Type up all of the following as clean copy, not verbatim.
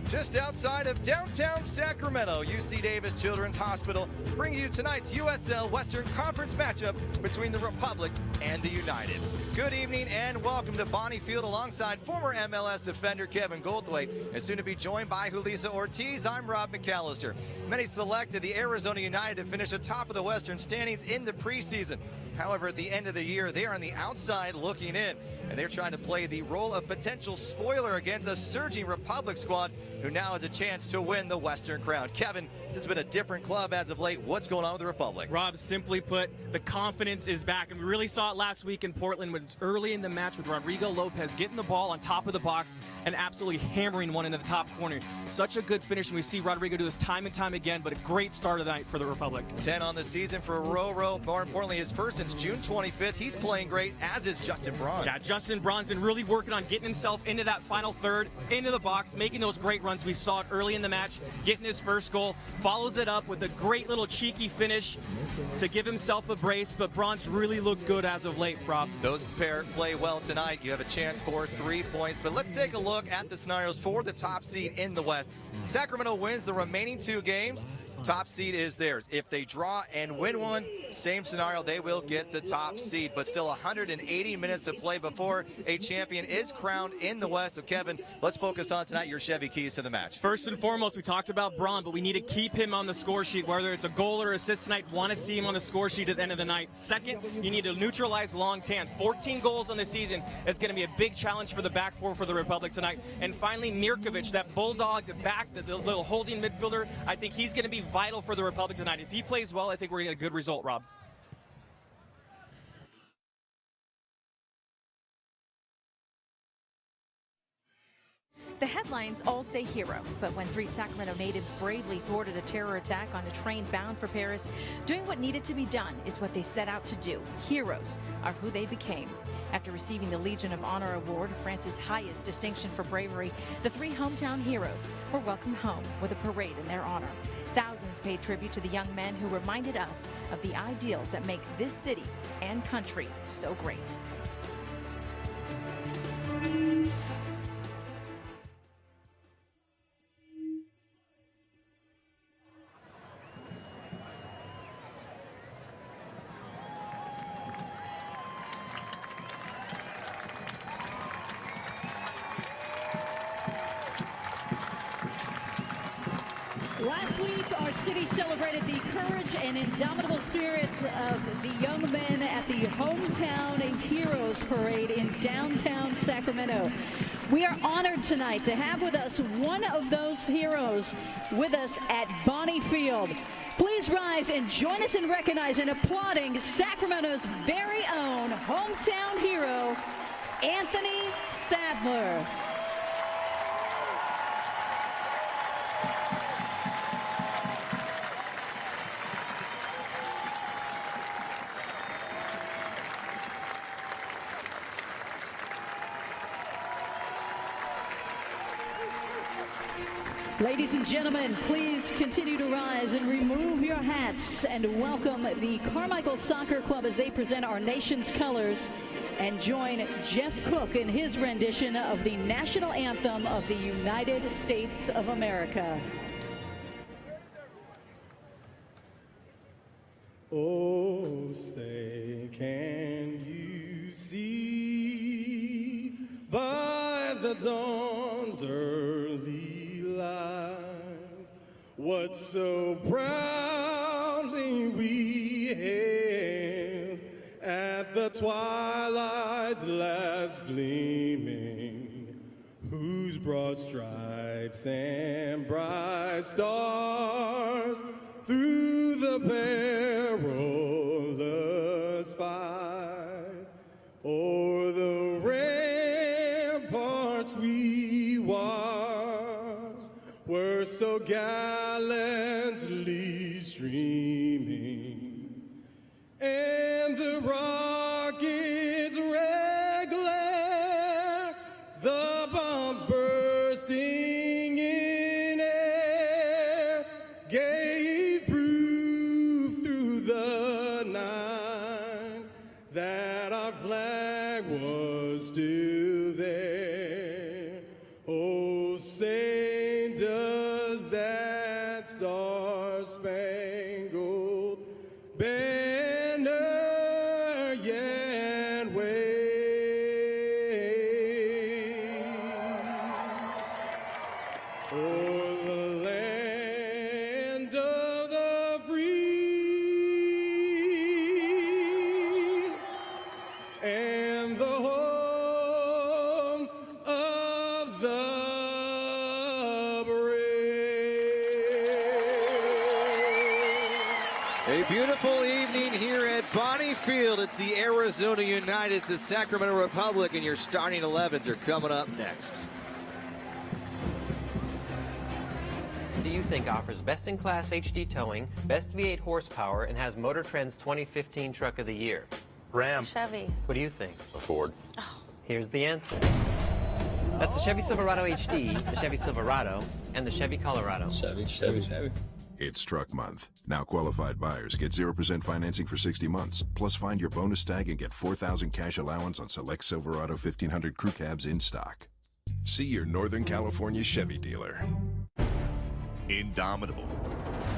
Just outside of downtown Sacramento, UC Davis Children's Hospital brings you tonight's USL Western Conference matchup between the Republic and the United. Good evening and welcome to Bonnie Field alongside former MLS defender Kevin Goldthwait, and soon to be joined by Julissa Ortiz. I'm Rob McAllister. Many selected the Arizona United to finish atop of the Western standings in the preseason. However, at the end of the year, they are on the outside looking in, and they're trying to play the role of potential spoiler against a surging Republic squad who now has a chance to win the Western Crown. Kevin, this has been a different club as of late. What's going on with the Republic? Rob, simply put, the confidence is back, and we really saw it last week in Portland when it's early in the match with Rodrigo Lopez getting the ball on top of the box and absolutely hammering one into the top corner. Such a good finish, and we see Rodrigo do this time and time again, but a great start of the night for the Republic. 10 on the season for Roro. More importantly, his first since June 25th. He's playing great, as is Justin Braun. Yeah, Justin Braun's been really working on getting himself into that final third, into the box, making those great runs. We saw it early in the match, getting his first goal, follows it up with a great little cheeky finish to give himself a brace, but Braun's really looked good as of late, Rob. Those pair play well tonight. You have a chance for 3 points, but let's take a look at the scenarios for the top seed in the West. Sacramento wins the remaining 2 games. Top seed is theirs. If they draw and win one, same scenario, they will get the top seed, but still 180 minutes to play before a champion is crowned in the West. So Kevin, let's focus on tonight your Chevy keys to the match. First and foremost, we talked about Braun, but we need to keep him on the score sheet, whether it's a goal or assist tonight. Want to see him on the score sheet at the end of the night. Second, you need to neutralize long tans. 14 goals on the season is going to be a big challenge for the back four for the Republic tonight. And finally, Mirkovic, that bulldog, the back, the little holding midfielder, I think he's going to be vital for the Republic tonight. If he plays well, I think we're going to get a good result, Rob. The headlines all say hero, but when 3 Sacramento natives bravely thwarted a terror attack on a train bound for Paris, doing what needed to be done is what they set out to do. Heroes are who they became. After receiving the Legion of Honor Award, France's highest distinction for bravery, the 3 hometown heroes were welcomed home with a parade in their honor. Thousands paid tribute to the young men who reminded us of the ideals that make this city and country so great. Last week, our city celebrated the courage and indomitable spirit of the young men at the Hometown Heroes Parade in downtown Sacramento. We are honored tonight to have with us one of those heroes with us at Bonnie Field. Please rise and join us in recognizing and applauding Sacramento's very own hometown hero, Anthony Sadler. Ladies and gentlemen, please continue to rise and remove your hats and welcome the Carmichael Soccer Club as they present our nation's colors and join Jeff Cook in his rendition of the national anthem of the United States of America. Oh, say, can you see by the dawn's early light what so proudly we hailed at the twilight's last gleaming, whose broad stripes and bright stars through the perilous fight o'er the ramparts we watched were so gallantly streaming, and the rockets' red glare, the bombs bursting in air, gave proof through the night that our flag was still there. Oh, Saint and wave for the land of the free and the home of the A beautiful evening here at Bonnie Field. It's the Arizona United, it's the Sacramento Republic, and your starting 11s are coming up next. Do you think offers best-in-class HD towing, best V8 horsepower, and has Motor Trend's 2015 Truck of the Year? Ram. Chevy. What do you think? A Ford. Here's the answer. That's the Chevy Silverado HD, the Chevy Silverado, and the Chevy Colorado. Chevy. It's Truck Month. Now qualified buyers get 0% financing for 60 months. Plus find your bonus tag and get $4,000 cash allowance on select Silverado 1500 crew cabs in stock. See your Northern California Chevy dealer. Indomitable.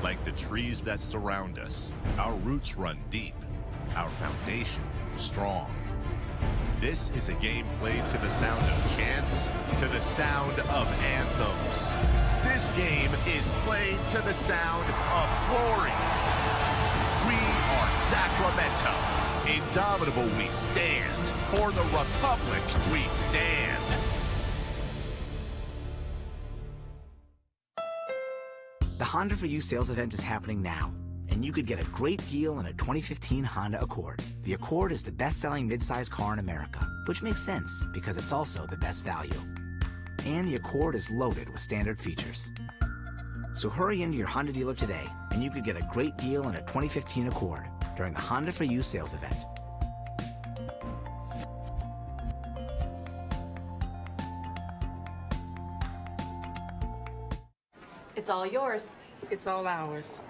Like the trees that surround us, our roots run deep, our foundation strong. This is a game played to the sound of chants, to the sound of anthems. This game is played to the sound of glory. We are Sacramento. Indomitable we stand. For the Republic we stand. The Honda for You sales event is happening now, and you could get a great deal on a 2015 Honda Accord. The Accord is the best-selling midsize car in America, which makes sense because it's also the best value. And the Accord is loaded with standard features. So hurry into your Honda dealer today, and you could get a great deal on a 2015 Accord during the Honda for You sales event. It's all yours. It's all ours.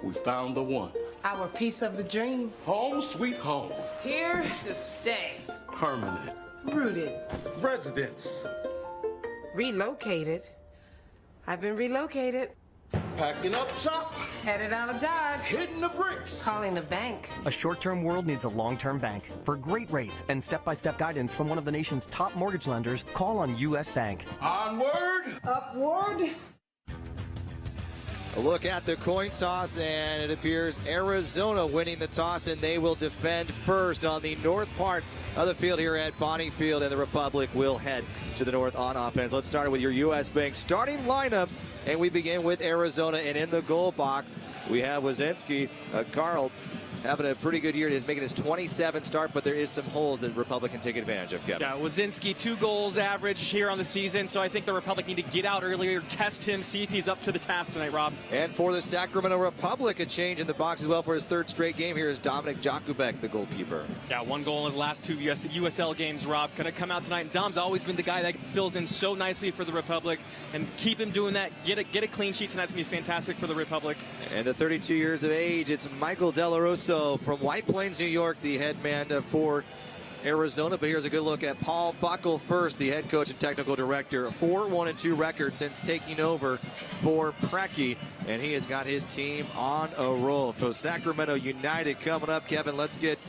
We found the one. Our piece of the dream. Home sweet home. Here to stay. Permanent. Rooted. Residence. Relocated. I've been relocated. Packing up shop. Headed out of Dodge. Hitting the bricks. Calling the bank. A short-term world needs a long-term bank. For great rates and step-by-step guidance from one of the nation's top mortgage lenders, call on U.S. Bank. Onward. Upward. A look at the coin toss, and it appears Arizona winning the toss, and they will defend first on the north part of the field here at Bonnie Field, and the Republic will head to the north on offense. Let's start with your U.S. Bank starting lineups, and we begin with Arizona, and in the goal box, we have Wazinski, Carl, having a pretty good year. He's making his 27th start, but there is some holes that the Republic can take advantage of, Kevin. Yeah, Wazinski, 2 goals average here on the season, so I think the Republic need to get out earlier, test him, see if he's up to the task tonight, Rob. And for the Sacramento Republic, a change in the box as well for his 3rd straight game here is Dominic Jakubek, the goalkeeper. Yeah, 1 goal in his last 2 USL games, Rob. Going to come out tonight, and Dom's always been the guy that fills in so nicely for the Republic, and keep him doing that. Get a clean sheet tonight's going to be fantastic for the Republic. And the 32 years of age, it's Michael De La Rosa from White Plains, New York, the head man for Arizona. But here's a good look at Paul Buckle first, the head coach and technical director. 4-1-2 record since taking over for Preki, and he has got his team on a roll. So Sacramento United coming up, Kevin. Let's get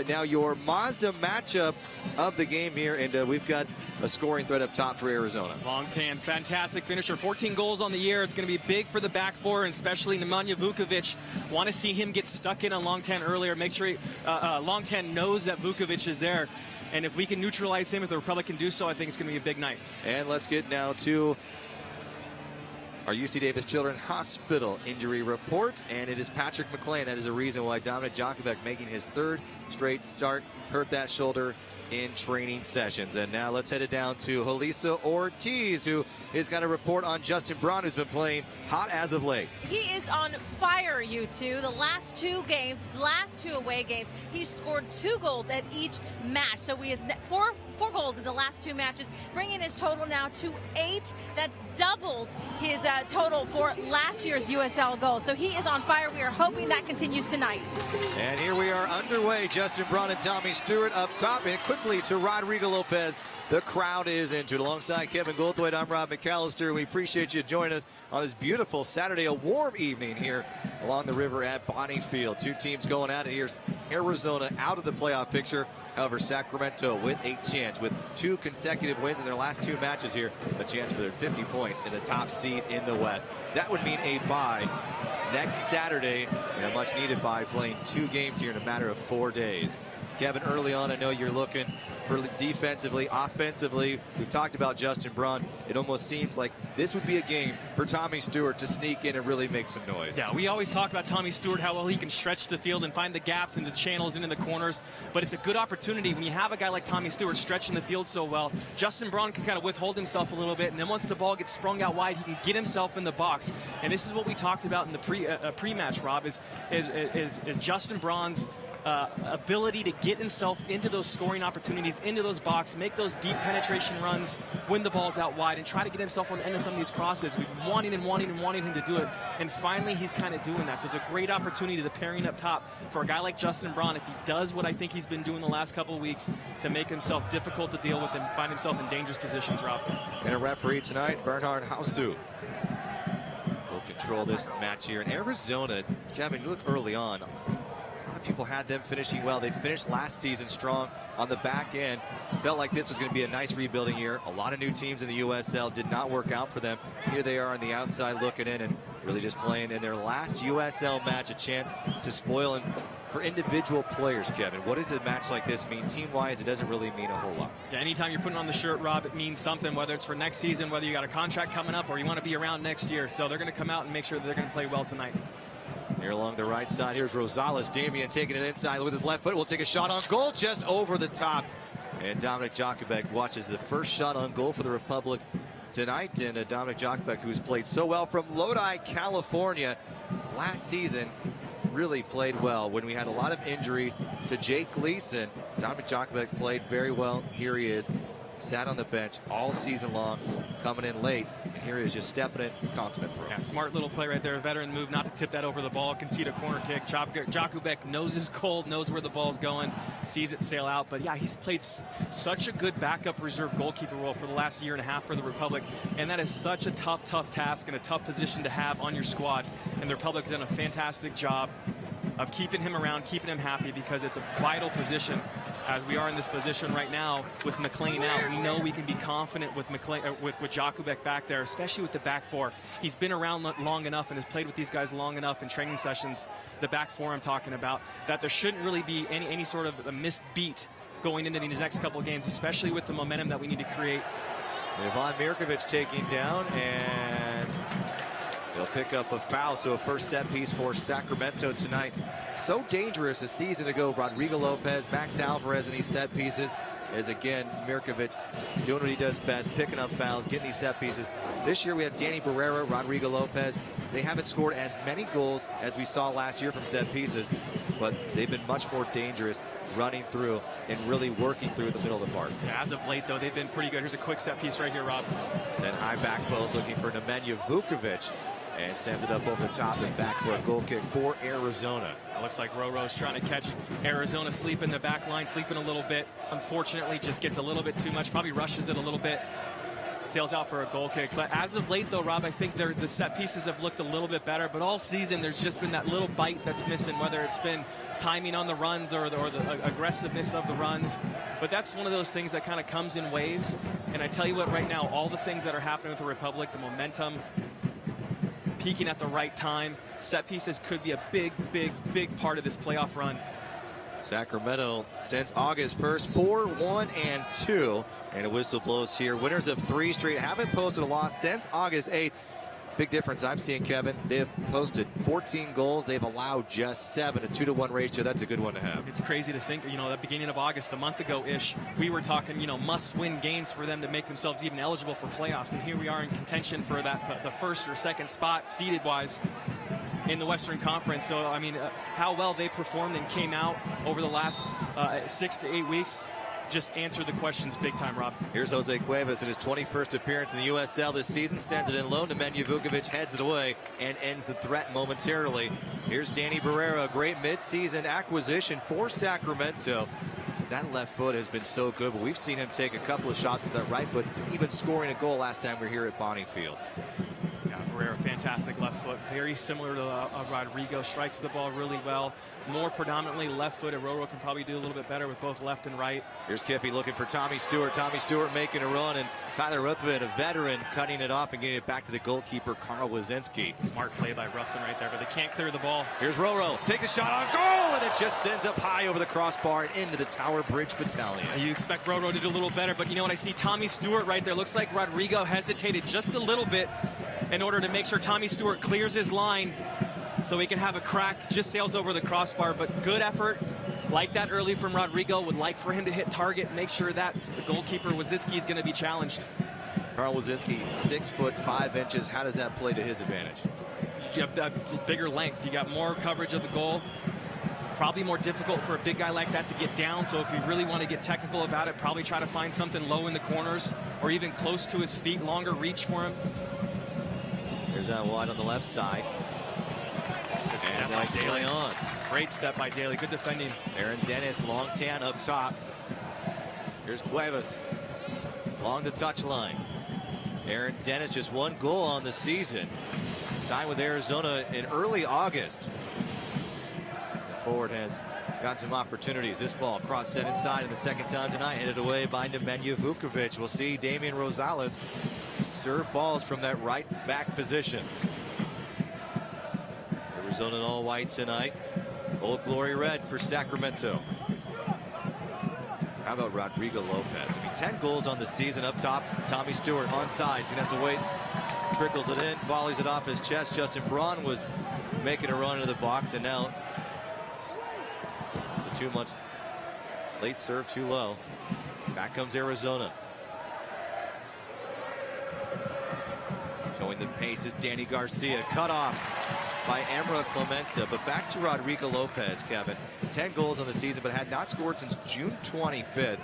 now your Mazda matchup of the game here, and we've got a scoring threat up top for Arizona. Long-tan, fantastic finisher, 14 goals on the year. It's going to be big for the back four, and especially Nemanja Vukovic. Want to see him get stuck in on Long-tan earlier. Make sure Long-tan knows that Vukovic is there. And if we can neutralize him, if the Republic can do so, I think it's going to be a big night. And let's get now to our UC Davis Children's Hospital injury report. And it is Patrick McLean. That is the reason why Dominic Jakubek, making his 3rd straight start, hurt that shoulder in training sessions. And now let's head it down to Julissa Ortiz, who is going to report on Justin Braun, who's been playing hot as of late. He is on fire, you two. The last 2 games, last 2 away games, he's scored 2 goals at each match. So he has 4 goals in the last 2 matches, bringing his total now to 8. That's doubles his total for last year's USL goals. So he is on fire. We are hoping that continues tonight. And here we are underway. Justin Braun and Tommy Stewart up top, and quickly to Rodrigo Lopez. The crowd is into it. Alongside Kevin Goldthwait, I'm Rob McAllister. We appreciate you joining us on this beautiful Saturday, a warm evening here along the river at Bonnie Field. 2 teams going at it. Here's Arizona out of the playoff picture. However, Sacramento with a chance, with 2 consecutive wins in their last 2 matches here, a chance for their 50 points in the top seed in the West. That would mean a bye next Saturday, and a much-needed bye, playing 2 games here in a matter of 4 days. Kevin, early on, I know you're looking for defensively, offensively. We've talked about Justin Braun. It almost seems like this would be a game for Tommy Stewart to sneak in and really make some noise. Yeah, we always talk about Tommy Stewart, how well he can stretch the field and find the gaps and the channels and in the corners. But it's a good opportunity when you have a guy like Tommy Stewart stretching the field so well. Justin Braun can kind of withhold himself a little bit, and then once the ball gets sprung out wide, he can get himself in the box. And this is what we talked about in the pre-match, Rob, is Justin Braun's ability to get himself into those scoring opportunities, into those boxes, make those deep penetration runs, win the balls out wide, and try to get himself on the end of some of these crosses. We've been wanting him to do it, and finally he's kind of doing that. So it's a great opportunity, the pairing up top, for a guy like Justin Braun, if he does what I think he's been doing the last couple of weeks, to make himself difficult to deal with and find himself in dangerous positions, Rob. And a referee tonight, Bernhard Hausu, will control this match here in Arizona. Kevin, you look early on. A lot of people had them finishing well. They finished last season strong on the back end. Felt like this was going to be a nice rebuilding year. A lot of new teams in the USL did not work out for them. Here they are on the outside looking in and really just playing in their last USL match, a chance to spoil and for individual players, Kevin. What does a match like this mean? Team-wise, it doesn't really mean a whole lot. Yeah, anytime you're putting on the shirt, Rob, it means something, whether it's for next season, whether you got a contract coming up, or you want to be around next year. So they're going to come out and make sure that they're going to play well tonight. Here along the right side, here's Rosales. Damian taking it inside with his left foot. Will take a shot on goal, just over the top. And Dominic Jakubek watches the first shot on goal for the Republic tonight. And Dominic Jakubek, who's played so well from Lodi, California last season, really played well. When we had a lot of injuries to Jake Gleason, Dominic Jakubek played very well. Here he is, sat on the bench all season long, coming in late. And here he is just stepping in, consummate pro. Yeah, smart little play right there. A veteran move not to tip that over the ball, concede a corner kick. Jakubek knows his goal, knows where the ball's going, sees it sail out. But yeah, he's played such a good backup reserve goalkeeper role for the last year and a half for the Republic. And that is such a tough task and a tough position to have on your squad. And the Republic has done a fantastic job of keeping him around, keeping him happy, because it's a vital position. As we are in this position right now with McLean out, we know we can be confident with with Jakubek back there, especially with the back four. He's been around long enough and has played with these guys long enough in training sessions, the back four I'm talking about, that there shouldn't really be any sort of a missed beat going into these next couple of games, especially with the momentum that we need to create. Ivan Mirkovic taking down, and they'll pick up a foul. So a first set piece for Sacramento tonight. So dangerous a season ago. Rodrigo Lopez, Max Alvarez in these set pieces. As again, Mirkovic doing what he does best, picking up fouls, getting these set pieces. This year we have Danny Barrera, Rodrigo Lopez. They haven't scored as many goals as we saw last year from set pieces, but they've been much more dangerous running through and really working through the middle of the park. Yeah, as of late, though, they've been pretty good. Here's a quick set piece right here, Rob. Sent high back post looking for Nemanja Vukovic, and sends it up over the top and back for a goal kick for Arizona. It looks like Roro's trying to catch Arizona sleeping the back line, sleeping a little bit. Unfortunately, just gets a little bit too much, probably rushes it a little bit. Sails out for a goal kick. But as of late, though, Rob, I think the set pieces have looked a little bit better. But all season, there's just been that little bite that's missing, whether it's been timing on the runs or the aggressiveness of the runs. But that's one of those things that kind of comes in waves. And I tell you what, right now, all the things that are happening with the Republic, the momentum, peaking at the right time, set pieces could be a big part of this playoff run. Sacramento since August 1st, 4-1-2, and a whistle blows here. Winners of 3 straight, haven't posted a loss since August 8th. Big difference I'm seeing, Kevin. They've posted 14 goals. They've allowed just 7, a 2-to-1 ratio. That's a good one to have. It's crazy to think, at the beginning of August, a month ago-ish, we were talking, must-win games for them to make themselves even eligible for playoffs. And here we are in contention for the first or second spot, seeded-wise, in the Western Conference. So, how well they performed and came out over the last 6 to 8 weeks just answered the questions big time, Rob. Here's Jose Cuevas in his 21st appearance in the USL this season. Sends it in low. Nemanja Vukovic heads it away and ends the threat momentarily. Here's Danny Barrera, a great mid-season acquisition for Sacramento. That left foot has been so good, but we've seen him take a couple of shots to that right foot, even scoring a goal last time we were here at Bonnie Field. Yeah, Cabrera, fantastic left foot. Very similar to Rodrigo. Strikes the ball really well. More predominantly left-footed. Roro can probably do a little bit better with both left and right. Here's Kippy looking for Tommy Stewart. Tommy Stewart making a run, and Tyler Ruthven, a veteran, cutting it off and getting it back to the goalkeeper, Carl Wazinski. Smart play by Ruthven right there, but they can't clear the ball. Here's Roro. Take a shot on goal, and it just sends up high over the crossbar and into the Tower Bridge Battalion. You expect Roro to do a little better, but you know what? I see Tommy Stewart right there. Looks like Rodrigo hesitated just a little bit in order to make sure Tommy Stewart clears his line so he can have a crack. Just sails over the crossbar, but good effort. Like that early from Rodrigo. Would like for him to hit target, make sure that the goalkeeper Wazinski is going to be challenged. Carl Wazinski, 6'5". How does that play to his advantage? You have that bigger length. You got more coverage of the goal. Probably more difficult for a big guy like that to get down. So if you really want to get technical about it, probably try to find something low in the corners or even close to his feet. Longer reach for him. There's that wide on the left side. Good step by Daly. On. Great step by Daly. Good defending. Aaron Dennis, long tan up top. Here's Cuevas. Along the touchline. Aaron Dennis, just 1 goal on the season. Signed with Arizona in early August. The forward has got some opportunities. This ball cross set inside in the second time tonight. Headed away by Nemanja Vukovic. We'll see Damian Rosales serve balls from that right back position. Arizona in all white tonight. Old Glory red for Sacramento. How about Rodrigo Lopez? I mean, 10 goals on the season up top. Tommy Stewart onside. He's going to have to wait. Trickles it in, volleys it off his chest. Justin Braun was making a run into the box, and now just a too much late serve, too low. Back comes Arizona. Showing the pace is Danny Garcia. Cut off by Emra Clemente. But back to Rodrigo Lopez, Kevin. 10 goals on the season, but had not scored since June 25th.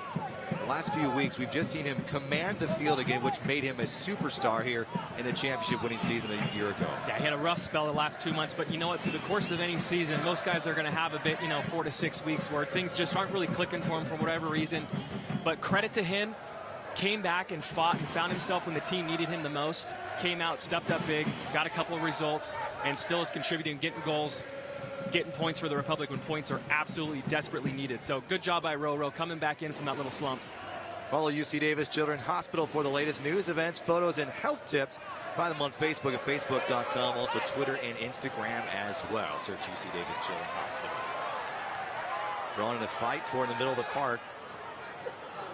The last few weeks, we've just seen him command the field again, which made him a superstar here in the championship winning season a year ago. Yeah, he had a rough spell the last 2 months, but you know what? Through the course of any season, most guys are going to have a bit, 4 to 6 weeks where things just aren't really clicking for him for whatever reason. But credit to him. Came back and fought and found himself when the team needed him the most. Came out, stepped up big, got a couple of results, and still is contributing, getting goals, getting points for the Republic when points are absolutely desperately needed. So good job by Roro coming back in from that little slump. Follow UC Davis Children's Hospital for the latest news, events, photos, and health tips. Find them on Facebook at facebook.com, also Twitter and Instagram as well. Search UC Davis Children's Hospital. Braun in a fight for in the middle of the park.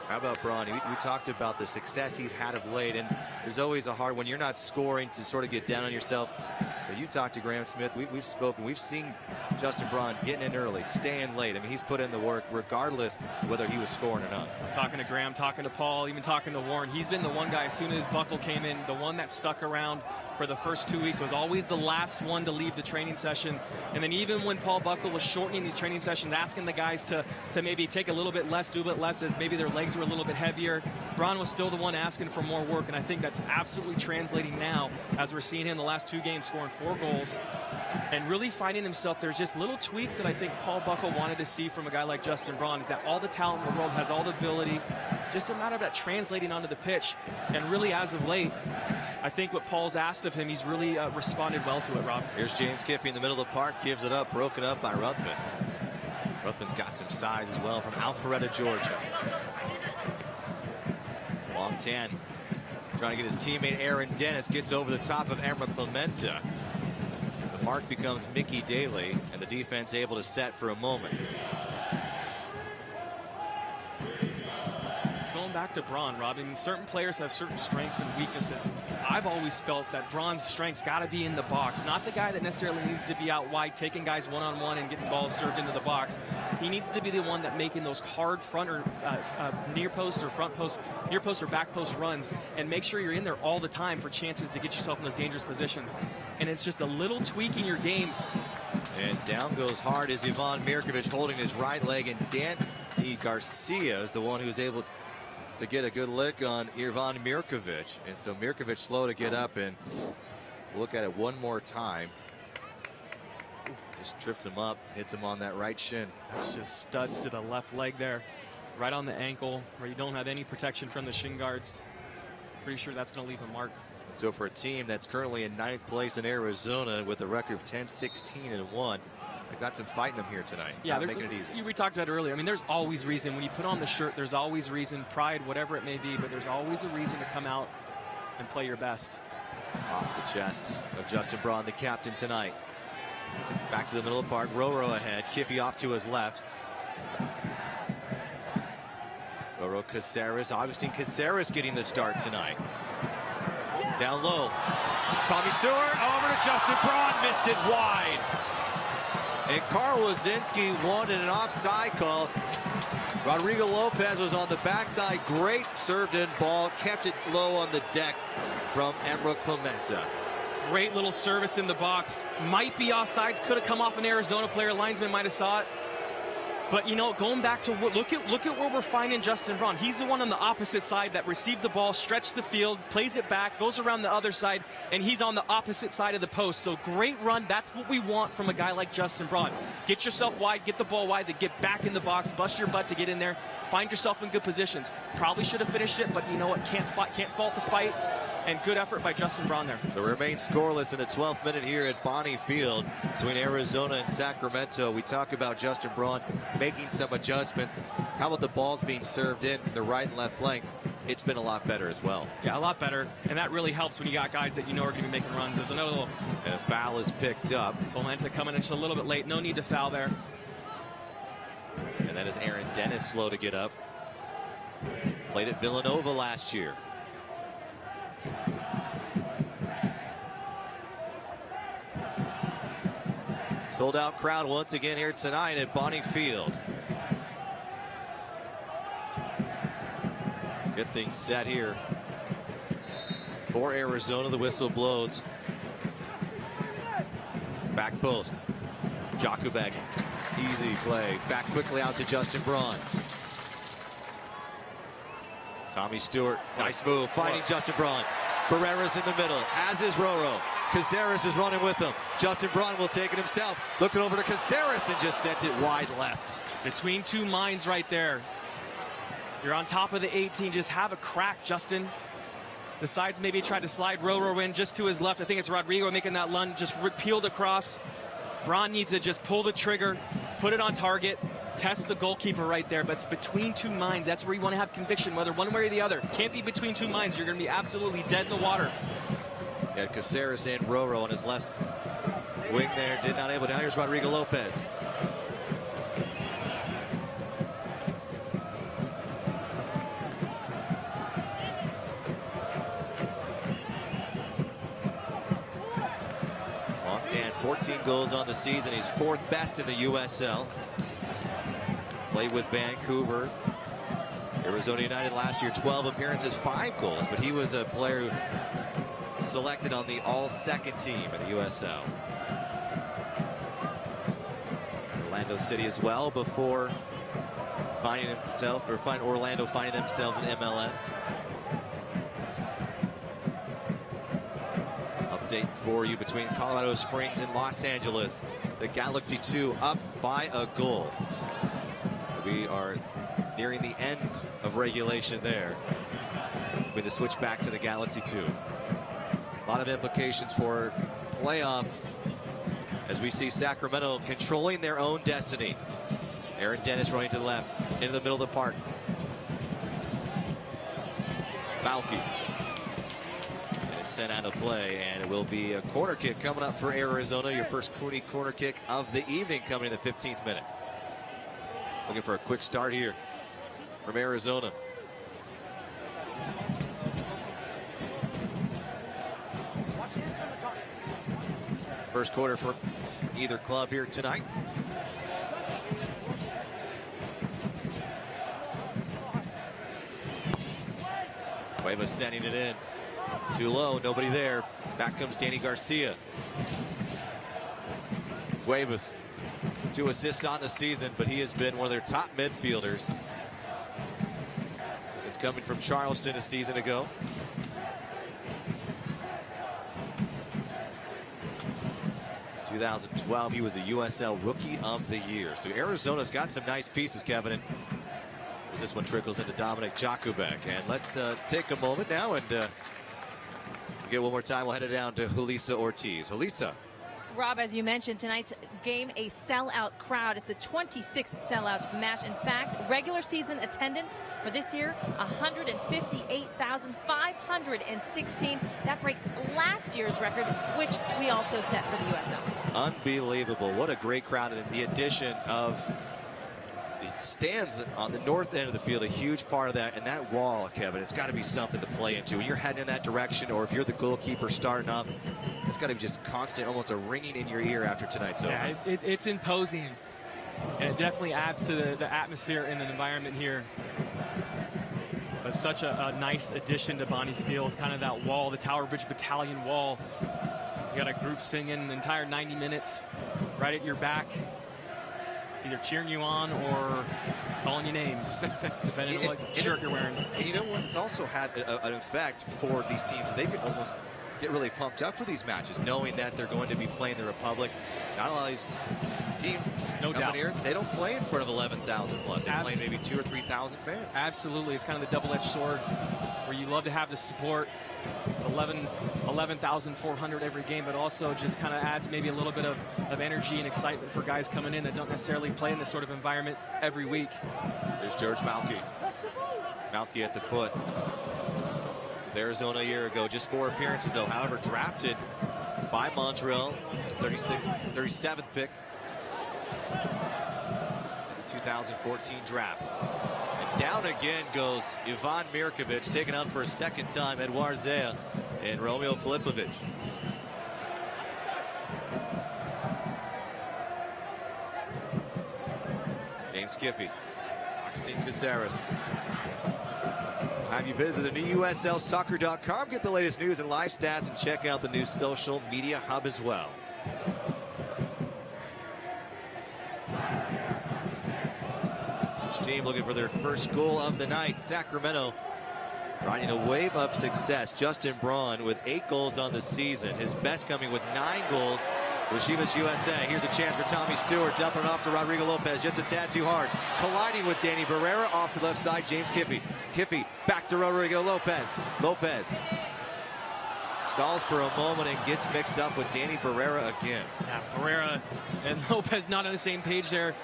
How about Braun? We talked about the success he's had of late, and there's always a hard when you're not scoring to sort of get down on yourself. But you talked to Graham Smith. We've spoken. We've seen Justin Braun getting in early, staying late. I mean, he's put in the work regardless whether he was scoring or not. Talking to Graham, talking to Paul, even talking to Warren. He's been the one guy, as soon as Buckle came in, the one that stuck around for the first 2 weeks, was always the last one to leave the training session. And then even when Paul Buckle was shortening these training sessions, asking the guys to maybe take a little bit less, do a bit less, as maybe their legs were a little bit heavier, Braun was still the one asking for more work. And I think that's absolutely translating now as we're seeing him the last 2 games scoring 4 goals and really finding himself. There's just little tweaks that I think Paul Buckle wanted to see from a guy like Justin Braun, is that all the talent in the world, has all the ability, just a matter of that translating onto the pitch. And really, as of late, I think what Paul's asked of him, he's really responded well to it, Rob. Here's James Kiffey in the middle of the park, gives it up, broken up by Ruthven. Ruthven's got some size as well from Alpharetta, Georgia. Long 10. Trying to get his teammate Aaron Dennis, gets over the top of Emra Clemente. The mark becomes Mickey Daly, and the defense able to set for a moment. Going back to Braun, Rob, I mean, certain players have certain strengths and weaknesses. And I've always felt that Braun's strengths got to be in the box, not the guy that necessarily needs to be out wide, taking guys one-on-one and getting balls served into the box. He needs to be the one that making those hard front or near post or front post, near post or back post runs, and make sure you're in there all the time for chances to get yourself in those dangerous positions. And it's just a little tweak in your game. And down goes hard is Ivan Mirkovic, holding his right leg, and Danny Garcia is the one who's able to get a good lick on Ivan Mirkovic. And so Mirkovic slow to get up, and look at it one more time. Just trips him up, hits him on that right shin. That's just studs to the left leg there, right on the ankle where you don't have any protection from the shin guards. Pretty sure that's going to leave a mark. So for a team that's currently in 9th place in Arizona with a record of 10-16-1, they've got some fight in them here tonight. Yeah, making it easy. We talked about it earlier. I mean, there's always reason. When you put on the shirt, there's always reason, pride, whatever it may be, but there's always a reason to come out and play your best. Off the chest of Justin Braun, the captain tonight. Back to the middle of the park. Roro ahead. Kiffy off to his left. Roro Caceres. Augustine Caceres getting the start tonight. Down low. Tommy Stewart over to Justin Braun. Missed it wide. And Carl Wazinski wanted an offside call. Rodrigo Lopez was on the backside. Great served-in ball. Kept it low on the deck from Emra Clemenza. Great little service in the box. Might be offsides. Could have come off an Arizona player. Linesman might have saw it. But, you know, going back to look at where we're finding Justin Braun. He's the one on the opposite side that received the ball, stretched the field, plays it back, goes around the other side, and he's on the opposite side of the post. So great run. That's what we want from a guy like Justin Braun. Get yourself wide, get the ball wide, then get back in the box, bust your butt to get in there, find yourself in good positions. Probably should have finished it, but you know what? Can't fault the fight. And good effort by Justin Braun there. So remain scoreless in the 12th minute here at Bonnie Field between Arizona and Sacramento. We talk about Justin Braun making some adjustments. How about the balls being served in from the right and left flank? It's been a lot better as well. Yeah, a lot better. And that really helps when you got guys that you know are going to be making runs. There's another little... And a foul is picked up. Polenta coming in just a little bit late. No need to foul there. And that is Aaron Dennis slow to get up. Played at Villanova last year. Sold out crowd once again here tonight at Bonnie Field. Get things set here for Arizona. The whistle blows. Back post. Jakubek. Easy play. Back quickly out to Justin Braun. Tommy Stewart. Nice move. Finding Justin Braun. Barrera's in the middle, as is Roro. Caceres is running with him. Justin Braun will take it himself. Looking over to Caceres and just sent it wide left. Between two minds right there. You're on top of the 18. Just have a crack, Justin. Decides maybe try to slide Roro in just to his left. I think it's Rodrigo making that lunge, just peeled across. Braun needs to just pull the trigger, put it on target, test the goalkeeper right there. But it's between two minds. That's where you want to have conviction, whether one way or the other. Can't be between two minds. You're going to be absolutely dead in the water. Got Caceres and Roro on his left wing there. Did not able to. Now here's Rodrigo Lopez. Montan, 14 goals on the season. He's 4th best in the USL. Played with Vancouver. Arizona United last year, 12 appearances, 5 goals. But he was a player who selected on the all-second team in the USL. Orlando City as well before finding himself, or Orlando finding themselves in MLS. Update for you between Colorado Springs and Los Angeles. The Galaxy 2 up by a goal. We are nearing the end of regulation there with the switch back to the Galaxy 2. A lot of implications for playoff as we see Sacramento controlling their own destiny. Aaron Dennis running to the left, into the middle of the park. Balke. And it's sent out of play, and it will be a corner kick coming up for Arizona. Your first corner kick of the evening coming in the 15th minute. Looking for a quick start here from Arizona. First quarter for either club here tonight. Cuevas sending it in. Too low, nobody there. Back comes Danny Garcia. Cuevas, 2 assists on the season, but he has been one of their top midfielders since coming from Charleston a season ago. In 2012, he was a USL Rookie of the Year. So Arizona's got some nice pieces, Kevin. And as this one trickles into Dominic Jakubek. And let's take a moment now and Get one more time. We'll head it down to Julissa Ortiz. Julissa. Rob, as you mentioned, tonight's game, a sellout crowd. It's the 26th sellout match. In fact, regular season attendance for this year, 158,516. That breaks last year's record, which we also set for the USL. Unbelievable. What a great crowd. And the addition of the stands on the north end of the field, a huge part of that. And that wall, Kevin, it's got to be something to play into. When you're heading in that direction, or if you're the goalkeeper starting up, it's got to be just constant, almost a ringing in your ear after tonight's over. Yeah, it's imposing. And it definitely adds to the atmosphere and the environment here. But such a nice addition to Bonnie Field, kind of that wall, the Tower Bridge Battalion wall. You got a group singing the entire 90 minutes right at your back, either cheering you on or calling you names, depending on what shirt you're wearing. And you know what? It's also had an effect for these teams. They could almost get really pumped up for these matches, knowing that they're going to be playing the Republic. Not a lot of these teams, no doubt, here, they don't play in front of 11,000 plus. They play maybe 2,000 or 3,000 fans. Absolutely, it's kind of the double-edged sword, where you love to have the support, 11,400 every game, but also just kind of adds maybe a little bit of energy and excitement for guys coming in that don't necessarily play in this sort of environment every week. There's George Malky. Malky at the foot. Arizona a year ago, just 4 appearances though. However, drafted by Montreal, 37th pick in the 2014 draft. And down again goes Ivan Mirkovic, taken out for a second time, Edouard Zea and Romeo Filipovic. James Kiffey, Augustine Caceres. Have you visit the new USLsoccer.com, get the latest news and live stats, and check out the new social media hub as well. Each team looking for their first goal of the night. Sacramento riding a wave of success. Justin Braun with 8 goals on the season. His best coming with 9 goals with Chivas USA. Here's a chance for Tommy Stewart, dumping it off to Rodrigo Lopez, just a tad too hard. Colliding with Danny Barrera, off to the left side, James Kiffey. Kiffey back to Rodrigo Lopez. Lopez stalls for a moment and gets mixed up with Danny Barrera again. Yeah, Barrera and Lopez not on the same page there,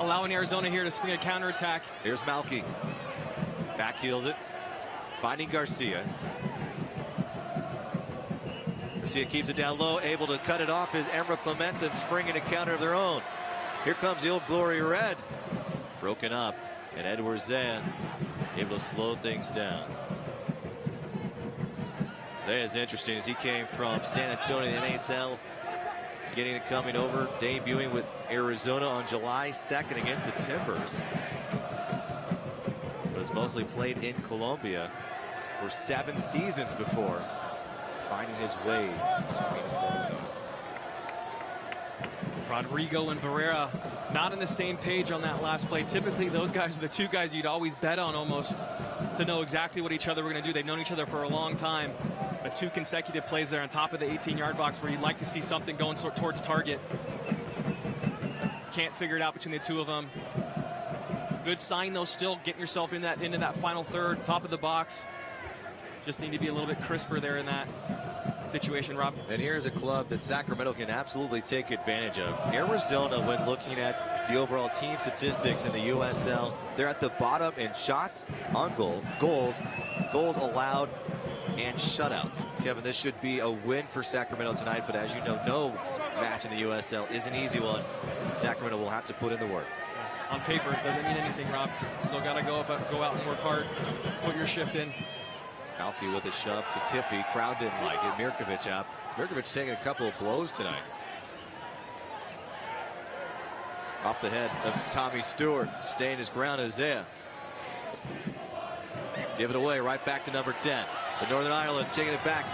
allowing Arizona here to spring a counterattack. Here's Malky. Back heels it, finding Garcia. Garcia keeps it down low, able to cut it off as Emra Clemente springing a counter of their own. Here comes the Old Glory Red. Broken up, and Edouard Zea able to slow things down. Zea is interesting as he came from San Antonio, the NASL, getting it coming over, debuting with Arizona on July 2nd against the Timbers. But has mostly played in Colombia for 7 seasons before finding his way to Phoenix, Arizona. Rodrigo and Barrera not on the same page on that last play. Typically, those guys are the 2 guys you'd always bet on almost to know exactly what each other were going to do. They've known each other for a long time. But 2 consecutive plays there on top of the 18-yard box where you'd like to see something going towards target. Can't figure it out between the 2 of them. Good sign, though, still getting yourself into that final third, top of the box. Just need to be a little bit crisper there in that situation, Rob. And here's a club that Sacramento can absolutely take advantage of. Arizona, when looking at the overall team statistics in the USL, they're at the bottom in shots on goal, goals allowed, and shutouts. Kevin, this should be a win for Sacramento tonight, but as you know, no match in the USL is an easy one. Sacramento will have to put in the work. On paper, it doesn't mean anything, Rob. Still got to go out and work hard, put your shift in. Malky with a shove to Kiffey. Crowd didn't like it. Mirkovic out. Mirkovic taking a couple of blows tonight. Off the head of Tommy Stewart. Staying his ground is Zea. Give it away right back to number 10. The Northern Ireland taking it back.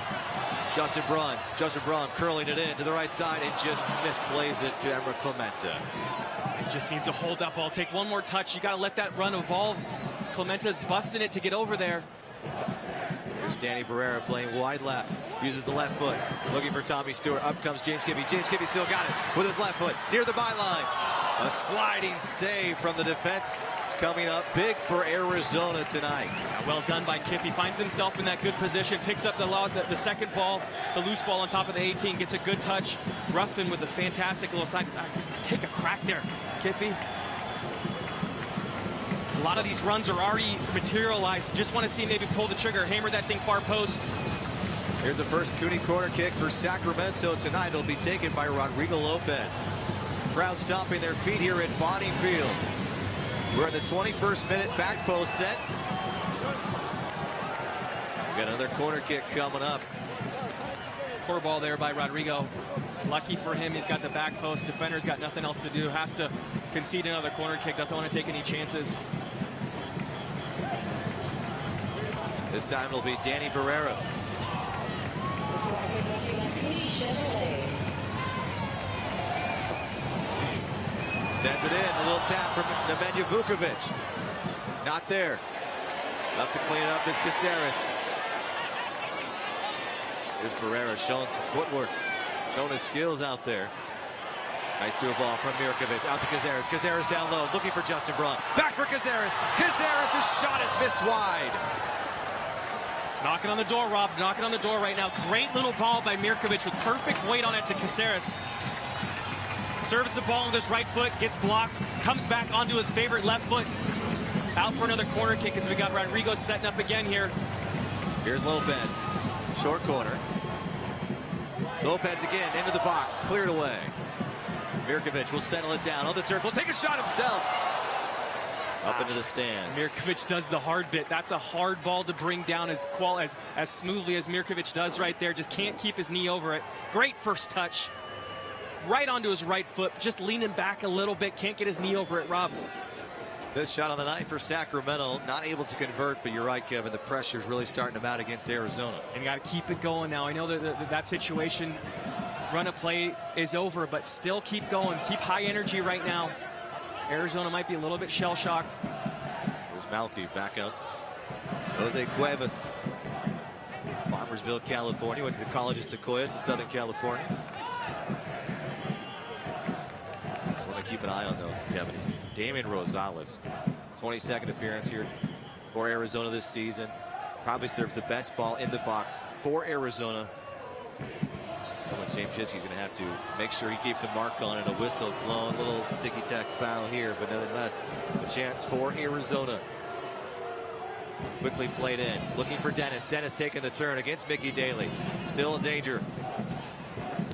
Justin Braun. Justin Braun curling it in to the right side and just misplays it to Emra Clemente. It just needs to hold that ball. Take one more touch. You got to let that run evolve. Clemente's busting it to get over there. Here's Danny Barrera playing wide left. Uses the left foot. Looking for Tommy Stewart. Up comes James Kiffey. James Kiffey still got it with his left foot. Near the byline. A sliding save from the defense coming up big for Arizona tonight. Well done by Kiffey. Finds himself in that good position. Picks up the second ball, the loose ball on top of the 18. Gets a good touch. Ruffin with a fantastic little side. Take a crack there, Kiffey. A lot of these runs are already materialized. Just want to see maybe pull the trigger, hammer that thing far post. Here's the first Cooney corner kick for Sacramento tonight. It'll be taken by Rodrigo Lopez. Crowd stomping their feet here at Bonnie Field. We're in the 21st minute back post set. We got another corner kick coming up. Poor ball there by Rodrigo. Lucky for him, he's got the back post. Defender's got nothing else to do. Has to concede another corner kick. Doesn't want to take any chances. This time it'll be Danny Barrera. Sends it in. A little tap from Nemanja Vukovic. Not there. Up to clean it up is Caceres. Here's Barrera showing some footwork. Showing his skills out there. Nice through ball from Mirkovic. Out to Caceres. Caceres down low. Looking for Justin Braun. Back for Caceres. Caceres' shot is missed wide. Knocking on the door, Rob. Knocking on the door right now. Great little ball by Mirkovic with perfect weight on it to Caceres. Serves the ball with his right foot, gets blocked, comes back onto his favorite left foot. Out for another corner kick as we got Rodrigo setting up again here. Here's Lopez. Short corner. Lopez again into the box. Cleared away. Mirkovic will settle it down on the turf. Will take a shot himself. Up into the stand. Mirkovic does the hard bit. That's a hard ball to bring down as smoothly as Mirkovic does right there. Just can't keep his knee over it. Great first touch. Right onto his right foot. Just leaning back a little bit. Can't get his knee over it, Rob. This shot on the night for Sacramento. Not able to convert, but you're right, Kevin. The pressure's really starting to mount against Arizona. And you got to keep it going now. I know that situation, run of play is over, but still keep going. Keep high energy right now. Arizona might be a little bit shell-shocked. There's Malky back up. Jose Cuevas. Farmersville, California. Went to the College of Sequoias in Southern California. I want to keep an eye on, though, Kevin. Damian Rosales. 22nd appearance here for Arizona this season. Probably serves the best ball in the box for Arizona. Someone James Shifsky's going to have to make sure he keeps a mark on it. A whistle blown, a little ticky-tack foul here, but nonetheless, a chance for Arizona. Quickly played in, looking for Dennis. Dennis taking the turn against Mickey Daly. Still in danger.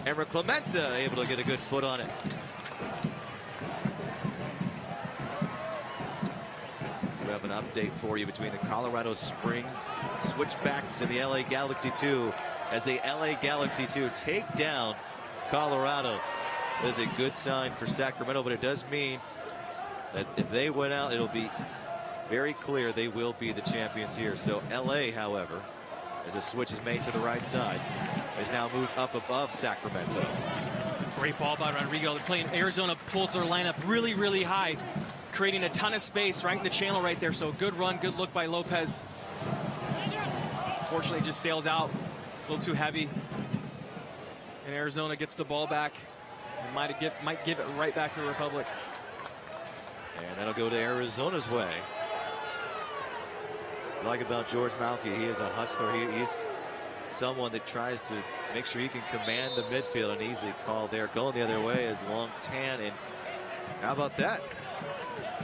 Emra Clemente able to get a good foot on it. We have an update for you between the Colorado Springs Switchbacks and the LA Galaxy 2. As the LA Galaxy 2 take down Colorado. That is a good sign for Sacramento, but it does mean that if they win out, it'll be very clear they will be the champions here. So LA, however, as a switch is made to the right side, has now moved up above Sacramento. Great ball by Rodrigo. They're playing. Arizona pulls their lineup really, really high, creating a ton of space right in the channel right there. So good run, good look by Lopez. Fortunately, just sails out. A little too heavy, and Arizona gets the ball back. It might give it right back to the Republic. And that'll go to Arizona's way. What I like about George Malky, he is a hustler. He's someone that tries to make sure he can command the midfield. An easy call there. Going the other way is Long Tan, and how about that?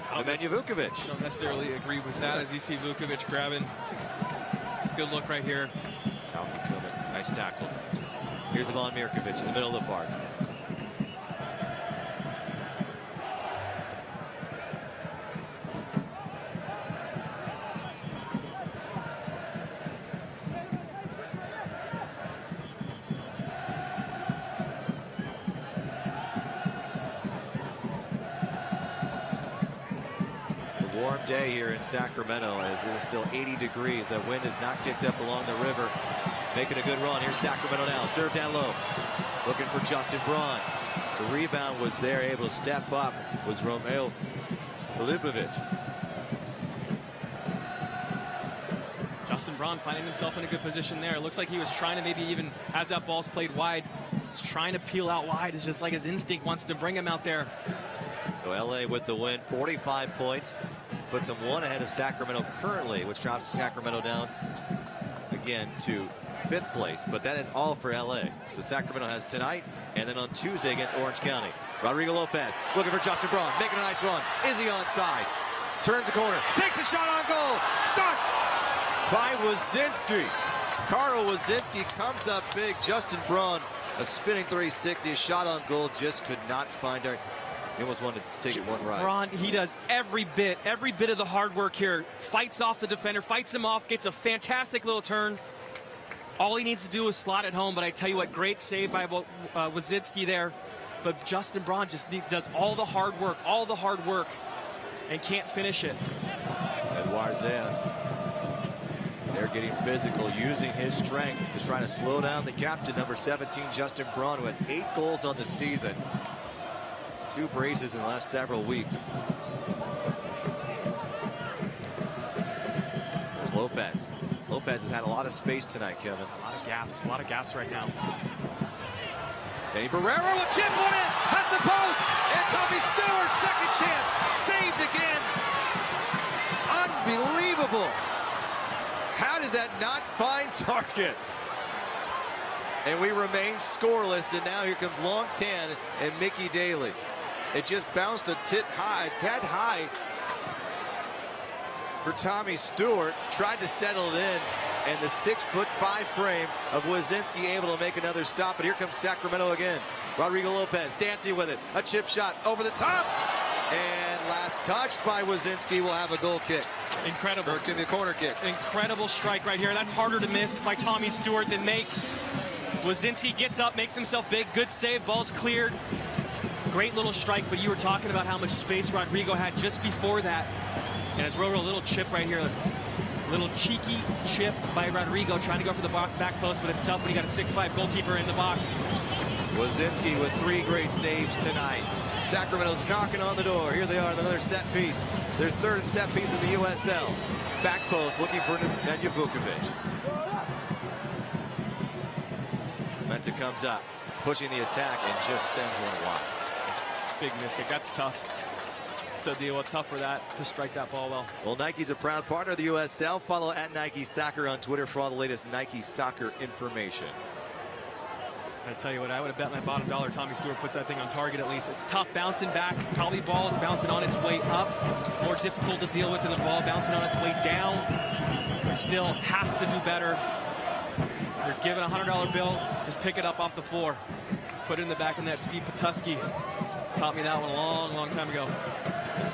Nemanja Vukovic. Don't necessarily agree with that, as you see Vukovic grabbing. Good look right here. Nice tackle. Here's Ivan Mirkovic in the middle of the park. It's a warm day here in Sacramento, as it is still 80 degrees. The wind is not kicked up along the river. Making a good run. Here's Sacramento now. Serve down low. Looking for Justin Braun. The rebound was there. Able to step up was Romeo Filipovic. Justin Braun finding himself in a good position there. It looks like he was trying to maybe even, as that ball's played wide, he's trying to peel out wide. It's just like his instinct wants to bring him out there. So LA with the win. 45 points. puts them one ahead of Sacramento currently, which drops Sacramento down again to 5th place. But that is all for LA. So Sacramento has tonight and then on Tuesday against Orange County. Rodrigo Lopez looking for Justin Braun, making a nice run. Is he onside? Turns the corner, takes the shot on goal. Stopped by Wazinski. Carl Wazinski comes up big. Justin Braun, a spinning 360, a shot on goal, just could not find her. He almost wanted to take it one right. Braun, he does every bit of the hard work here. Fights off the defender, fights him off, gets a fantastic little turn. All he needs to do is slot it home, but I tell you what, great save by Wazinski there. But Justin Braun just does all the hard work, and can't finish it. And Warzea, they're getting physical, using his strength to try to slow down the captain, number 17, Justin Braun, who has 8 goals on the season. 2 braces in the last several weeks. There's Lopez. Lopez has had a lot of space tonight, Kevin. A lot of gaps right now. Danny Barrera will chip one in, has the post, and Tommy Stewart, second chance, saved again. Unbelievable. How did that not find target? And we remain scoreless, and now here comes Long Tan and Mickey Daly. It just bounced a tad high for Tommy Stewart. Tried to settle it in, and the 6'5" frame of Wazinski able to make another stop. But here comes Sacramento again. Rodrigo Lopez dancing with it. A chip shot over the top. And last touched by Wazinski will have a goal kick. Incredible. Or to the corner kick. Incredible strike right here. That's harder to miss by Tommy Stewart than make. Wazinski gets up, makes himself big. Good save. Ball's cleared. Great little strike, but you were talking about how much space Rodrigo had just before that. And as Roro, a little chip right here. Little cheeky chip by Rodrigo, trying to go for the back post, but it's tough when you got a 6'5" goalkeeper in the box. Wazinski with 3 great saves tonight. Sacramento's knocking on the door. Here they are, another set piece. Their 3rd set piece in the USL. Back post looking for Nemanja Vukovic. Menta comes up, pushing the attack, and just sends one wide. Big mistake. That's tough to deal with. Tough for that, to strike that ball well. Well, Nike's a proud partner of the USL. Follow at Nike Soccer on Twitter for all the latest Nike soccer information. I tell you what, I would have bet my bottom dollar Tommy Stewart puts that thing on target at least. It's tough bouncing back. Probably ball is bouncing on its way up. More difficult to deal with than the ball bouncing on its way down. You still have to do better. You're given a $100 bill, just pick it up off the floor. Put it in the back of net. Steve Patuski taught me that one a long time ago.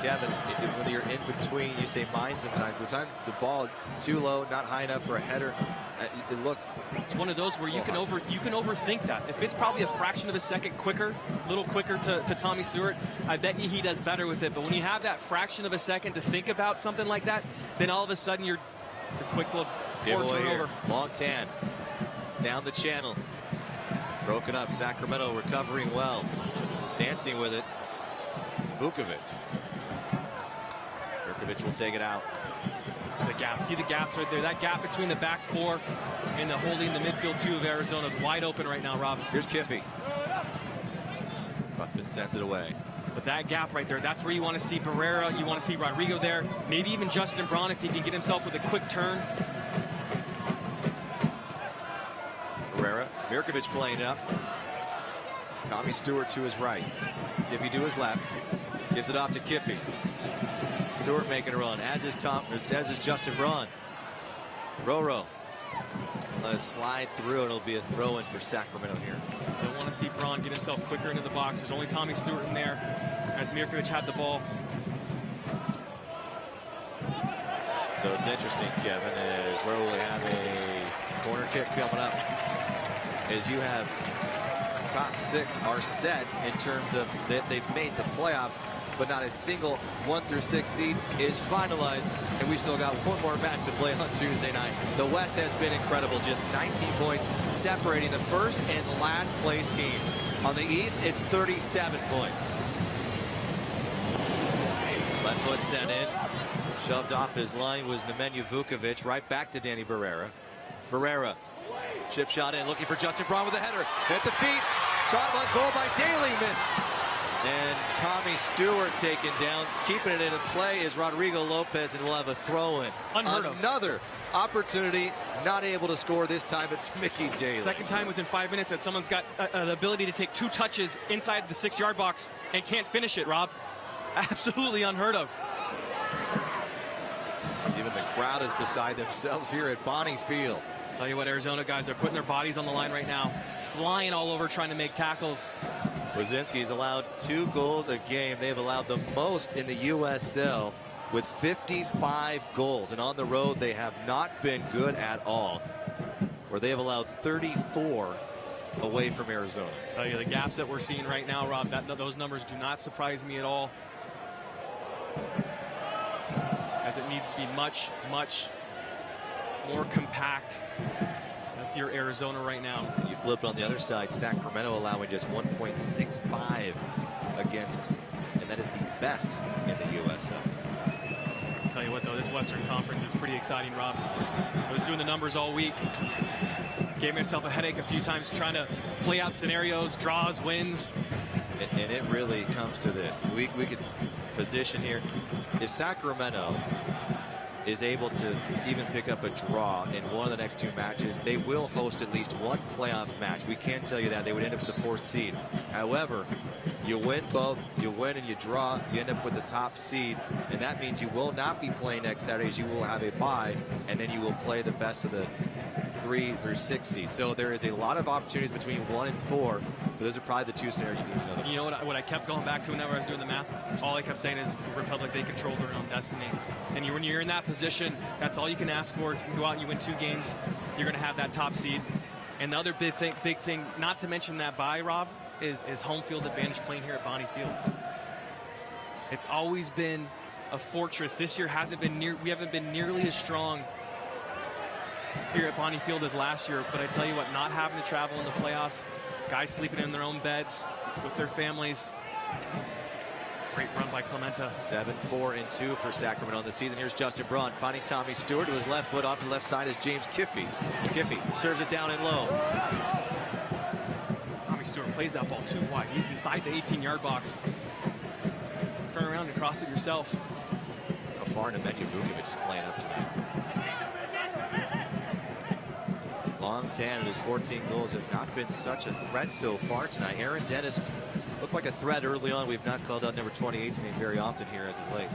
Kevin, when you're in between, you say mine sometimes. By the time the ball is too low, not high enough for a header, it looks. It's one of those where you can overthink that. If it's probably a fraction of a second quicker, a little quicker to Tommy Stewart, I bet you he does better with it. But when you have that fraction of a second to think about something like that, then all of a sudden it's a quick little poor turnover. Long Tan down the channel, broken up. Sacramento recovering well, dancing with it. Vukovic. Vukovic will take it out. The gap. See the gaps right there. That gap between the back 4 and the holding the midfield 2 of Arizona is wide open right now, Rob. Here's Kiffey. Ruffin sends it away. But that gap right there, that's where you want to see Barrera. You want to see Rodrigo there. Maybe even Justin Braun if he can get himself with a quick turn. Barrera. Mirkovic playing up. Tommy Stewart to his right. Kiffey to his left. Gives it off to Kiffey. Stewart making a run, as is Justin Braun. Roro. Let it slide through, and it'll be a throw-in for Sacramento here. Still want to see Braun get himself quicker into the box. There's only Tommy Stewart in there, as Mirkovic had the ball. So it's interesting, Kevin, as where will we have a corner kick coming up? As you have top 6 are set in terms of that they've made the playoffs, but not a single 1 through 6 seed is finalized, and we've still got one more match to play on Tuesday night. The West has been incredible, just 19 points separating the first and last place team. On the East, it's 37 points. Left foot sent in, shoved off his line was Nemanja Vukovic, right back to Danny Barrera. Barrera, chip shot in, looking for Justin Braun with a header. At the feet, shot on goal by Daly, missed. And Tommy Stewart taken down. Keeping it in play is Rodrigo Lopez, and we'll have a throw-in. Unheard of. Another opportunity, not able to score. This time it's Mickey Daly. Second time within 5 minutes that someone's got the ability to take 2 touches inside the 6-yard box and can't finish it, Rob. Absolutely unheard of. Even the crowd is beside themselves here at Bonnie Field. Tell you what, Arizona guys are putting their bodies on the line right now, flying all over trying to make tackles. Wazinski's allowed 2 goals a game. They've allowed the most in the USL with 55 goals. And on the road, they have not been good at all, where they have allowed 34 away from Arizona. Tell you, the gaps that we're seeing right now, Rob, those numbers do not surprise me at all. As it needs to be much, much more compact if you're Arizona right now. You flip on the other side, Sacramento allowing just 1.65 against, and that is the best in the USL. I'll tell you what, though, this Western Conference is pretty exciting, Rob. I was doing the numbers all week. Gave myself a headache a few times trying to play out scenarios, draws, wins. And it really comes to this. We could position here. If Sacramento is able to even pick up a draw in one of the next 2 matches, they will host at least 1 playoff match. We can tell you that. They would end up with the 4th seed. However, you win both, you win and you draw, you end up with the top seed, and that means you will not be playing next Saturday. You will have a bye, and then you will play the best of the 3 through 6 seeds. So there is a lot of opportunities between 1 and 4, but those are probably the 2 scenarios you need to know. You know what I kept going back to whenever I was doing the math? All I kept saying is Republic, they control their own destiny. And when you're in that position, that's all you can ask for. If you can go out and you win 2 games, you're going to have that top seed. And the other big thing, not to mention that bye, Rob, is home field advantage playing here at Bonnie Field. It's always been a fortress. This year we haven't been nearly as strong here at Bonnie Field as last year. But I tell you what, not having to travel in the playoffs, guys sleeping in their own beds with their families. Great run by Clementa. 7-4-2 for Sacramento in the season. Here's Justin Braun finding Tommy Stewart to his left foot. Off the left side is James Kiffey. Kiffey serves it down and low. Tommy Stewart plays that ball too wide. He's inside the 18-yard box. Turn around and cross it yourself. How far Nemanja Vukovic is playing up tonight. Long Tan and his 14 goals have not been such a threat so far tonight. Aaron Dennis looked like a threat early on. We've not called out number 28's name very often here as of late.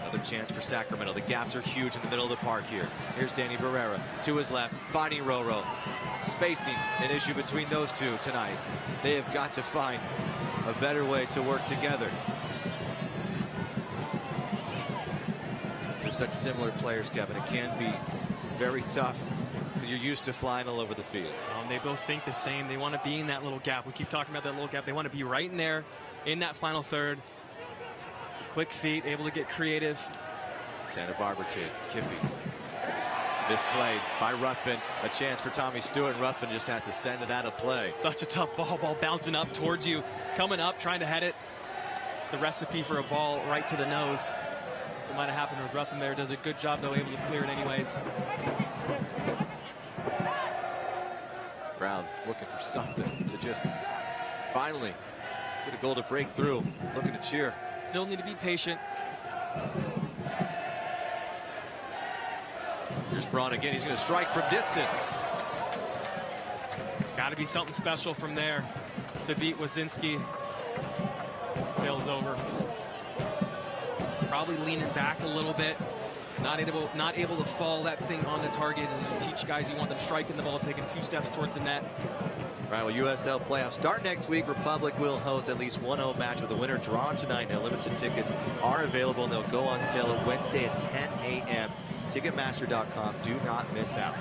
Another chance for Sacramento. The gaps are huge in the middle of the park here. Here's Danny Barrera to his left, finding Roro. Spacing an issue between those two tonight. They have got to find a better way to work together. They're such similar players, Kevin. It can be very tough because you're used to flying all over the field. They both think the same. They want to be in that little gap. We keep talking about that little gap. They want to be right in there in that final third. Quick feet, able to get creative. Santa Barbara kid, Kiffey. Misplayed by Ruthven. A chance for Tommy Stewart. Ruthven just has to send it out of play. Such a tough ball bouncing up towards you. Coming up, trying to head it. It's a recipe for a ball right to the nose. So it might have happened with Ruthven there. Does a good job, though, able to clear it anyways. Crowd looking for something to just finally get a goal to break through. Looking to cheer. Still need to be patient. Here's Braun again. He's going to strike from distance. It's got to be something special from there to beat Wazinski. Fails over. Probably leaning back a little bit. Not able to fall that thing on the target. As you teach guys, you want them striking the ball, taking 2 steps towards the net. Right, well, USL playoffs start next week. Republic will host at least one home match with a winner drawn tonight. Now, limited tickets are available, and they'll go on sale on Wednesday at 10 a.m. Ticketmaster.com. Do not miss out.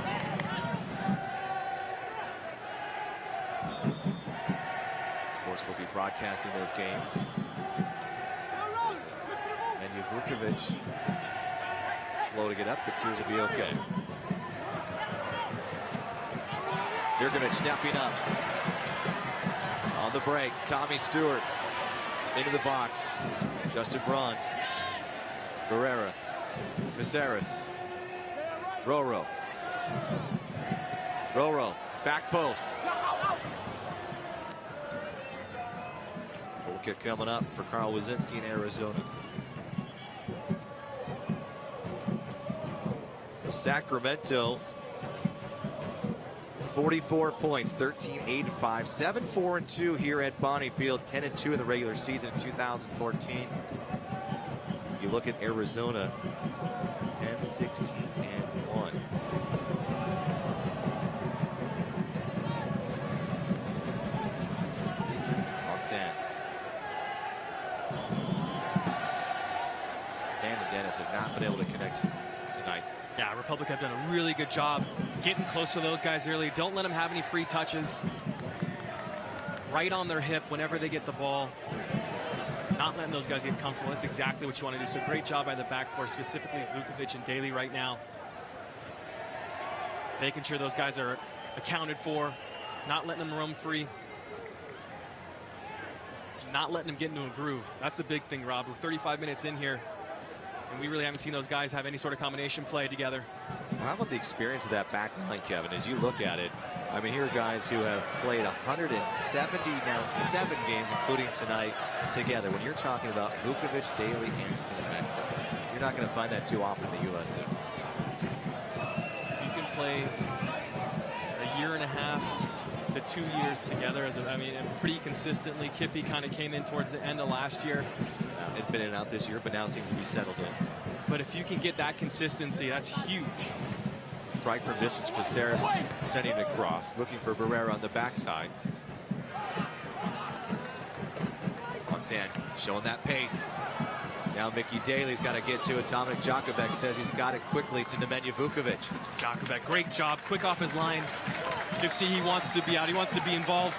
Of course, we'll be broadcasting those games. And Vukovic slow to get up, but seems to be okay. Vukovic stepping up. On the break, Tommy Stewart into the box. Justin Braun. Barrera. Viserys. Roro. Back post. Republica coming up for Carl Wazinski in Arizona. So Sacramento, 44 points, 13-8-5, 7-4-2 here at Bonnie Field, 10-2 in the regular season in 2014. You look at Arizona, 10-16-1. Have not been able to connect tonight. Yeah, Republic have done a really good job getting close to those guys early. Don't let them have any free touches. Right on their hip whenever they get the ball. Not letting those guys get comfortable. That's exactly what you want to do. So great job by the back four, specifically Vukovic and Daly right now. Making sure those guys are accounted for. Not letting them roam free. Not letting them get into a groove. That's a big thing, Rob. We're 35 minutes in here. And we really haven't seen those guys have any sort of combination play together. How about the experience of that back line, Kevin? As you look at it, I mean, here are guys who have played 170, now 7 games, including tonight, together. When you're talking about Vukovic, Daly, and Clemente, you're not going to find that too often in the USL. You can play a year and a half to 2 years together, and pretty consistently. Kiffy kind of came in towards the end of last year. It's been in and out this year, but now seems to be settled in. But if you can get that consistency, that's huge. Strike from distance, Caceres sending it across, looking for Barrera on the backside. Montan showing that pace. Now Mickey Daly's got to get to it. Dominic Jakubek says he's got it quickly to Nemanja Vukovic. Jakubek, great job, quick off his line. You can see he wants to be out, he wants to be involved.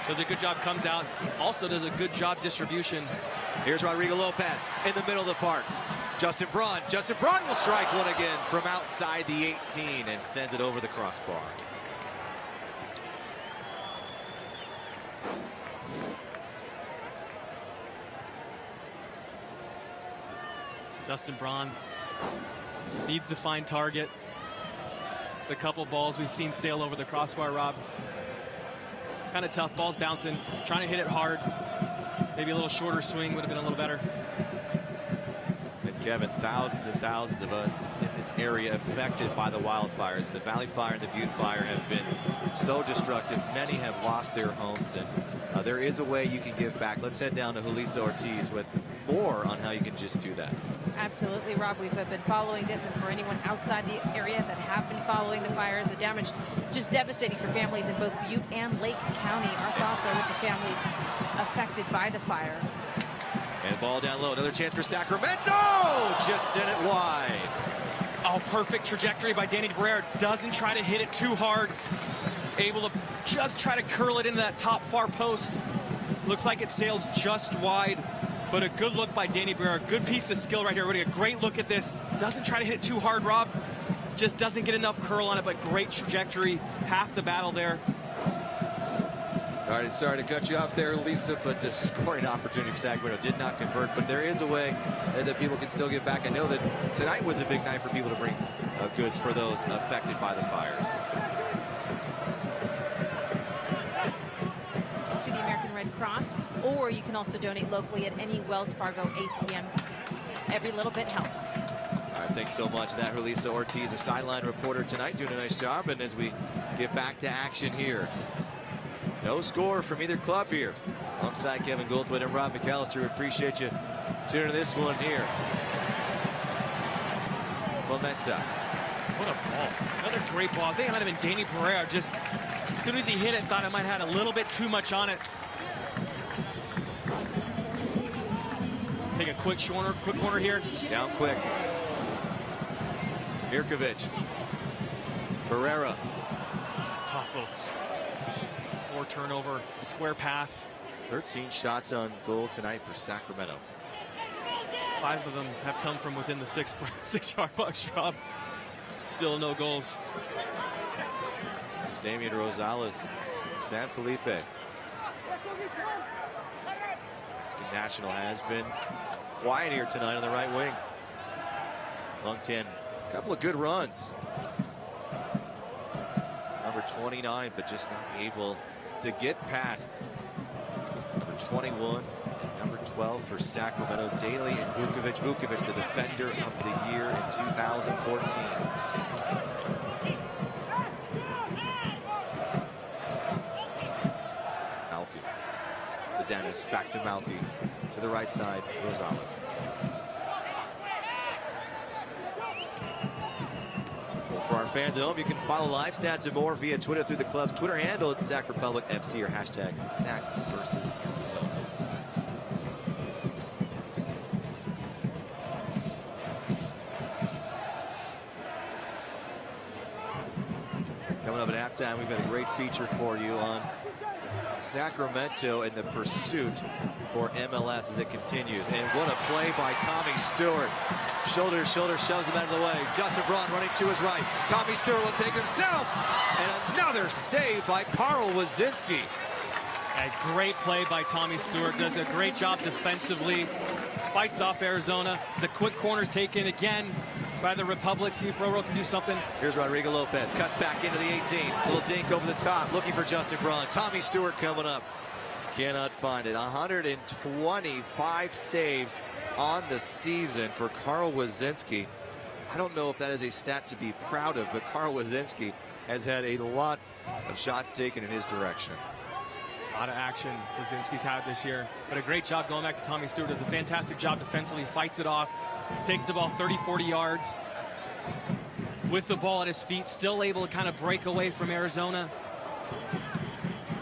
Does a good job, comes out. Also does a good job distribution. Here's Rodrigo Lopez in the middle of the park. Justin Braun will strike one again from outside the 18 and sends it over the crossbar. Justin Braun needs to find target. The couple balls we've seen sail over the crossbar, Rob. Kind of tough, balls bouncing, trying to hit it hard. Maybe a little shorter swing would have been a little better. And Kevin, thousands and thousands of us in this area affected by the wildfires. The Valley Fire and the Butte Fire have been so destructive. Many have lost their homes, and there is a way you can give back. Let's head down to Julissa Ortiz with more on how you can just do that. Absolutely, Rob. We've been following this, and for anyone outside the area that have been following the fires, the damage just devastating for families in both Butte and Lake County. Our thoughts are with the families affected by the fire. And ball down low, another chance for Sacramento! Just sent it wide. Oh, perfect trajectory by Danny Barrera. Doesn't try to hit it too hard. Able to just try to curl it into that top far post. Looks like it sails just wide. But a good look by Danny Barrera. Good piece of skill right here. We're getting a great look at this. Doesn't try to hit it too hard, Rob. Just doesn't get enough curl on it, but great trajectory. Half the battle there. All right, sorry to cut you off there, Lisa, but the scoring opportunity for Sacramento did not convert. But there is a way that people can still get back. I know that tonight was a big night for people to bring goods for those affected by the fires. To the American Red Cross, or you can also donate locally at any Wells Fargo ATM. Every little bit helps. All right, thanks so much. That Julissa Ortiz, our sideline reporter tonight, doing a nice job. And as we get back to action here, no score from either club here. Alongside Kevin Goldthwait and Rob McAllister, we appreciate you tuning in this one here. Clemente. What a ball. Another great ball. I think it might have been Danny Barrera. Just as soon as he hit it, thought it might have had a little bit too much on it. Take a quick corner here. Down quick. Mirkovic. Barrera. Tough little poor turnover, square pass. 13 shots on goal tonight for Sacramento. 5 of them have come from within the 6-yard box, Rob. Still no goals. There's Damian Rosales, San Felipe. National has been quiet here tonight on the right wing. Long 10, a couple of good runs. Number 29, but just not able to get past number 21. Now 12 for Sacramento. Daly and Vukovic. Vukovic, the defender of the year in 2014. Malky to Dennis, back to Malky. To the right side, Rosales. Well, for our fans at home, you can follow live stats and more via Twitter through the club's Twitter handle at Sac Republic FC or hashtag Sac versus Arizona. Coming up at halftime, we've got a great feature for you on Sacramento and the pursuit for MLS as it continues. And what a play by Tommy Stewart. Shoulder to shoulder, shoves him out of the way. Justin Braun running to his right. Tommy Stewart will take himself. And another save by Carl Wazinski. A great play by Tommy Stewart. Does a great job defensively. Fights off Arizona. It's a quick corner taken again by the Republic. See if Roro can do something. Here's Rodrigo Lopez. Cuts back into the 18. Little dink over the top. Looking for Justin Braun. Tommy Stewart coming up. Cannot find it. 125 saves on the season for Carl Wazinski. I don't know if that is a stat to be proud of, but Carl Wazinski has had a lot of shots taken in his direction. A lot of action Wazinski's had this year, but a great job going back to Tommy Stewart. Does a fantastic job defensively, fights it off, takes the ball 30-40 yards with the ball at his feet, still able to kind of break away from Arizona.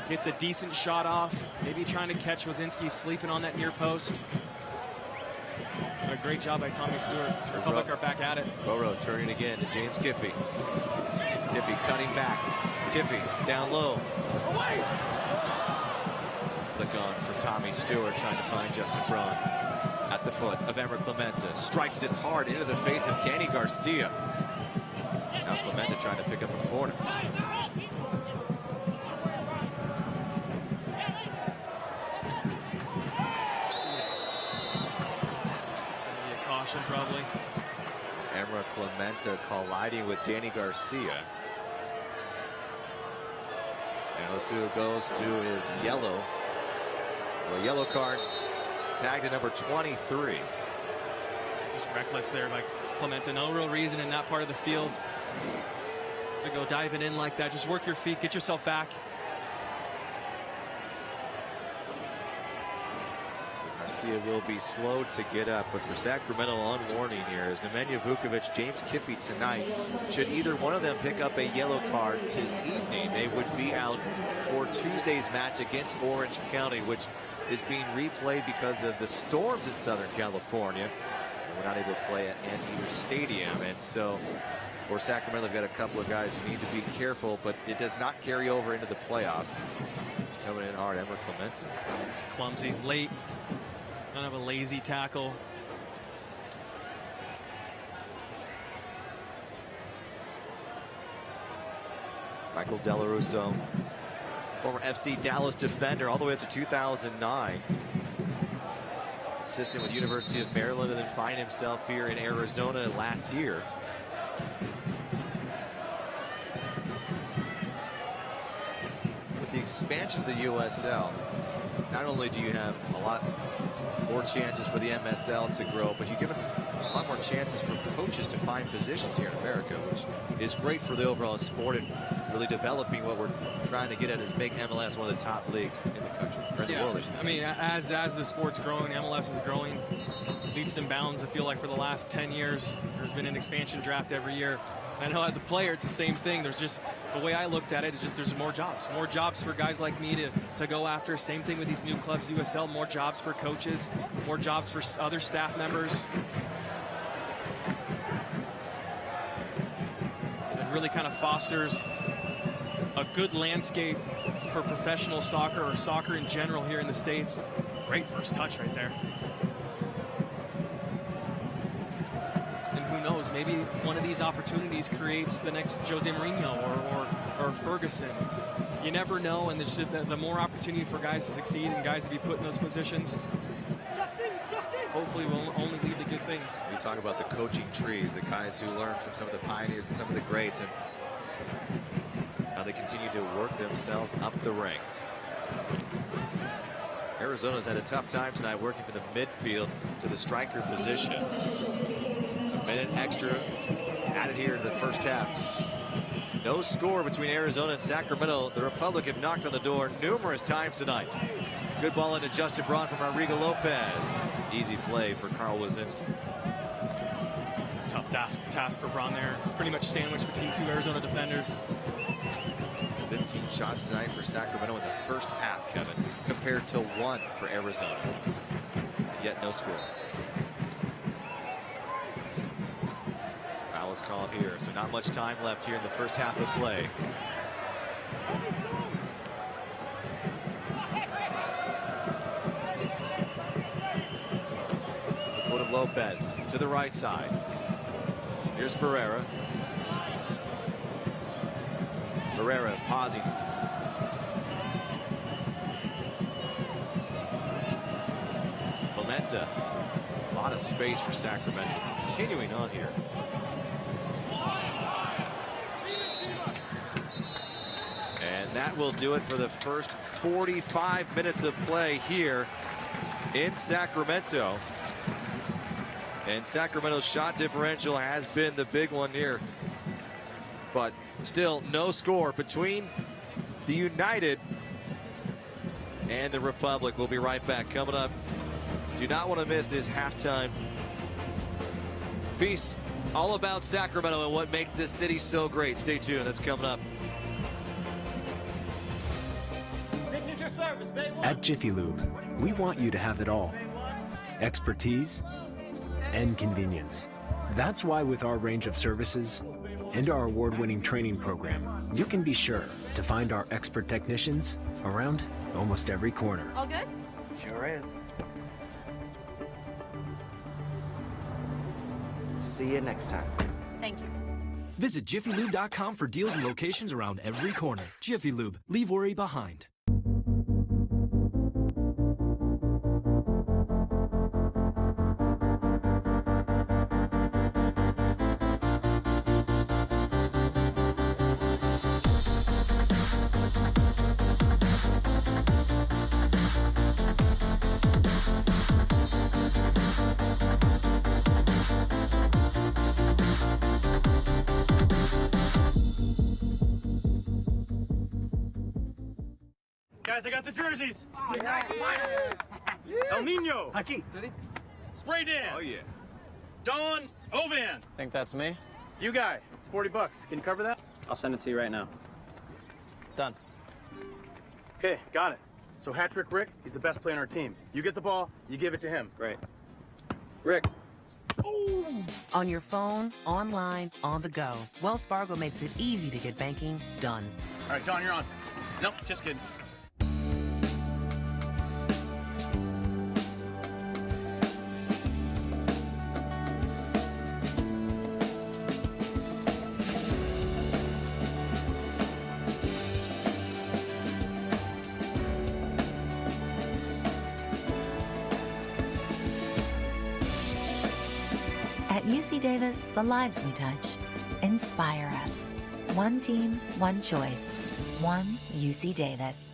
Gets a decent shot off, maybe trying to catch Wazinski sleeping on that near post. But a great job by Tommy Stewart. Republic are back at it. Roro turning again to James Kiffey. Kiffey cutting back. Kiffey down low. Flick on from Tommy Stewart, trying to find Justin Braun. At the foot of Emmer Clemente. Strikes it hard into the face of Danny Garcia. Now Clemente trying to pick up a corner. Probably. Emmer Clemente colliding with Danny Garcia. And Osu goes to his yellow. Well, yellow card tagged to number 23. Just reckless there by Clemente. No real reason in that part of the field to go diving in like that. Just work your feet, get yourself back. Garcia will be slow to get up, but for Sacramento on warning here is Nemanja Vukovic, James Kiffey tonight. Should either one of them pick up a yellow card this evening, they would be out for Tuesday's match against Orange County, which is being replayed because of the storms in Southern California. We're not able to play at Anteater Stadium, and so for Sacramento, they've got a couple of guys who need to be careful, but it does not carry over into the playoff. Coming in hard, Emmer Clemente. It's clumsy, late. Kind of a lazy tackle. Michael Delarusso, former FC Dallas defender all the way up to 2009. Assistant with University of Maryland, and then find himself here in Arizona last year. With the expansion of the USL, not only do you have a lot more chances for the MSL to grow, but you give it a lot more chances for coaches to find positions here in America, which is great for the overall sport and really developing what we're trying to get at is make MLS one of the top leagues in the country, or in the world, I should say. I mean, as the sport's growing, MLS is growing leaps and bounds. I feel like for the last 10 years, there's been an expansion draft every year. I know as a player, it's the same thing. There's just, the way I looked at it is just there's more jobs for guys like me to go after. Same thing with these new clubs, USL, more jobs for coaches, more jobs for other staff members. It really kind of fosters a good landscape for professional soccer or soccer in general here in the States. Great first touch right there. Knows, maybe one of these opportunities creates the next Jose Mourinho or Ferguson. You never know, and there's the more opportunity for guys to succeed and guys to be put in those positions, hopefully will only lead to good things. You talk about the coaching trees, the guys who learn from some of the pioneers and some of the greats, and how they continue to work themselves up the ranks. Arizona's had a tough time tonight working from the midfield to the striker position. A minute extra added here to the first half. No score between Arizona and Sacramento. The Republic have knocked on the door numerous times tonight. Good ball into Justin Braun from Rodrigo Lopez. Easy play for Carl Wazinski. Tough task for Braun there. Pretty much sandwiched between two Arizona defenders. 15 shots tonight for Sacramento in the first half, Kevin, compared to 1 for Arizona. Yet no score. Foul is called here, so not much time left here in the first half of play. The foot of Lopez to the right side. Here's Pereira. Pereira pausing. Clemente. A lot of space for Sacramento. Continuing on here. And that will do it for the first 45 minutes of play here in Sacramento. And Sacramento's shot differential has been the big one here. But still no score between the United and the Republic. We'll be right back. Coming up, do not want to miss this halftime piece all about Sacramento and what makes this city so great. Stay tuned. That's coming up. Signature service, Bay 1. At Jiffy Lube, we want you to have it all. Expertise and convenience. That's why with our range of services and our award-winning training program, you can be sure to find our expert technicians around almost every corner. All good? Sure is. See you next time. Thank you. Visit jiffylube.com for deals and locations around every corner. Jiffy Lube, leave worry behind. Guys, I got the jerseys. El Nino. Aquí. Spray Dan. Oh, yeah. Don Ovan. Think that's me? You guy. It's $40. Can you cover that? I'll send it to you right now. Done. Okay, got it. So hat-trick Rick, he's the best player on our team. You get the ball, you give it to him. Great. Rick. On your phone, online, on the go. Wells Fargo makes it easy to get banking done. All right, Don, you're on. Nope, just kidding. At UC Davis, the lives we touch inspire us. One team, one choice. One UC Davis.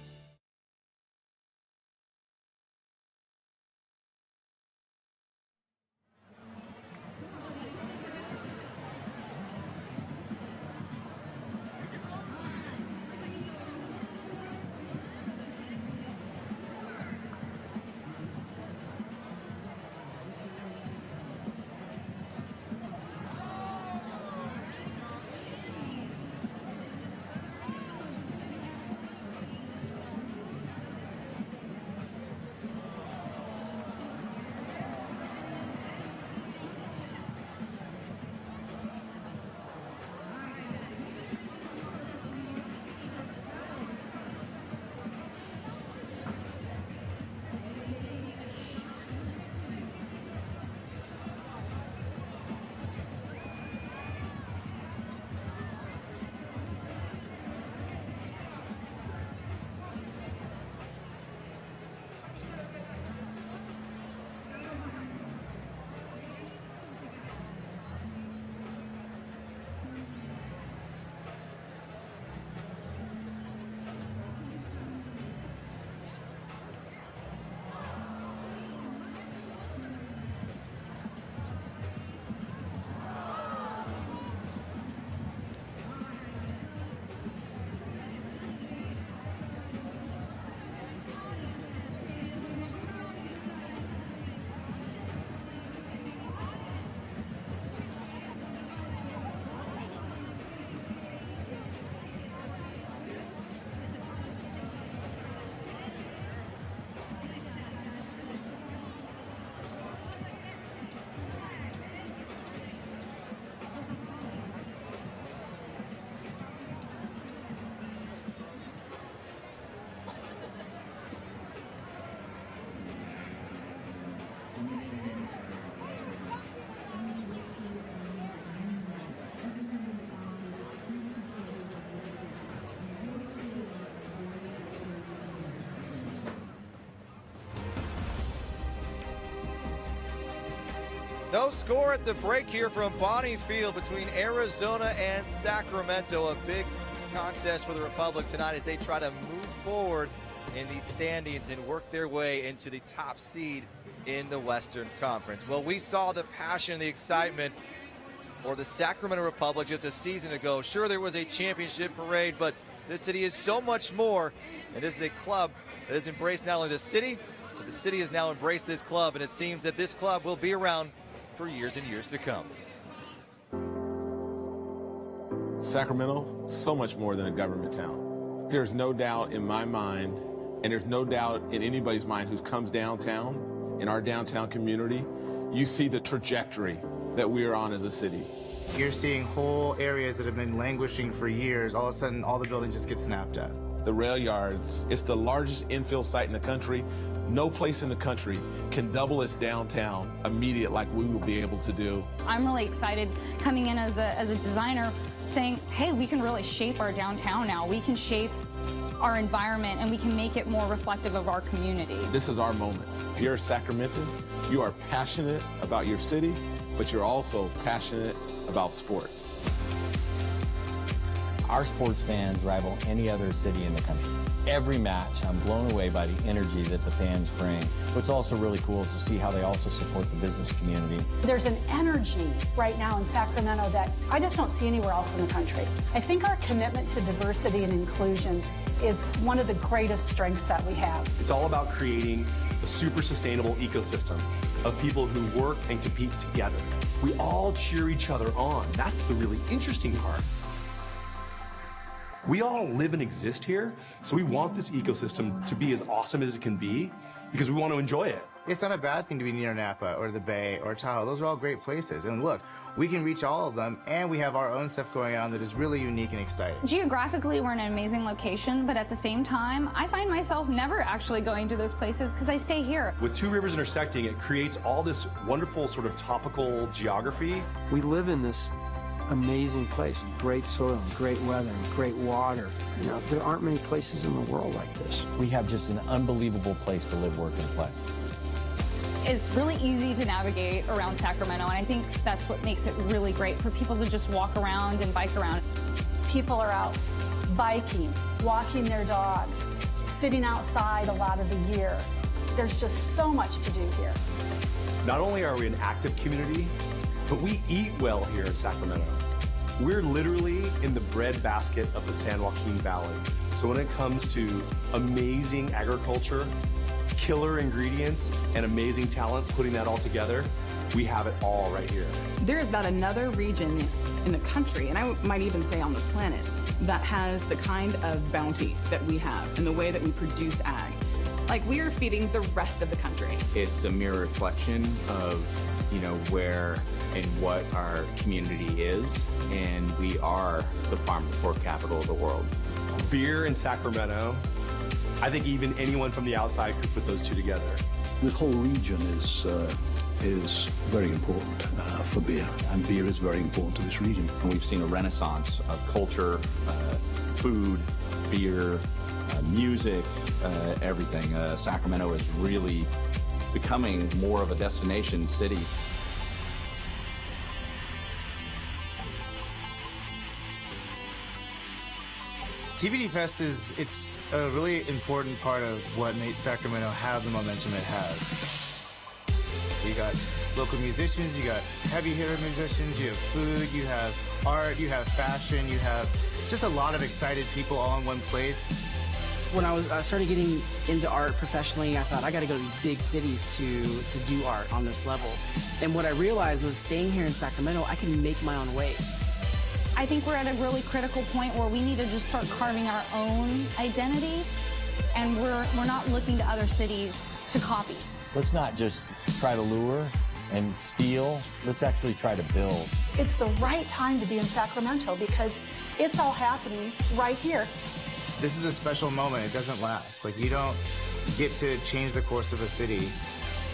No score at the break here from Bonnie Field between Arizona and Sacramento. A big contest for the Republic tonight as they try to move forward in these standings and work their way into the top seed in the Western Conference. Well, we saw the passion, the excitement for the Sacramento Republic just a season ago. Sure, there was a championship parade, but this city is so much more, and this is a club that has embraced not only the city, but the city has now embraced this club, and it seems that this club will be around for years and years to come. Sacramento, so much more than a government town. There's no doubt in my mind, and there's no doubt in anybody's mind who comes downtown, in our downtown community, you see the trajectory that we are on as a city. You're seeing whole areas that have been languishing for years. All of a sudden, all the buildings just get snapped up. The rail yards, it's the largest infill site in the country. No place in the country can double its downtown immediate like we will be able to do. I'm really excited coming in as a designer saying, hey, we can really shape our downtown now. We can shape our environment and we can make it more reflective of our community. This is our moment. If you're a Sacramentan, you are passionate about your city, but you're also passionate about sports. Our sports fans rival any other city in the country. Every match, I'm blown away by the energy that the fans bring. What's also really cool is to see how they also support the business community. There's an energy right now in Sacramento that I just don't see anywhere else in the country. I think our commitment to diversity and inclusion is one of the greatest strengths that we have. It's all about creating a super sustainable ecosystem of people who work and compete together. We all cheer each other on. That's the really interesting part. We all live and exist here, so we want this ecosystem to be as awesome as it can be because we want to enjoy it. It's not a bad thing to be near Napa or the Bay or Tahoe. Those are all great places. And look, we can reach all of them, and we have our own stuff going on that is really unique and exciting. Geographically, we're in an amazing location, but at the same time, I find myself never actually going to those places because I stay here. With two rivers intersecting, it creates all this wonderful sort of topical geography. We live in this amazing place, great soil, great weather, great water. You know, there aren't many places in the world like this. We have just an unbelievable place to live, work, and play. It's really easy to navigate around Sacramento, and I think that's what makes it really great for people to just walk around and bike around. People are out biking, walking their dogs, sitting outside a lot of the year. There's just so much to do here. Not only are we an active community, but we eat well here in Sacramento. We're literally in the breadbasket of the San Joaquin Valley. So when it comes to amazing agriculture, killer ingredients, and amazing talent, putting that all together, we have it all right here. There's about another region in the country, and I might even say on the planet, that has the kind of bounty that we have and the way that we produce ag. Like, we are feeding the rest of the country. It's a mere reflection of, you know, where and what our community is, and we are the farm-to-fork capital of the world. Beer in Sacramento, I think even anyone from the outside could put those two together. This whole region is very important for beer, and beer is very important to this region. And we've seen a renaissance of culture, food, beer, music, everything. Sacramento is really becoming more of a destination city. TBD Fest it's a really important part of what made Sacramento have the momentum it has. You got local musicians, you got heavy hitter musicians, you have food, you have art, you have fashion, you have just a lot of excited people all in one place. When I started getting into art professionally, I thought I got to go to these big cities to do art on this level. And what I realized was staying here in Sacramento, I can make my own way. I think we're at a really critical point where we need to just start carving our own identity, and we're not looking to other cities to copy. Let's not just try to lure and steal. Let's actually try to build. It's the right time to be in Sacramento because it's all happening right here. This is a special moment. It doesn't last. Like, you don't get to change the course of a city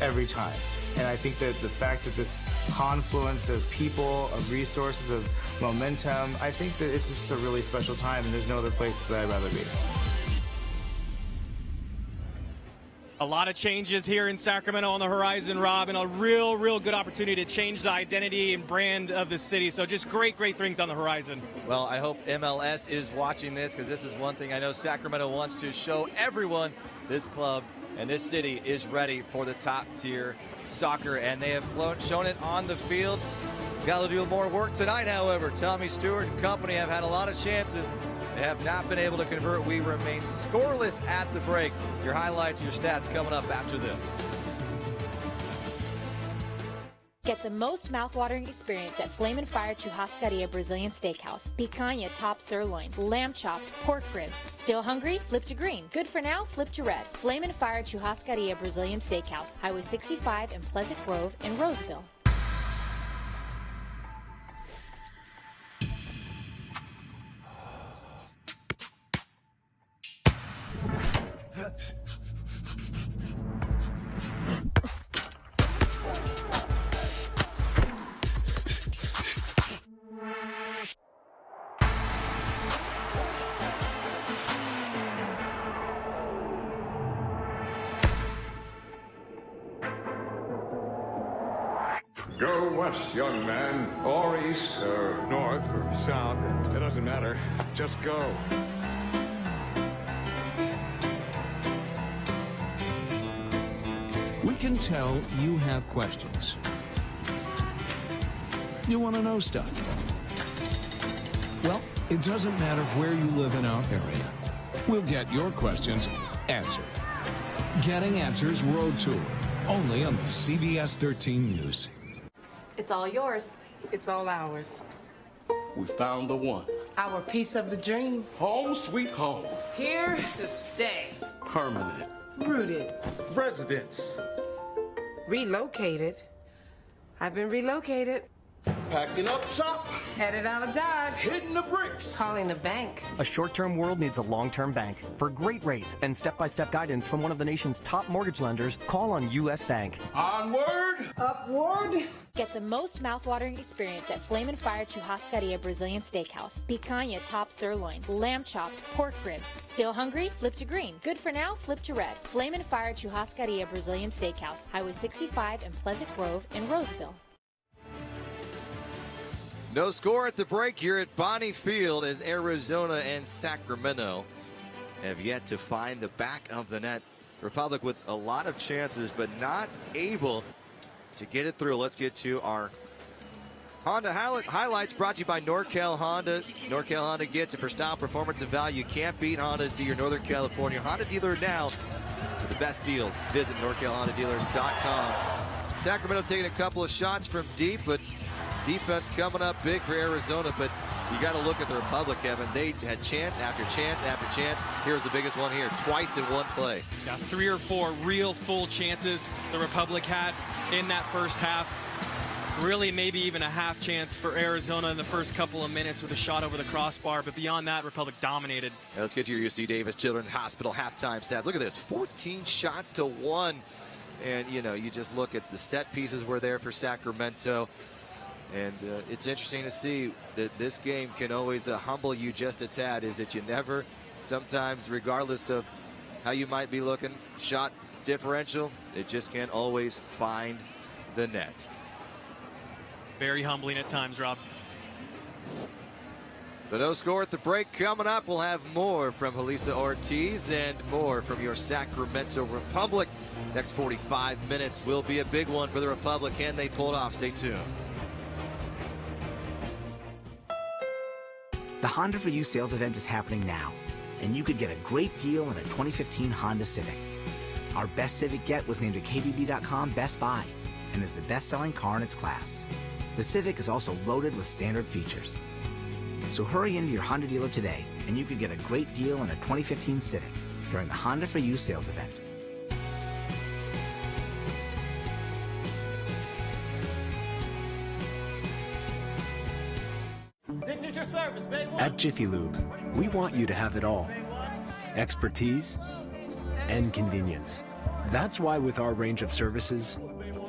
every time. And I think that the fact that this confluence of people, of resources, of momentum, I think that it's just a really special time, and there's no other place that I'd rather be. A lot of changes here in Sacramento on the horizon, Rob, and a real good opportunity to change the identity and brand of the city. So just great things on the horizon. Well, I hope MLS is watching this, because this is one thing I know Sacramento wants to show everyone. This club and this city is ready for the top tier soccer, and they have shown it on the field. Got to do more work tonight, however. Tommy Stewart and company have had a lot of chances. They have not been able to convert. We remain scoreless at the break. Your highlights, your stats coming up after this. Get the most mouthwatering experience at Flame & Fire Churrascaria Brazilian Steakhouse. Picanha top sirloin, lamb chops, pork ribs. Still hungry? Flip to green. Good for now? Flip to red. Flame & Fire Churrascaria Brazilian Steakhouse, Highway 65 in Pleasant Grove in Roseville. Go west, young man, or east, or north, or south. It doesn't matter. Just go. We can tell you have questions. You want to know stuff. Well, it doesn't matter where you live in our area. We'll get your questions answered. Getting Answers Road Tour, only on the CBS 13 News. It's all yours. It's all ours. We found the one. Our piece of the dream. Home sweet home. Here to stay. Permanent. Rooted. Residence. Relocated. I've been relocated. Packing up shop. Headed out of Dodge. Hitting the bricks. Calling the bank. A short-term world needs a long-term bank. For great rates and step-by-step guidance from one of the nation's top mortgage lenders, call on U.S. Bank. Onward! Upward! Get the most mouthwatering experience at Flame & Fire Churrascaria Brazilian Steakhouse. Picanha top sirloin, lamb chops, pork ribs. Still hungry? Flip to green. Good for now? Flip to red. Flame & Fire Churrascaria Brazilian Steakhouse, Highway 65 in Pleasant Grove in Roseville. No score at the break here at Bonnie Field, as Arizona and Sacramento have yet to find the back of the net. Republic with a lot of chances, but not able to get it through. Let's get to our Honda highlights, brought to you by NorCal Honda. NorCal Honda gets it for style, performance, and value. You can't beat Honda. See your Northern California Honda dealer now for the best deals. Visit NorCalHondaDealers.com. Sacramento taking a couple of shots from deep, but defense coming up big for Arizona. But you got to look at the Republic, Kevin. They had chance after chance after chance. Here's the biggest one here, twice in one play. Yeah, 3 or 4 real full chances the Republic had in that first half. Really maybe even a half chance for Arizona in the first couple of minutes with a shot over the crossbar. But beyond that, Republic dominated. Now let's get to your UC Davis Children's Hospital halftime stats. Look at this, 14 shots to 1. And, you know, you just look at the set pieces were there for Sacramento. And it's interesting to see that this game can always humble you just a tad. Is that you never, sometimes, regardless of how you might be looking, shot differential, it just can't always find the net. Very humbling at times, Rob. So no score at the break. Coming up, we'll have more from Julissa Ortiz and more from your Sacramento Republic. Next 45 minutes will be a big one for the Republic. Can they pull it off? Stay tuned. The Honda for You sales event is happening now, and you could get a great deal on a 2015 Honda Civic. Our best Civic yet was named a KBB.com Best Buy and is the best-selling car in its class. The Civic is also loaded with standard features. So hurry into your Honda dealer today, and you could get a great deal on a 2015 Civic during the Honda for You sales event. Signature service, babe. At Jiffy Lube, we want you to have it all. Expertise and convenience. That's why with our range of services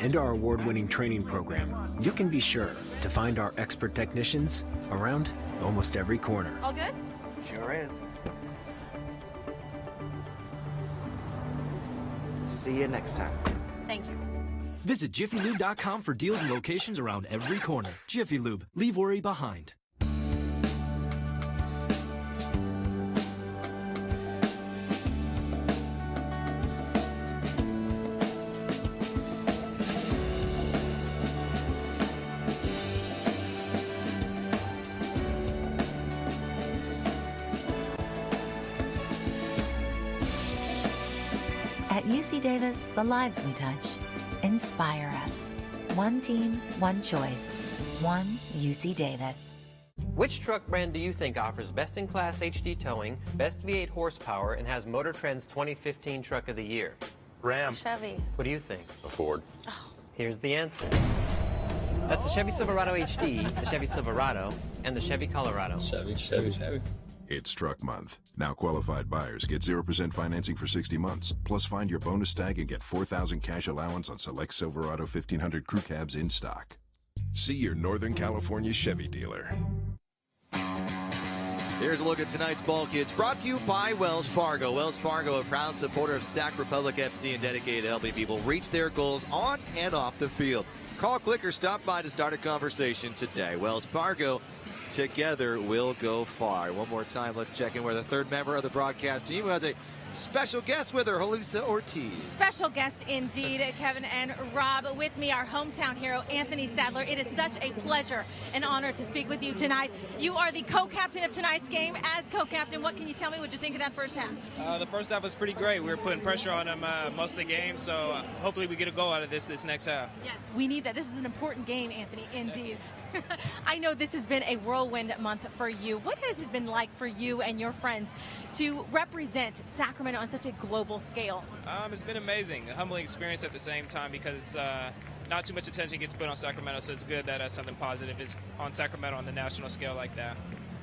and our award-winning training program, you can be sure to find our expert technicians around almost every corner. All good? Sure is. See you next time. Thank you. Visit jiffylube.com for deals and locations around every corner. Jiffy Lube, leave worry behind. At UC Davis, the lives we touch inspire us. One team, one choice. One UC Davis. Which truck brand do you think offers best-in-class HD towing, best V8 horsepower, and has Motor Trend's 2015 Truck of the Year? Ram. Chevy. What do you think? A Ford. Here's the answer. That's the Chevy Silverado HD, the Chevy Silverado, and the Chevy Colorado. Chevy. It's Truck Month. Now qualified buyers get 0% financing for 60 months. Plus find your bonus tag and get $4,000 cash allowance on select Silverado 1500 crew cabs in stock. See your Northern California Chevy dealer. Here's a look at tonight's ball, kids. Brought to you by Wells Fargo. Wells Fargo, a proud supporter of Sac Republic FC and dedicated to helping people reach their goals on and off the field. Call, click, or stop by to start a conversation today. Wells Fargo, together we'll go far. One more time, let's check in with a third member of the broadcast team who has a special guest with her, Julissa Ortiz. Special guest indeed, Kevin and Rob. With me, our hometown hero, Anthony Sadler. It is such a pleasure and honor to speak with you tonight. You are the co-captain of tonight's game. As co-captain, what can you tell me? What you think of that first half? The first half was pretty great. We were putting pressure on them most of the game, so hopefully we get a goal out of this next half. Yes, we need that. This is an important game, Anthony, indeed. I know this has been a whirlwind month for you. What has it been like for you and your friends to represent Sacramento on such a global scale? It's been amazing, a humbling experience at the same time because not too much attention gets put on Sacramento, so it's good that something positive is on Sacramento on the national scale like that.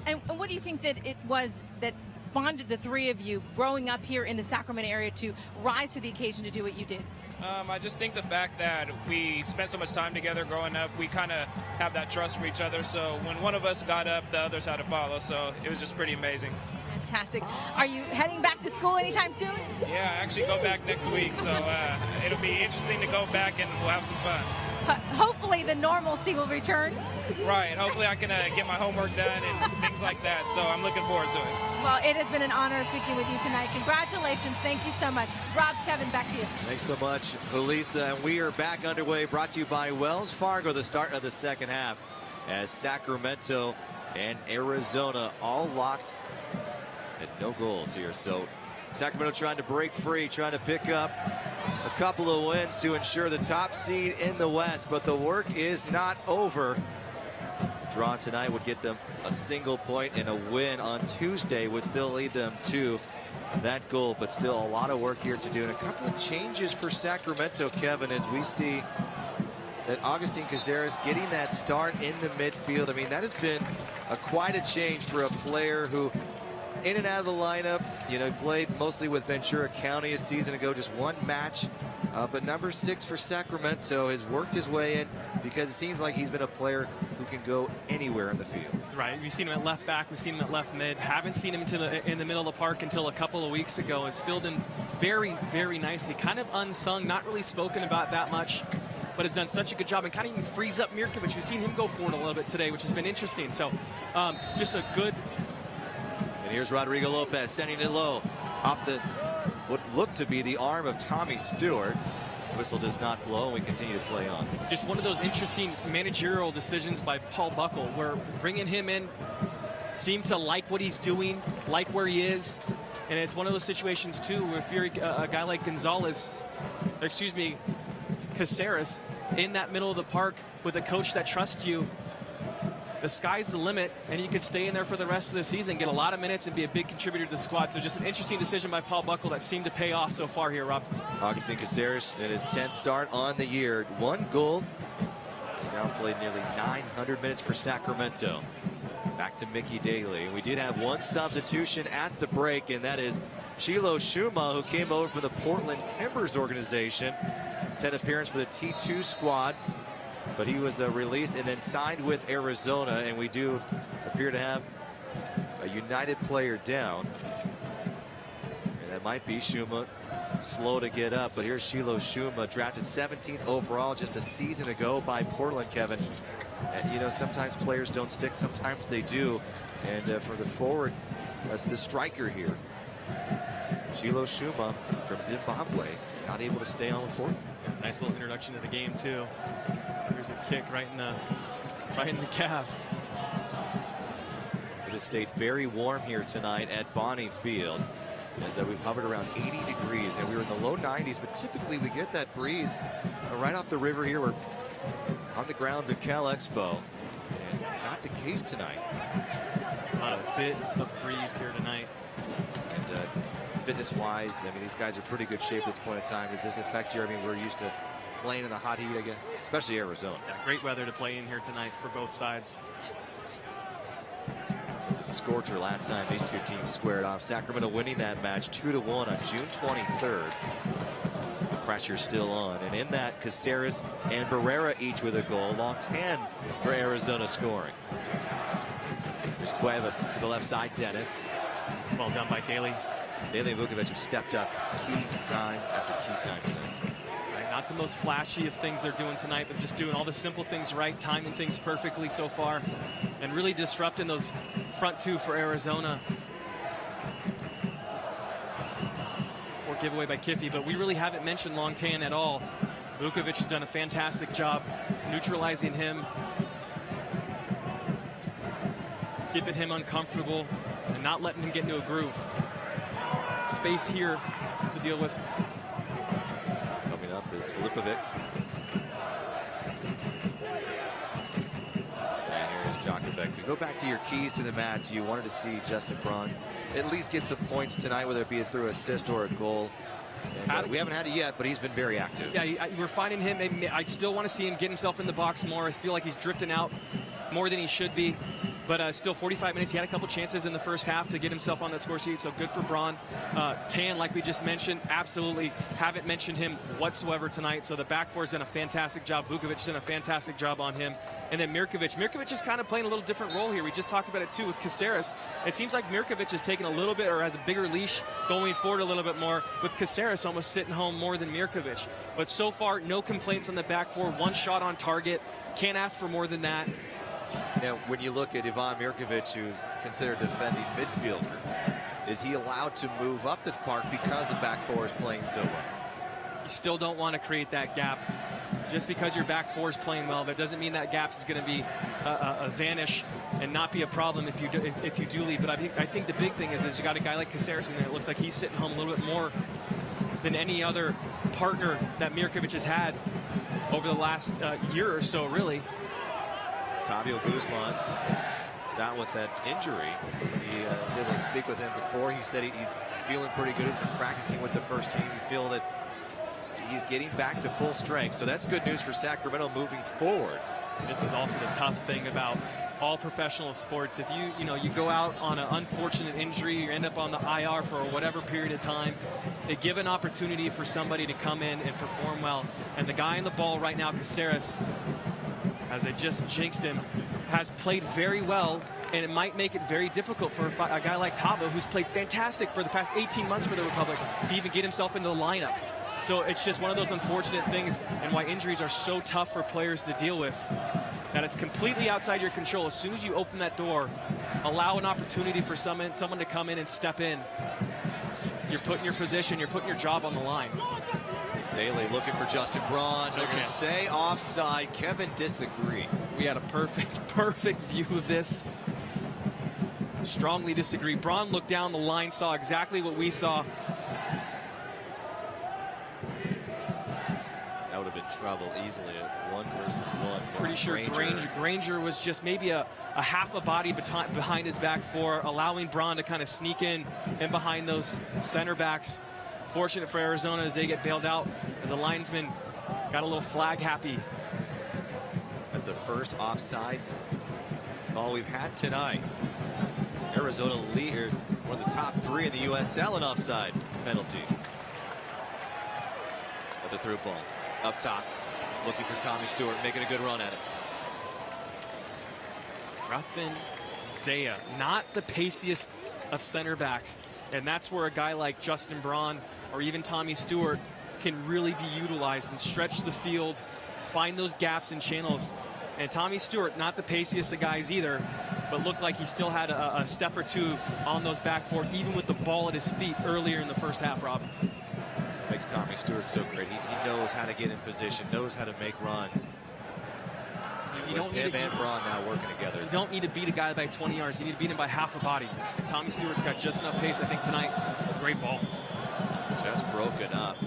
And what do you think that it was that bonded the three of you growing up here in the Sacramento area to rise to the occasion to do what you did? I just think the fact that we spent so much time together growing up, we kind of have that trust for each other. So when one of us got up, the others had to follow. So it was just pretty amazing. Fantastic. Are you heading back to school anytime soon? Yeah, I actually go back next week. So it'll be interesting to go back and we'll have some fun. Hopefully the normalcy will return. Right. Hopefully I can get my homework done and things like that. So I'm looking forward to it. Well, it has been an honor speaking with you tonight. Congratulations. Thank you so much. Rob, Kevin, back to you. Thanks so much, Julissa. And we are back underway, brought to you by Wells Fargo, the start of the second half, as Sacramento and Arizona all locked at no goals here. So Sacramento trying to break free, trying to pick up a couple of wins to ensure the top seed in the West, but the work is not over. A draw tonight would get them a single point, and a win on Tuesday would still lead them to that goal, but still a lot of work here to do. And a couple of changes for Sacramento, Kevin, as we see that Agustin Caceres getting that start in the midfield. I mean, that has been quite a change for a player who in and out of the lineup. You know, played mostly with Ventura County a season ago, just one match. But number 6 for Sacramento has worked his way in because it seems like he's been a player who can go anywhere in the field. Right. We've seen him at left back. We've seen him at left mid. Haven't seen him in the middle of the park until a couple of weeks ago. Has filled in very, very nicely. Kind of unsung, not really spoken about that much, but has done such a good job and kind of even frees up Mirkovic. We've seen him go forward a little bit today, which has been interesting. So just a good... And here's Rodrigo Lopez sending it low off the what looked to be the arm of Tommy Stewart. Whistle does not blow, and we continue to play on. Just one of those interesting managerial decisions by Paul Buckle, where bringing him in seemed to like what he's doing, like where he is. And it's one of those situations, too, where if you're a guy like Caceres, in that middle of the park with a coach that trusts you, the sky's the limit, and you could stay in there for the rest of the season, get a lot of minutes, and be a big contributor to the squad. So just an interesting decision by Paul Buckle that seemed to pay off so far here, Rob. Agustin Caceres in his 10th start on the year. 1 goal. He's now played nearly 900 minutes for Sacramento. Back to Mickey Daly. We did have one substitution at the break, and that is Shiloh Shuma, who came over from the Portland Timbers organization. 10 appearance for the T2 squad. But he was released and then signed with Arizona, and we do appear to have a United player down. And that might be Shuma slow to get up. But here's Shiloh Shuma, drafted 17th overall just a season ago by Portland, Kevin. And, you know, sometimes players don't stick, sometimes they do. And for the forward, that's the striker here. Shiloh Shuma from Zimbabwe, not able to stay on the court. Nice little introduction to the game, too. Here's a kick right in the calf. It has stayed very warm here tonight at Bonnie Field, as we've hovered around 80 degrees, and we were in the low 90s, but typically we get that breeze right off the river here. We're on the grounds of Cal Expo, and not the case tonight. Not a bit of breeze here tonight. And fitness-wise, I mean, these guys are pretty good shape at this point in time. Does this affect you? I mean, we're used to playing in the hot heat, I guess, especially Arizona. Yeah, great weather to play in here tonight for both sides. It was a scorcher last time these two teams squared off. Sacramento winning that match 2-1 on June 23rd. The pressure's still on. And in that, Caceres and Barrera each with a goal. Long 10 for Arizona scoring. There's Cuevas to the left side, Dennis. Well done by Daly. Daly and Vukovic have stepped up key time after key time tonight. Right, not the most flashy of things they're doing tonight, but just doing all the simple things right, timing things perfectly so far, and really disrupting those front two for Arizona. Or giveaway by Kiffy, but we really haven't mentioned Longtan at all. Vukovic has done a fantastic job neutralizing him, keeping him uncomfortable, and not letting him get into a groove. Space here to deal with. Coming up is Filipovic. And here's Djokovic. To go back to your keys to the match, you wanted to see Justin Braun at least get some points tonight, whether it be through assist or a goal. And, we haven't had it yet, but he's been very active. Yeah, we're finding him. I still want to see him get himself in the box more. I feel like he's drifting out more than he should be. But still 45 minutes. He had a couple chances in the first half to get himself on that score sheet, so good for Braun. Tan, like we just mentioned, absolutely haven't mentioned him whatsoever tonight. So the back four's done a fantastic job. Vukovic's done a fantastic job on him. And then Mirkovic. Mirkovic is kind of playing a little different role here. We just talked about it, too, with Caceres. It seems like Mirkovic is taking a little bit, or has a bigger leash going forward a little bit more, with Caceres almost sitting home more than Mirkovic. But so far, no complaints on the back four. One shot on target. Can't ask for more than that. Now, when you look at Ivan Mirkovic, who's considered defending midfielder, is he allowed to move up the park because the back four is playing so well? You still don't want to create that gap. Just because your back four is playing well, that doesn't mean that gap is going to be vanish and not be a problem if you do lead. But I think the big thing is you got a guy like Caceres in there. It looks like he's sitting home a little bit more than any other partner that Mirkovic has had over the last year or so, really. Tavio Guzman is out with that injury. He didn't speak with him before. He said he's feeling pretty good. He's been practicing with the first team. You feel that he's getting back to full strength. So that's good news for Sacramento moving forward. This is also the tough thing about all professional sports. If you go out on an unfortunate injury, you end up on the IR for whatever period of time, they give an opportunity for somebody to come in and perform well. And the guy in the ball right now, Caceres, as I just jinxed him, has played very well, and it might make it very difficult for a guy like Tabo, who's played fantastic for the past 18 months for the Republic, to even get himself into the lineup. So it's just one of those unfortunate things, and why injuries are so tough for players to deal with, that it's completely outside your control. As soon as you open that door, allow an opportunity for someone to come in and step in, you're putting your position, you're putting your job on the line. Daly looking for Justin Braun. No chance. Say offside. Kevin disagrees. We had a perfect view of this. Strongly disagree. Braun looked down the line, saw exactly what we saw. That would have been trouble easily at 1 versus 1. Pretty sure Granger was just maybe a half a body behind his back four, allowing Braun to kind of sneak in behind those center backs. Fortunate for Arizona as they get bailed out, as the linesman got a little flag happy. That's the first offside ball we've had tonight. Arizona lead, one of the top 3 in the USL in offside penalties. At the through ball, up top, looking for Tommy Stewart, making a good run at it. Ruthven Zaya, not the paciest of center backs. And that's where a guy like Justin Braun or even Tommy Stewart can really be utilized and stretch the field, find those gaps and channels. And Tommy Stewart, not the paciest of guys either, but looked like he still had a step or two on those back four, even with the ball at his feet earlier in the first half, Rob. What makes Tommy Stewart so great? He knows how to get in position, knows how to make runs. You With don't him need and Braun now working together. You don't need to beat a guy by 20 yards. You need to beat him by half a body. And Tommy Stewart's got just enough pace, I think, tonight. Great ball. Just broken up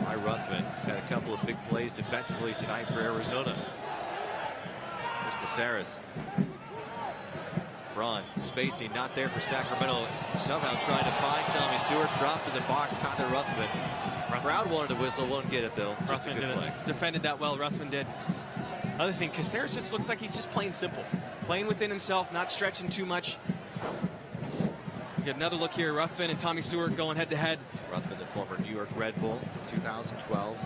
by Ruthven. He's had a couple of big plays defensively tonight for Arizona. There's Caceres. Braun, spacing not there for Sacramento. Somehow trying to find Tommy Stewart. Dropped in the box, Tyler Ruthven. Crowd wanted to whistle, won't get it though. Just a good play. Defended that well, Ruthven did. Other thing, Caceres just looks like he's just playing simple. Playing within himself, not stretching too much. Get another look here, Ruthven and Tommy Stewart going head to head. Ruthven, the former New York Red Bull, 2012.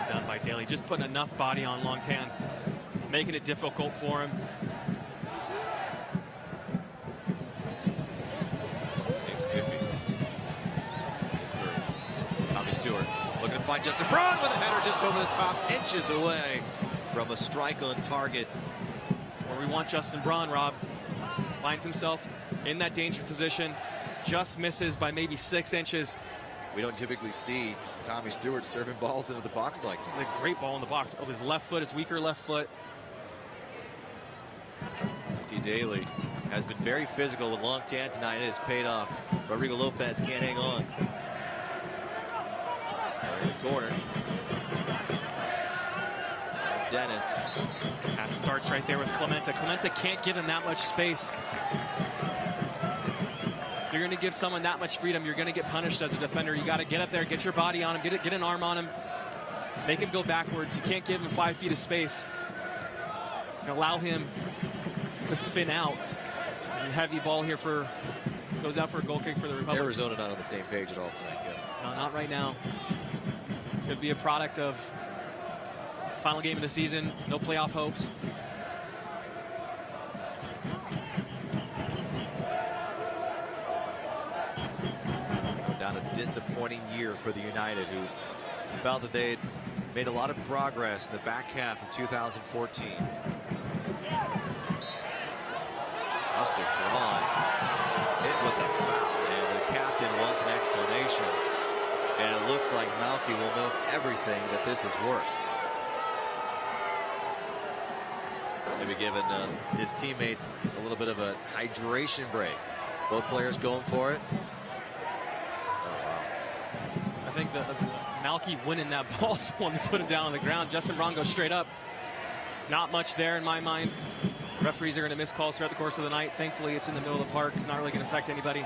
Done by Daly, just putting enough body on Longtan, making it difficult for him. James Giffey. Serve. Tommy Stewart looking to find Justin Braun with a header just over the top, inches away from a strike on target. Where we want Justin Braun, Rob. Finds himself in that danger position, just misses by maybe 6 inches. We don't typically see Tommy Stewart serving balls into the box like this. It's a great ball in the box. Oh, his left foot, his weaker left foot. D. Daly has been very physical with Longtan tonight. It has paid off. Rodrigo Lopez can't hang on. In the corner. Dennis. That starts right there with Clemente. Clemente can't give him that much space. You're going to give someone that much freedom, you're going to get punished as a defender. You got to get up there, get your body on him, get an arm on him, make him go backwards. You can't give him 5 feet of space. Allow him to spin out. There's a heavy ball here goes out for a goal kick for the Republic. Arizona not on the same page at all tonight. Good. No, not right now. Could be a product of final game of the season, no playoff hopes. Down a disappointing year for the United, who felt that they'd made a lot of progress in the back half of 2014. Justin Braun hit with a foul, and the captain wants an explanation. And it looks like Malky will know everything that this is worth. Maybe giving his teammates a little bit of a hydration break. Both players going for it. I think Malky winning that ball is the one that put him down on the ground. Justin Braun goes straight up. Not much there in my mind. Referees are going to miss calls throughout the course of the night. Thankfully, it's in the middle of the park. It's not really going to affect anybody.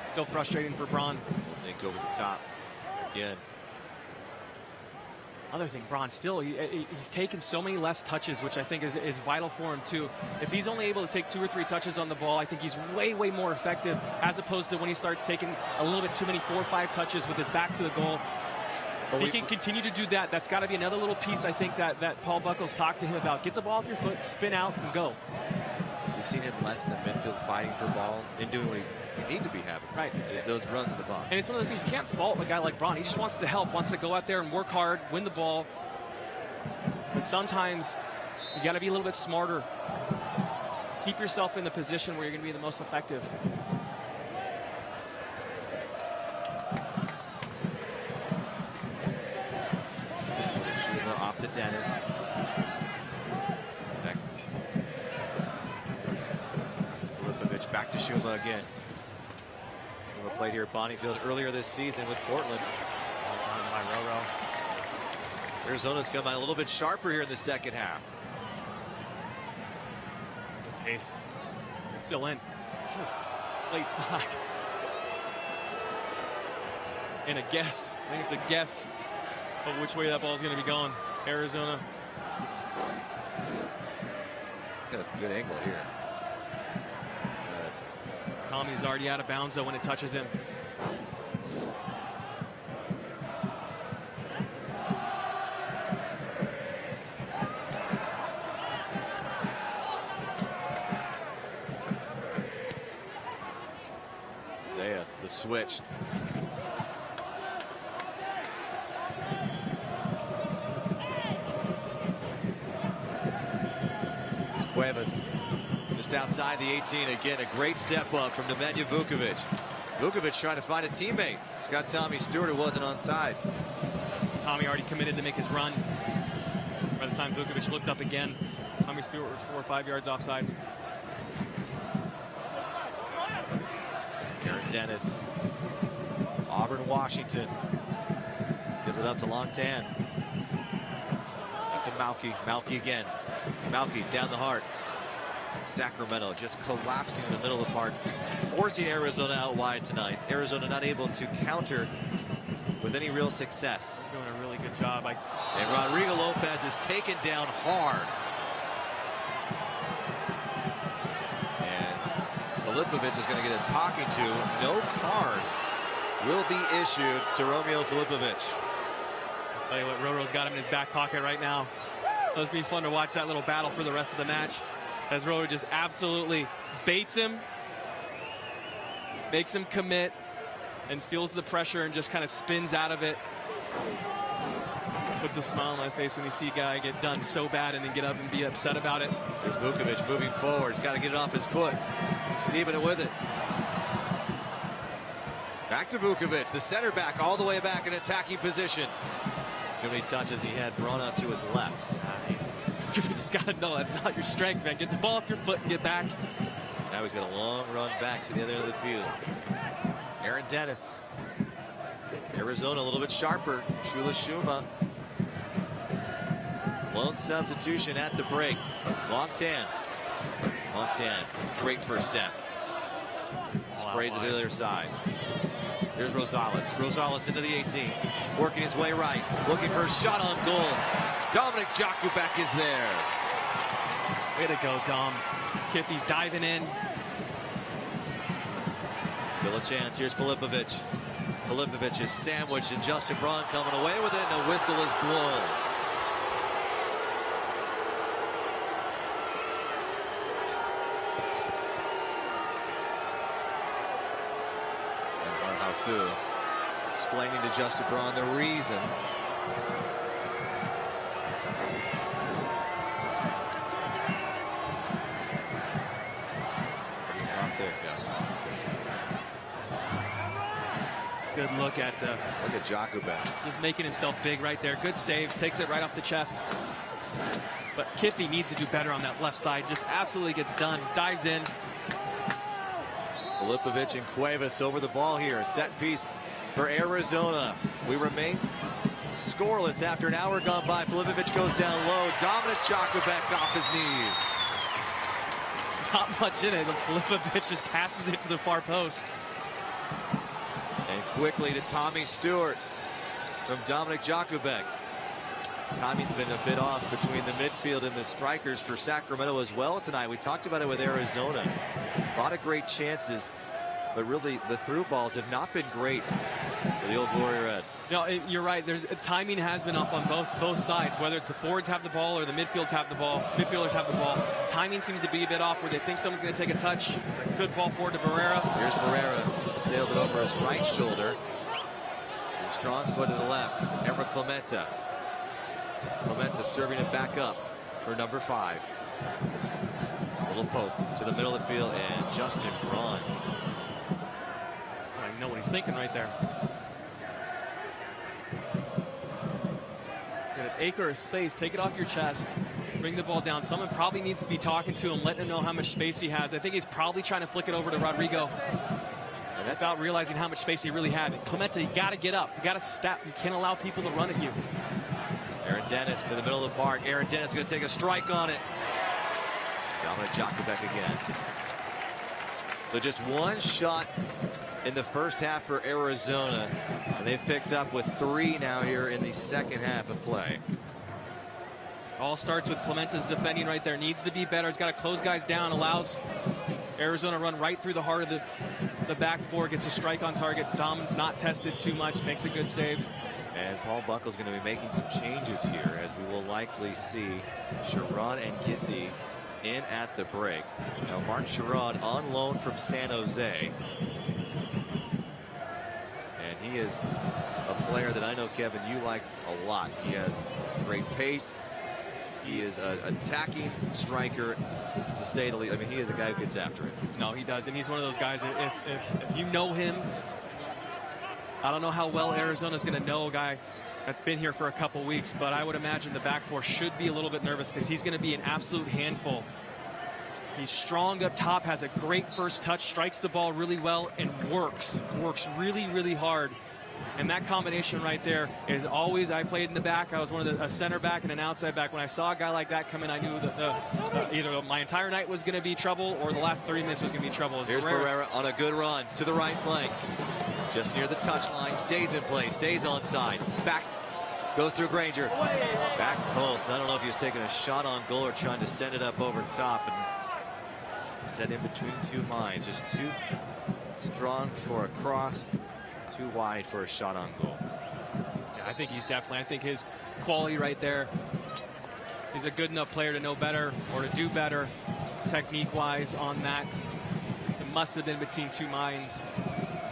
Still frustrating for Braun. Dink over the top again. Other thing, Braun still, he's taken so many less touches, which I think is vital for him too. If he's only able to take 2 or 3 touches on the ball, I think he's way, way more effective as opposed to when he starts taking a little bit too many 4 or 5 touches with his back to the goal. If he can continue to do that, that's got to be another little piece I think that Paul Buckles talked to him about. Get the ball off your foot, spin out, and go. We've seen him less in the midfield fighting for balls and doing what he need to be having. Right. Is those runs in the box. And it's one of those things you can't fault a guy like Braun. He just wants to help, wants to go out there and work hard, win the ball. But sometimes you got to be a little bit smarter. Keep yourself in the position where you're going to be the most effective. Off to Dennis. Back to Filipovic. Back to Shuma again. Shuma played here at Bonneyfield earlier this season with Portland. Arizona's come out a little bit sharper here in the second half. Pace. It's still in. Late flag. And a guess. I think it's a guess of which way that ball is going to be going. Arizona. Got a good angle here. Tommy's already out of bounds though when it touches him. switch. It's Cuevas just outside the 18. Again, a great step up from Nemanja Vukovic. Vukovic trying to find a teammate. He's got Tommy Stewart, who wasn't onside. Tommy already committed to make his run. By the time Vukovic looked up again, Tommy Stewart was 4 or 5 yards offsides. Aaron Dennis. Auburn, Washington. Gives it up to Longtan. Back to Malky. Malky again. Malky down the heart. Sacramento just collapsing in the middle of the park, forcing Arizona out wide tonight. Arizona not able to counter with any real success. Doing a really good job. And Rodrigo Lopez is taken down hard. And Filipovic is going to get a talking to. No card will be issued to Romeo Filipovic. I'll tell you what, Roro's got him in his back pocket right now. It's going to be fun to watch that little battle for the rest of the match, as Roro just absolutely baits him, makes him commit, and feels the pressure and just kind of spins out of it. Puts a smile on my face when you see a guy get done so bad and then get up and be upset about it. There's Vukovic moving forward. He's got to get it off his foot. Steven with it. Back to Vukovic, the center back, all the way back in attacking position. Too many touches. He had Braun out to his left. You just got to know that's not your strength, man. Get the ball off your foot and get back. Now he's got a long run back to the other end of the field. Aaron Dennis. Arizona a little bit sharper. Shula Shuma. Lone substitution at the break. Longtan. Longtan, great first step. Sprays it to the other side. Here's Rosales. Rosales into the 18. Working his way right. Looking for a shot on goal. Dominic Jakubek is there. Way to go, Dom. Kiffy's diving in. Still a chance. Here's Filipovic. Filipovic is sandwiched, and Justin Braun coming away with it, and a whistle is blown. And Hausu explaining to Justin Braun the reason. Good look at Jakubek. Just making himself big right there. Good save. Takes it right off the chest. But Kiffy needs to do better on that left side. Just absolutely gets done. Dives in. Filipovic and Cuevas over the ball here. Set piece for Arizona. We remain scoreless after an hour gone by. Filipovic goes down low. Dominic Jakubek off his knees. Not much in it. Filipovic just passes it to the far post. And quickly to Tommy Stewart from Dominic Jakubek. Tommy's been a bit off between the midfield and the strikers for Sacramento as well tonight. We talked about it with Arizona. A lot of great chances, but really the through balls have not been great for the old Glory Red. No, you're right. Timing has been off on both sides, whether it's the forwards have the ball or the midfielders have the ball. Timing seems to be a bit off where they think someone's going to take a touch. It's a good ball forward to Barrera. Here's Barrera. Sails it over his right shoulder. Strong foot to the left. Emra Clementa. Clementa serving it back up for number 5. Little poke to the middle of the field, and Justin Braun. I don't even know what he's thinking right there. Get an acre of space, take it off your chest, bring the ball down. Someone probably needs to be talking to him, letting him know how much space he has. I think he's probably trying to flick it over to Rodrigo. And that's without realizing how much space he really had. Clementa, you got to get up. You got to step. You can't allow people to run at you. Aaron Dennis to the middle of the park. Aaron Dennis is going to take a strike on it. Dominic Jakubek again. So just one shot in the first half for Arizona, and they've picked up with 3 now here in the second half of play. All starts with Clementa's defending right there. Needs to be better. He's got to close guys down. Allows Arizona run right through the heart of the back four. Gets a strike on target. Dom's not tested too much. Makes a good save. And Paul Buckle's going to be making some changes here, as we will likely see Sharon and Gissy in at the break. Now Mark Sharon on loan from San Jose. he is a player that I know, Kevin, you like a lot. He has great pace. He is an attacking striker, to say the least. I mean, he is a guy who gets after it. No, he does, and he's one of those guys, if you know him, I don't know how well Arizona's going to know a guy that's been here for a couple weeks, but I would imagine the back four should be a little bit nervous because he's going to be an absolute handful. He's strong up top, has a great first touch, strikes the ball really well, and works really, really hard. And that combination right there is always, I played in the back. I was a center back and an outside back. When I saw a guy like that come in, I knew that either my entire night was going to be trouble or the last 30 minutes was going to be trouble. Here's Barrera on a good run to the right flank. Just near the touchline, stays in play, stays onside. Back, goes through Granger. Back post. I don't know if he was taking a shot on goal or trying to send it up over top. And set in between two lines. Just too strong for a cross, too wide for a shot on goal. Yeah, I think he's definitely, I think his quality right there, he's a good enough player to know better or to do better technique-wise on that. It's a must-have in between two minds.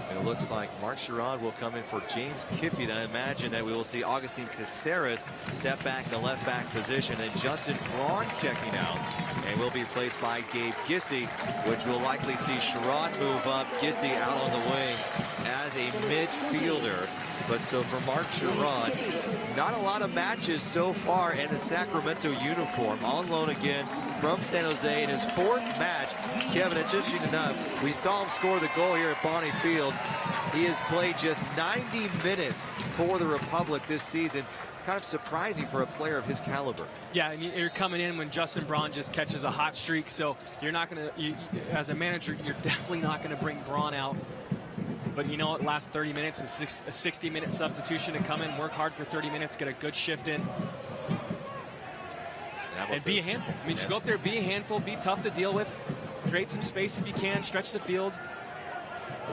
And it looks like Mark Sherrod will come in for James Kiffey. And I imagine that we will see Augustin Caceres step back in the left back position and Justin Braun checking out. And will be replaced by Gabe Gissy, which will likely see Sherrod move up, Gissy out on the wing as a midfielder. But so for Mark Sherrod, not a lot of matches so far in the Sacramento uniform. On loan again from San Jose in his fourth match. Kevin, it's interesting enough, we saw him score the goal here at Bonnie Field. He has played just 90 minutes for the Republic this season. Kind of surprising for a player of his caliber. Yeah, and you're coming in when Justin Braun just catches a hot streak, so you're not going to, as a manager, you're definitely not going to bring Braun out. But you know what, last 30 minutes is a 60-minute substitution to come in, work hard for 30 minutes, get a good shift in. And be a handful. I mean, just go up there, be a handful, be tough to deal with, create some space if you can, stretch the field,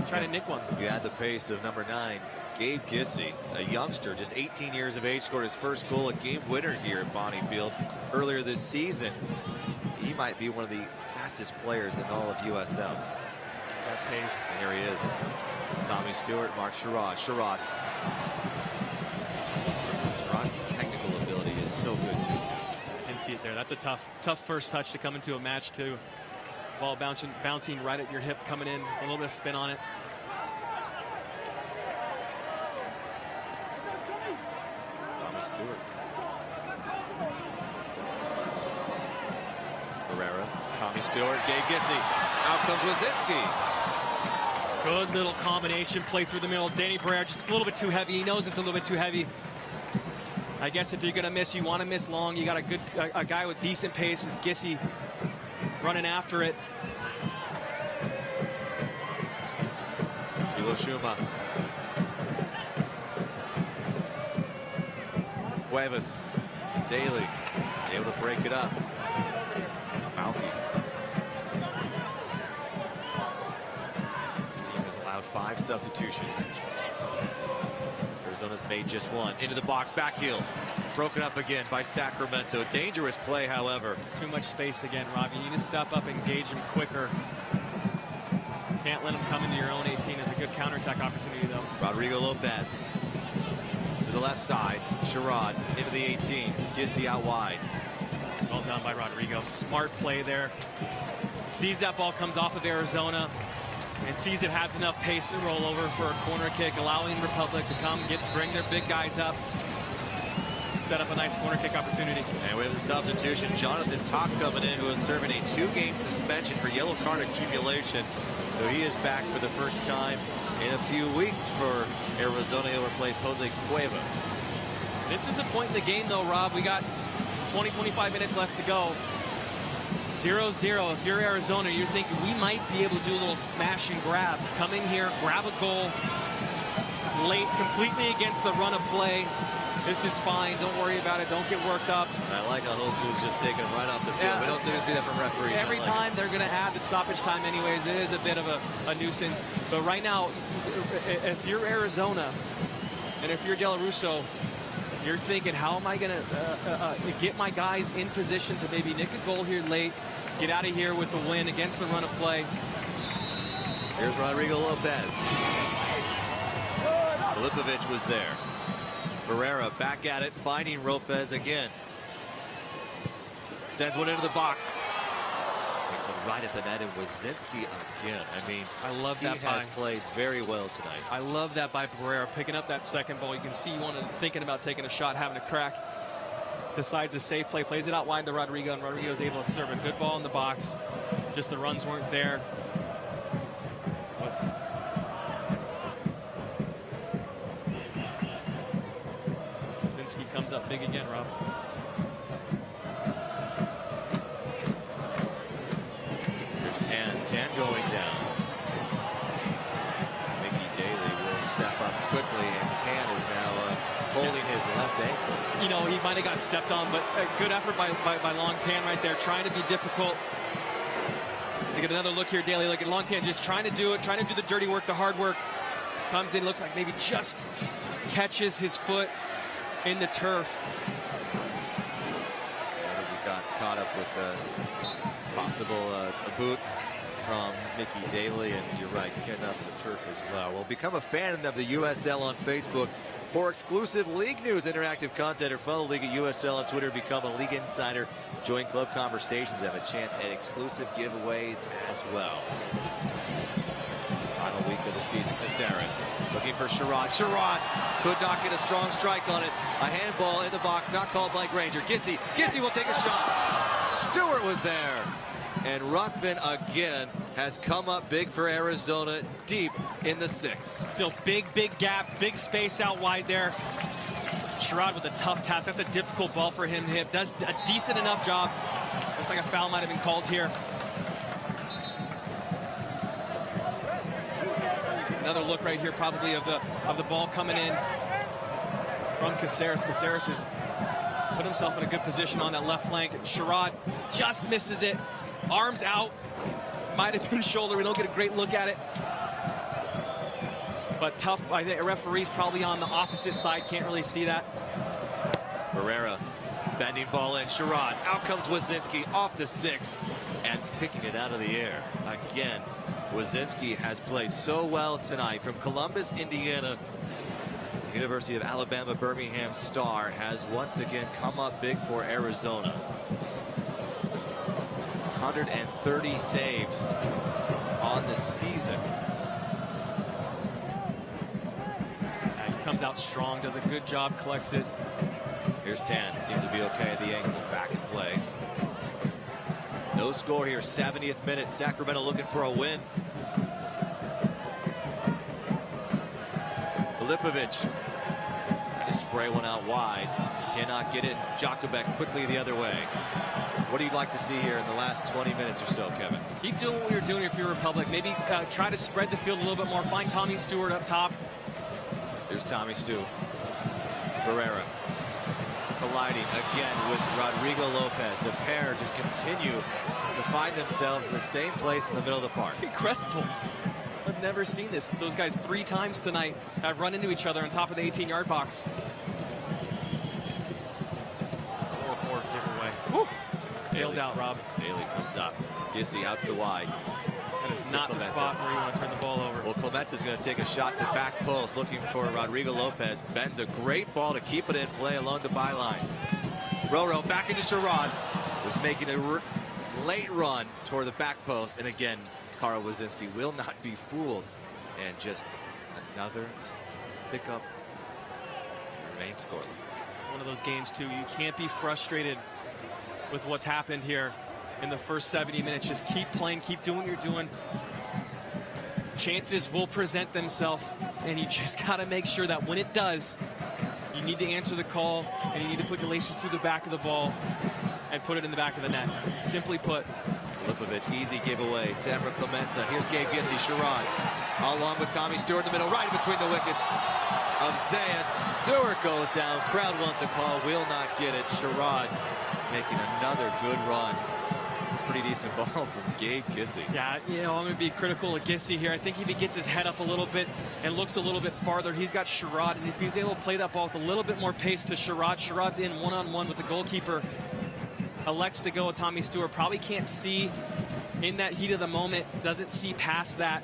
try to nick one. You add the pace of number 9, Gabe Gissy, a youngster, just 18 years of age, scored his first goal, a game winner here at Bonnie Field earlier this season. He might be one of the fastest players in all of USL. That pace. And here he is. Tommy Stewart, Mark Sherrod. Sherrod's technical ability is so good too. Didn't see it there. That's a tough first touch to come into a match too. Ball bouncing right at your hip, coming in, a little bit of spin on it. Tommy Stewart. Barrera, Tommy Stewart, Gabe Gissy. Out comes Wazinski. Good little combination play through the middle. Danny Barrera just a little bit too heavy. He knows it's a little bit too heavy. I guess if you're going to miss, you want to miss long. You got a guy with decent pace is Gissy running after it. Hiroshima. Cuevas. Daly able to break it up. Malky. This team has allowed 5 substitutions. Arizona's made just one. Into the box, back heel. Broken up again by Sacramento. Dangerous play, however. It's too much space again, Rob. You need to step up and engage him quicker. Can't let him come into your own 18 as a good counterattack opportunity, though. Rodrigo Lopez to the left side. Sherrod into the 18. Gissy out wide. Well done by Rodrigo. Smart play there. Sees that ball comes off of Arizona and sees it has enough pace to roll over for a corner kick, allowing Republic to come bring their big guys up, set up a nice corner kick opportunity. And we have the substitution. Jonathan Tock coming in, who is serving a 2-game suspension for yellow card accumulation. So he is back for the first time in a few weeks for Arizona. He'll replace Jose Cuevas. This is the point in the game, though, Rob. We got 20-25 minutes left to go. 0-0. If you're Arizona, you're thinking we might be able to do a little smash and grab. Come in here, grab a goal late, completely against the run of play. This is fine. Don't worry about it. Don't get worked up. I like how Josu's just taking him right off the field. We don't typically see that from referees. Every time they're going to add the stoppage time anyways. It is a bit of a nuisance. But right now, if you're Arizona and if you're Del Russo, you're thinking, how am I going to get my guys in position to maybe nick a goal here late, get out of here with the win against the run of play. Here's Rodrigo Lopez. Lipovich was there. Barrera back at it, finding Lopez again. Sends one into the box. Right at the net, and Wazinski again. I mean, I love that. He has played very well tonight. I love that by Barrera, picking up that second ball. You can see thinking about taking a shot, having a crack. Decides a safe play, plays it out wide to Rodrigo, and Rodrigo is able to serve a good ball in the box. Just the runs weren't there. Wazinski comes up big again, Rob. Tan going down. Mickey Daly will step up quickly, and Tan is now holding his left ankle. You know, he might have got stepped on, but a good effort by Long Tan right there, trying to be difficult. To get another look here, Daly. Look at Long Tan just trying to do it, trying to do the dirty work, the hard work. Comes in, looks like maybe just catches his foot in the turf. He got caught up with a possible a boot from Mickey Daly, and you're right, getting up the turf as well. Well, become a fan of the USL on Facebook for exclusive league news, interactive content, or follow League of USL on Twitter. Become a league insider. Join club conversations. Have a chance at exclusive giveaways as well. Final week of the season. Caceres looking for Sherrod. Sherrod could not get a strong strike on it. A handball in the box, not called like Ranger. Gissy will take a shot. Stewart was there. And Ruthven again has come up big for Arizona, deep in the 6. Still big gaps, big space out wide there. Sherrod with a tough task. That's a difficult ball for him to hit. Does a decent enough job. Looks like a foul might have been called here. Another look right here, probably of the ball coming in from Caceres. Caceres has put himself in a good position on that left flank. Sherrod just misses it. Arms out. Might have been shoulder. We don't get a great look at it. But tough. I think a referee's probably on the opposite side. Can't really see that. Barrera bending ball in. Sherrod. Out comes Wazinski off the 6 and picking it out of the air. Again, Wazinski has played so well tonight. From Columbus, Indiana, University of Alabama, Birmingham star has once again come up big for Arizona. 130 saves on the season. He comes out strong, does a good job, collects it. Here's Tan, seems to be okay at the ankle, back in play. No score here, 70th minute. Sacramento looking for a win. Lipovich trying to spray one out wide. Cannot get it. Jakubek quickly the other way. What do you like to see here in the last 20 minutes or so, Kevin? Keep doing what you're doing if you're Republic. Maybe try to spread the field a little bit more. Find Tommy Stewart up top. Here's Tommy Stu. Barrera colliding again with Rodrigo Lopez. The pair just continue to find themselves in the same place in the middle of the park. It's incredible. I've never seen this. Those guys 3 times tonight have run into each other on top of the 18-yard box. Poor giveaway. Woo! Bailed out, Rob. Daly comes up. Gissy out to the wide. That is not the spot where you want to turn the ball over. Well, Clements is going to take a shot to back post, looking for Rodrigo Lopez. Bends a great ball to keep it in play along the byline. Roro back into Sherrod. Was making a late run toward the back post. And again, Carl Wazinski will not be fooled. And just another pickup. Remains scoreless. It's one of those games, too. You can't be frustrated with what's happened here in the first 70 minutes. Just keep playing, keep doing what you're doing. Chances will present themselves, and you just got to make sure that when it does, you need to answer the call, and you need to put your laces through the back of the ball and put it in the back of the net. Simply put. Lipovich, easy giveaway. Tamara Clemenza. Here's Gabe Gissy. Sherrod along with Tommy Stewart in the middle, right between the wickets of Zayat. Stewart goes down. Crowd wants a call. Will not get it. Sherrod making another good run. Pretty decent ball from Gabe Gissy. Yeah, you know, I'm going to be critical of Gissy here. I think if he gets his head up a little bit and looks a little bit farther, he's got Sherrod, and if he's able to play that ball with a little bit more pace to Sherrod, Sherrod's in one-on-one with the goalkeeper. Elects to go with Tommy Stewart. Probably can't see in that heat of the moment, doesn't see past that.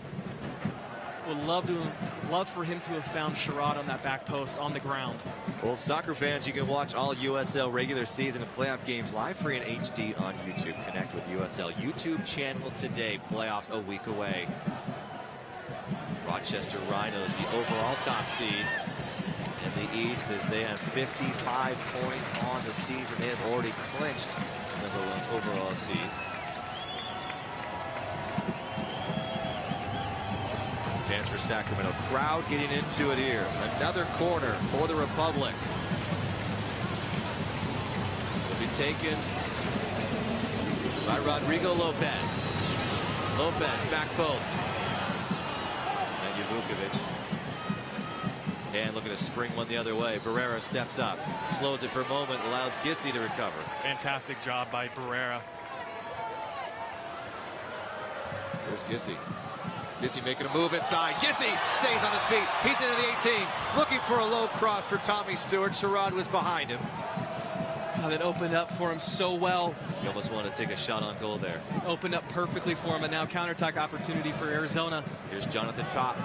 Would love for him to have found Sherrod on that back post on the ground. Well, soccer fans, you can watch all USL regular season and playoff games live free in HD on YouTube. Connect with USL YouTube channel today. Playoffs a week away. Rochester Rhinos, the overall top seed in the East, as they have 55 points on the season. They have already clinched the #1 overall seed. Chance for Sacramento. Crowd getting into it here. Another corner for the Republic. Will be taken by Rodrigo Lopez. Lopez, back post. And Vukovic. And looking to spring one the other way. Barrera steps up. Slows it for a moment. Allows Gissy to recover. Fantastic job by Barrera. Here's Gissy. Gissy making a move inside. Gissy stays on his feet. He's into the 18. Looking for a low cross for Tommy Stewart. Sherrod was behind him. God, it opened up for him so well. He almost wanted to take a shot on goal there. It opened up perfectly for him, and now counterattack opportunity for Arizona. Here's Jonathan Top.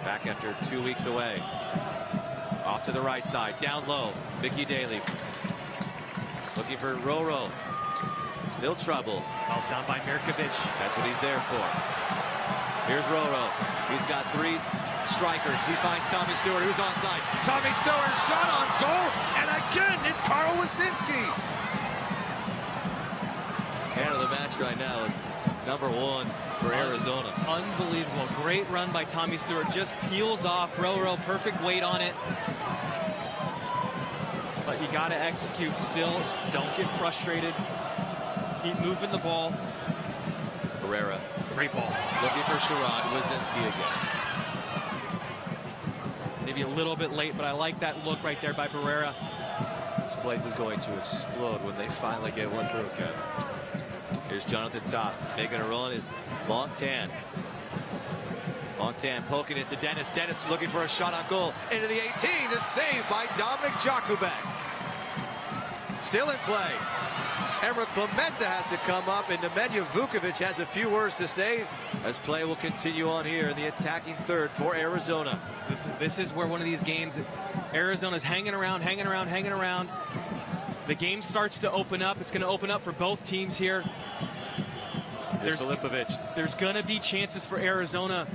Back after 2 weeks away. Off to the right side. Down low. Mickey Daly. Looking for Roro. Still trouble. Well done by Mirkovic. That's what he's there for. Here's Roro. He's got 3 strikers. He finds Tommy Stewart, who's onside. Tommy Stewart, shot on goal, and again, it's Carl Wasinski. Man of the match right now is #1 for Arizona. Unbelievable. Great run by Tommy Stewart. Just peels off Roro. Perfect weight on it. But you got to execute still. Don't get frustrated. Keep moving the ball. Barrera. Great ball. Looking for Sherrod. Wasinski again. Maybe a little bit late, but I like that look right there by Barrera. This place is going to explode when they finally get one through, Kevin. Here's Jonathan Top. Making a run is Montan. Montan poking it to Dennis. Dennis looking for a shot on goal. Into the 18. The save by Dominic Jakubek. Still in play. Emra Clementa has to come up, and Nemanja Vukovic has a few words to say as play will continue on here in the attacking third for Arizona. This is where one of these games, Arizona's hanging around. The game starts to open up. It's going to open up for both teams here. There's Filipovic. There's going to be chances for Arizona.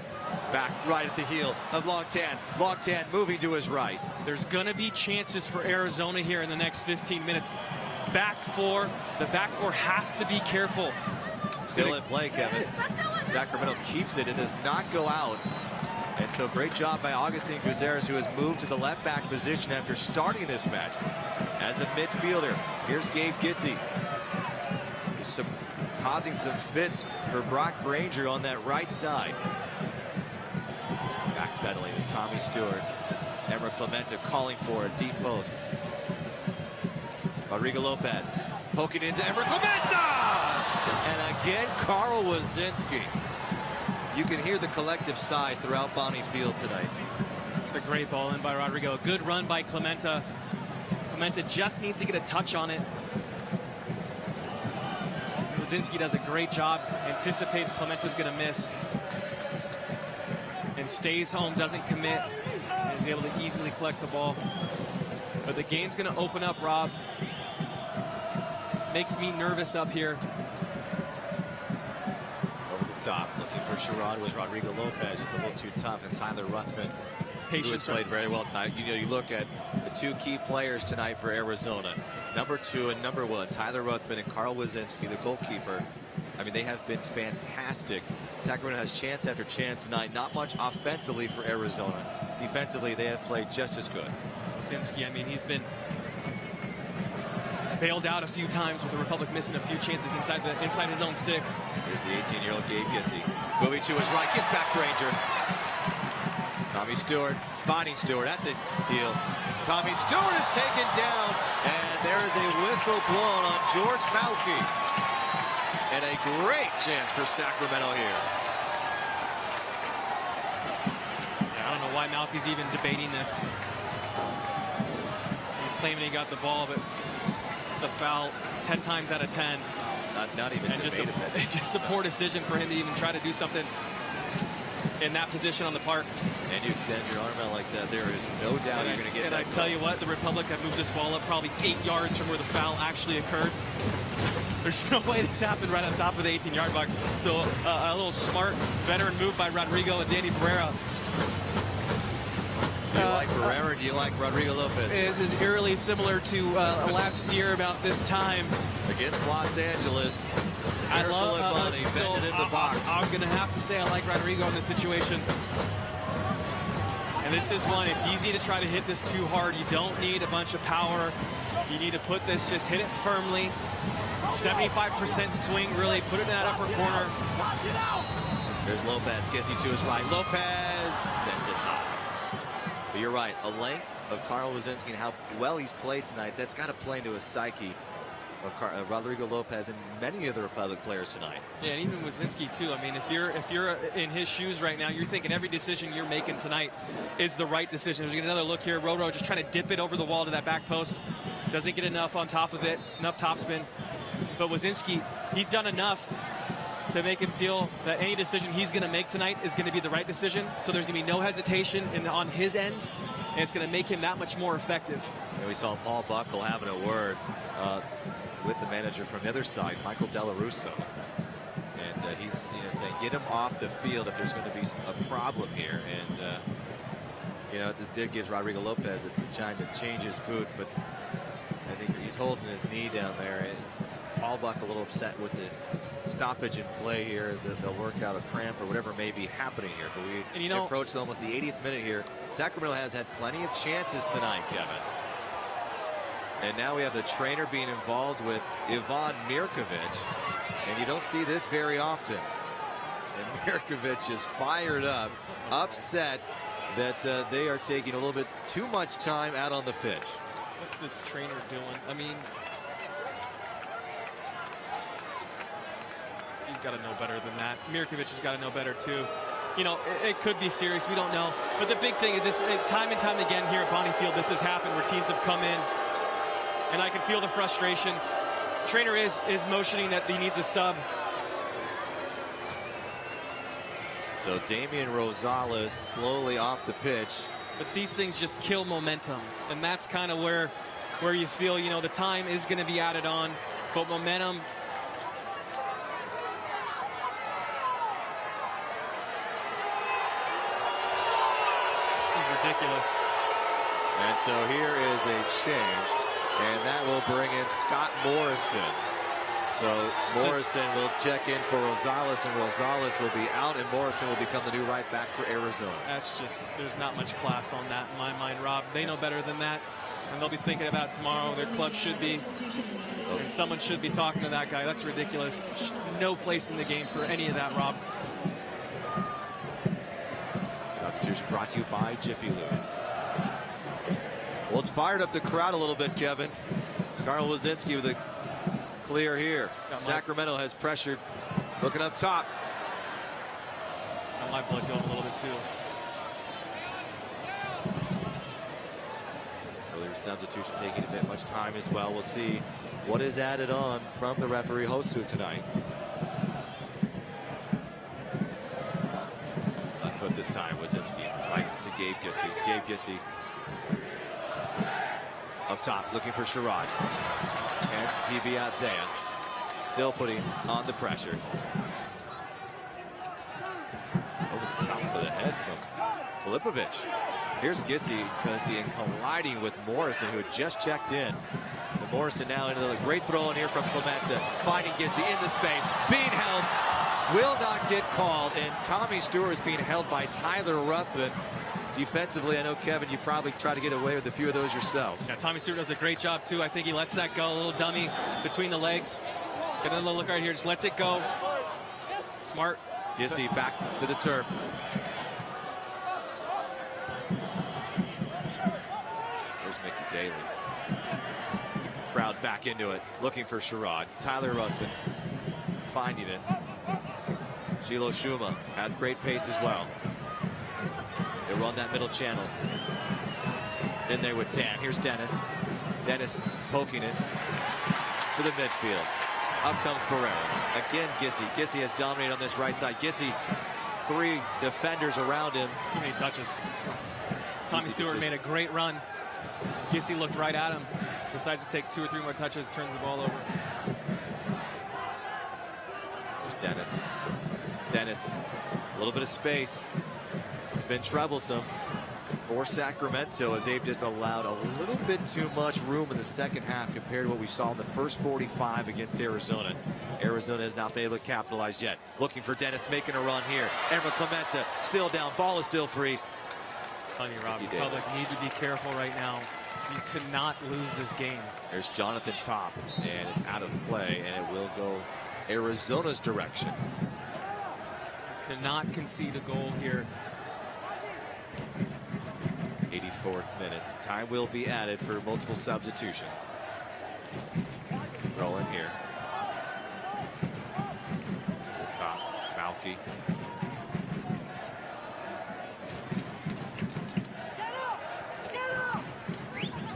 Back right at the heel of Longtan. Longtan moving to his right. There's going to be chances for Arizona here in the next 15 minutes. Back four. The back four has to be careful. Still in play, Kevin. Sacramento keeps it. It does not go out. And so great job by Agustin Gutierrez, who has moved to the left back position after starting this match as a midfielder. Here's Gabe Gissy. Causing some fits for Brock Granger on that right side. Backpedaling is Tommy Stewart. Emra Clementa calling for a deep post. Rodrigo Lopez poking into Emra Clementa! And again, Carl Wasinski. You can hear the collective sigh throughout Bonnie Field tonight. A great ball in by Rodrigo. Good run by Clementa. Clementa just needs to get a touch on it. Wasinski does a great job, anticipates Clementa's going to miss, and stays home, doesn't commit, and is able to easily collect the ball. But the game's going to open up, Rob. Makes me nervous up here. Over the top, looking for Sherrod was Rodrigo Lopez. It's a little too tough, and Tyler Ruthven, who has played very well tonight. You look at the 2 key players tonight for Arizona, #2 and #1, Tyler Ruthven and Carl Wasinski, the goalkeeper. I mean, they have been fantastic. Sacramento has chance after chance tonight. Not much offensively for Arizona. Defensively, they have played just as good. Wasinski, I mean, he's been bailed out a few times with the Republic missing a few chances inside his own 6. Here's the 18-year-old Gabe Gissy. Moving to his right, gets back Granger. Tommy Stewart finding Stewart at the heel. Tommy Stewart is taken down, and there is a whistle blown on George Malky. And a great chance for Sacramento here. Yeah, I don't know why Malky's even debating this. He's claiming he got the ball, but it's a foul 10 times out of 10. Not even and just a poor decision for him to even try to do something. in that position on the park. And you extend your arm out like that, there is no doubt you're going to get that. And I tell you what, the Republic have moved this ball up probably 8 yards from where the foul actually occurred. There's no way this happened right on top of the 18-yard box. So a little smart veteran move by Rodrigo and Danny Barrera. Do you like Barrera or do you like Rodrigo Lopez? Is eerily similar to last year about this time. Against Los Angeles. I love Bunny bending in the box. I'm going to have to say I like Rodrigo in this situation. And this is one, it's easy to try to hit this too hard. You don't need a bunch of power. You need to put this, just hit it firmly. 75% swing, really put it in that upper corner. There's Lopez, Gissy to his right. Lopez sends it high. But you're right, a length of Carl Wazinski and how well he's played tonight, that's got to play into his psyche of Rodrigo Lopez and many of the Republic players tonight. Yeah, and even Wazinski too. I mean, if you're in his shoes right now, you're thinking every decision you're making tonight is the right decision. There's another look here. Roro just trying to dip it over the wall to that back post. Doesn't get enough on top of it, enough topspin. But Wazinski, he's done enough to make him feel that any decision he's going to make tonight is going to be the right decision. So there's going to be no hesitation on his end, and it's going to make him that much more effective. And we saw Paul Buckle having a word with the manager from the other side, Michael Della Russo. And he's saying, get him off the field if there's going to be a problem here. And, this gives Rodrigo Lopez a chance to change his boot, but I think he's holding his knee down there. And Paul Buck a little upset with the stoppage in play here as they'll work out a cramp or whatever may be happening here. But we approach almost the 80th minute here. Sacramento has had plenty of chances tonight, Kevin. And now we have the trainer being involved with Ivan Mirkovic. And you don't see this very often. And Mirkovic is fired up, upset that they are taking a little bit too much time out on the pitch. What's this trainer doing? I mean, he's got to know better than that. Mirkovic has got to know better too. It could be serious. We don't know. But the big thing is this: time and time again here at Bonnie Field, this has happened where teams have come in, and I can feel the frustration. Trainer is motioning that he needs a sub. So Damian Rosales slowly off the pitch. But these things just kill momentum, and that's kind of where you feel, the time is going to be added on, but momentum. This is ridiculous. And so here is a change, and that will bring in Scott Morrison. So Morrison will check in for Rosales, and Rosales will be out, and Morrison will become the new right back for Arizona. That's just, there's not much class on that in my mind, Rob. They know better than that, and they'll be thinking about tomorrow. Their club should be, and someone should be talking to that guy. That's ridiculous. No place in the game for any of that, Rob. Substitution brought to you by Jiffy Lube. Well, it's fired up the crowd a little bit, Kevin. Carl Wazinski with a clear here. Sacramento has pressured. Looking up top. Got my blood going a little bit too. Earlier substitution taking a bit much time as well. We'll see what is added on from the referee Hosu tonight. Left foot this time. Wazinski right to Gabe Gissy. Gabe Gissy up top looking for Sherrod. And PB Isaiah still putting on the pressure. Over the top of the head from Filipovic. Here's Gissy and colliding with Morrison, who had just checked in. So Morrison now into the great throw in here from Clemente, finding Gissy in the space, being held, will not get called, and Tommy Stewart is being held by Tyler Ruthven. Defensively, I know, Kevin, you probably try to get away with a few of those yourself. Yeah, Tommy Stewart does a great job, too. I think he lets that go. A little dummy between the legs. Get a little look right here. Just lets it go. Smart. Gissy back to the turf. There's Mickey Daly. Crowd back into it, looking for Sherrod. Tyler Ruthven finding it. Shiloh Shuma has great pace as well. They run that middle channel. In there with Tan. Here's Dennis. Dennis poking it to the midfield. Up comes Barrera. Again, Gissy. Gissy has dominated on this right side. Gissy 3 defenders around him. Too many touches. Tommy Stewart made a great run. Gissy looked right at him. Decides to take 2 or 3 more touches, turns the ball over. There's Dennis. Dennis, a little bit of space. It's been troublesome for Sacramento as they've just allowed a little bit too much room in the second half compared to what we saw in the first 45 against Arizona. Arizona has not been able to capitalize yet. Looking for Dennis making a run here. Emerald Clemente still down. Ball is still free. I'm telling you, Rob, Republic need to be careful right now. You could not lose this game. There's Jonathan Top, and it's out of play, and it will go Arizona's direction. You cannot concede a goal here. 84th minute. Time will be added for multiple substitutions. Rolling here. The top, Malky.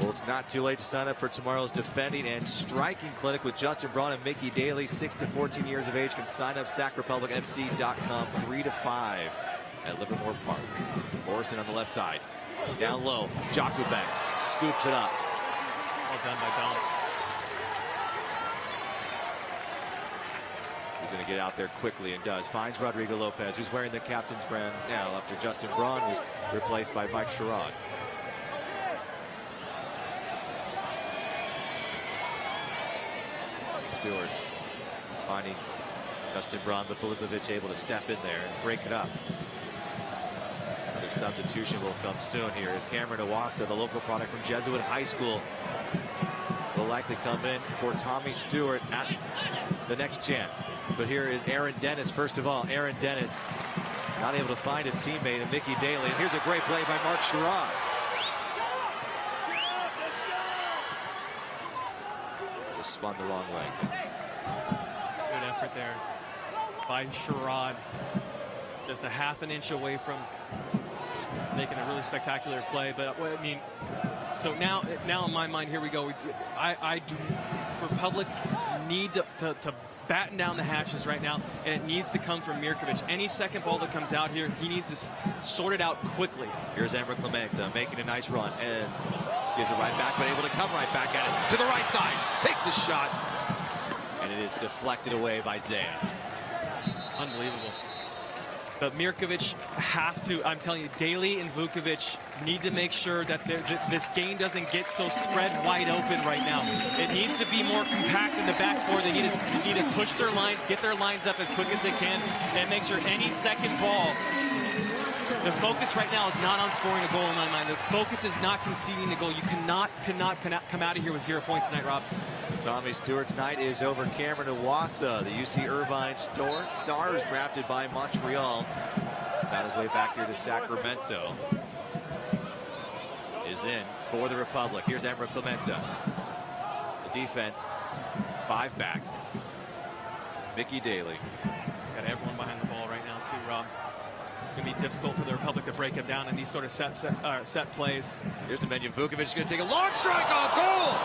Well, it's not too late to sign up for tomorrow's defending and striking clinic with Justin Braun and Mickey Daly. 6 to 14 years of age can sign up SacRepublicFC.com 3 to 5 at Livermore Park. Morrison on the left side. Down low, Jakubek scoops it up. Well done by Dom. He's going to get out there quickly and does. Finds Rodrigo Lopez, who's wearing the captain's brand now after Justin Braun was replaced by Mike Sherrod. Stewart finding Justin Braun, but Filipovic able to step in there and break it up. Another substitution will come soon here as Cameron Iwasa, the local product from Jesuit High School, will likely come in for Tommy Stewart at the next chance. But here is Aaron Dennis. First of all, Aaron Dennis not able to find a teammate in Mickey Daly. And here's a great play by Mark Sherrod. Just spun the wrong way. Good effort there by Sherrod. Just a half an inch away from making a really spectacular play. But I mean, so now in my mind, here we go. I do. Republic need to batten down the hatches right now, and it needs to come from Mirkovic. Any second ball that comes out here, he needs to sort it out quickly. Here's Emerald Clemente making a nice run and gives it right back, but able to come right back at it to the right side. Takes a shot, and it is deflected away by Zaya. Unbelievable. But Mirkovic has to, I'm telling you, Daly and Vukovic need to make sure that this game doesn't get so spread wide open right now. It needs to be more compact in the back four. They need to push their lines, get their lines up as quick as they can, and make sure any second ball, the focus right now is not on scoring a goal in my mind. The focus is not conceding the goal. You cannot come out of here with 0 points tonight, Rob. Tommy Stewart's night is over. Cameron Iwasa, the UC Irvine Stars, drafted by Montreal, found his way back here to Sacramento, is in for the Republic. Here's Emerald Clemente. The defense, 5 back. Mickey Daly. Got everyone behind the ball right now too, Rob. It's going to be difficult for the Republic to break it down in these sort of set plays. Here's Nemanja Vukovic going to take a long strike on goal.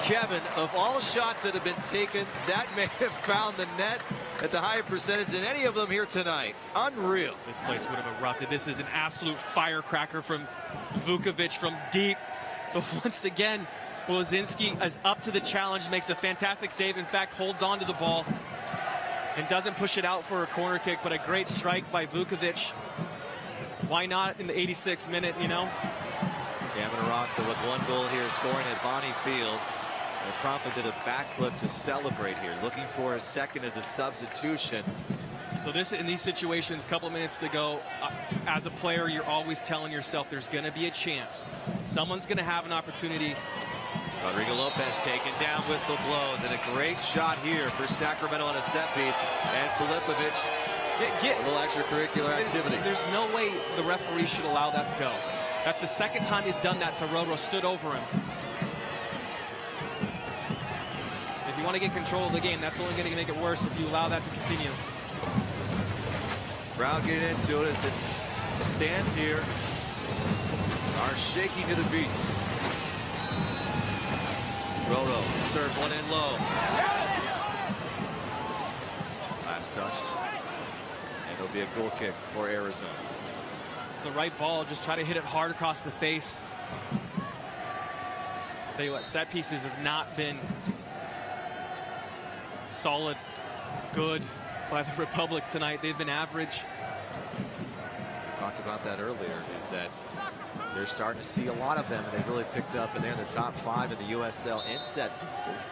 Kevin, of all shots that have been taken, that may have found the net at the higher percentage than any of them here tonight. Unreal. This place would have erupted. This is an absolute firecracker from Vukovic from deep. But once again, Wozinski is up to the challenge, makes a fantastic save. In fact, holds on to the ball and doesn't push it out for a corner kick, but a great strike by Vukovic. Why not in the 86th minute, you know? Cameron Iwasa with 1 goal here, scoring at Bonnie Field. And promptly did a backflip to celebrate here, looking for a second as a substitution. So this, in these situations, a couple minutes to go, as a player, you're always telling yourself there's going to be a chance. Someone's going to have an opportunity. Rodrigo Lopez taken down, whistle blows, and a great shot here for Sacramento on a set piece. And Filipovic, a little extracurricular activity. There's no way the referee should allow that to go. That's the second time he's done that to Roro, stood over him. If you want to get control of the game, that's only going to make it worse if you allow that to continue. Crowd getting into it as the stands here are shaking to the beat. Roro serves one in low. Last touched. And It'll be a goal kick for Arizona. It's the right ball. Just try to hit it hard across the face. Tell you what, set pieces have not been solid, good by the Republic tonight. They've been average. Talked about that earlier, is that they're starting to see a lot of them, and they've really picked up, and they're in the top 5 in the USL in set pieces.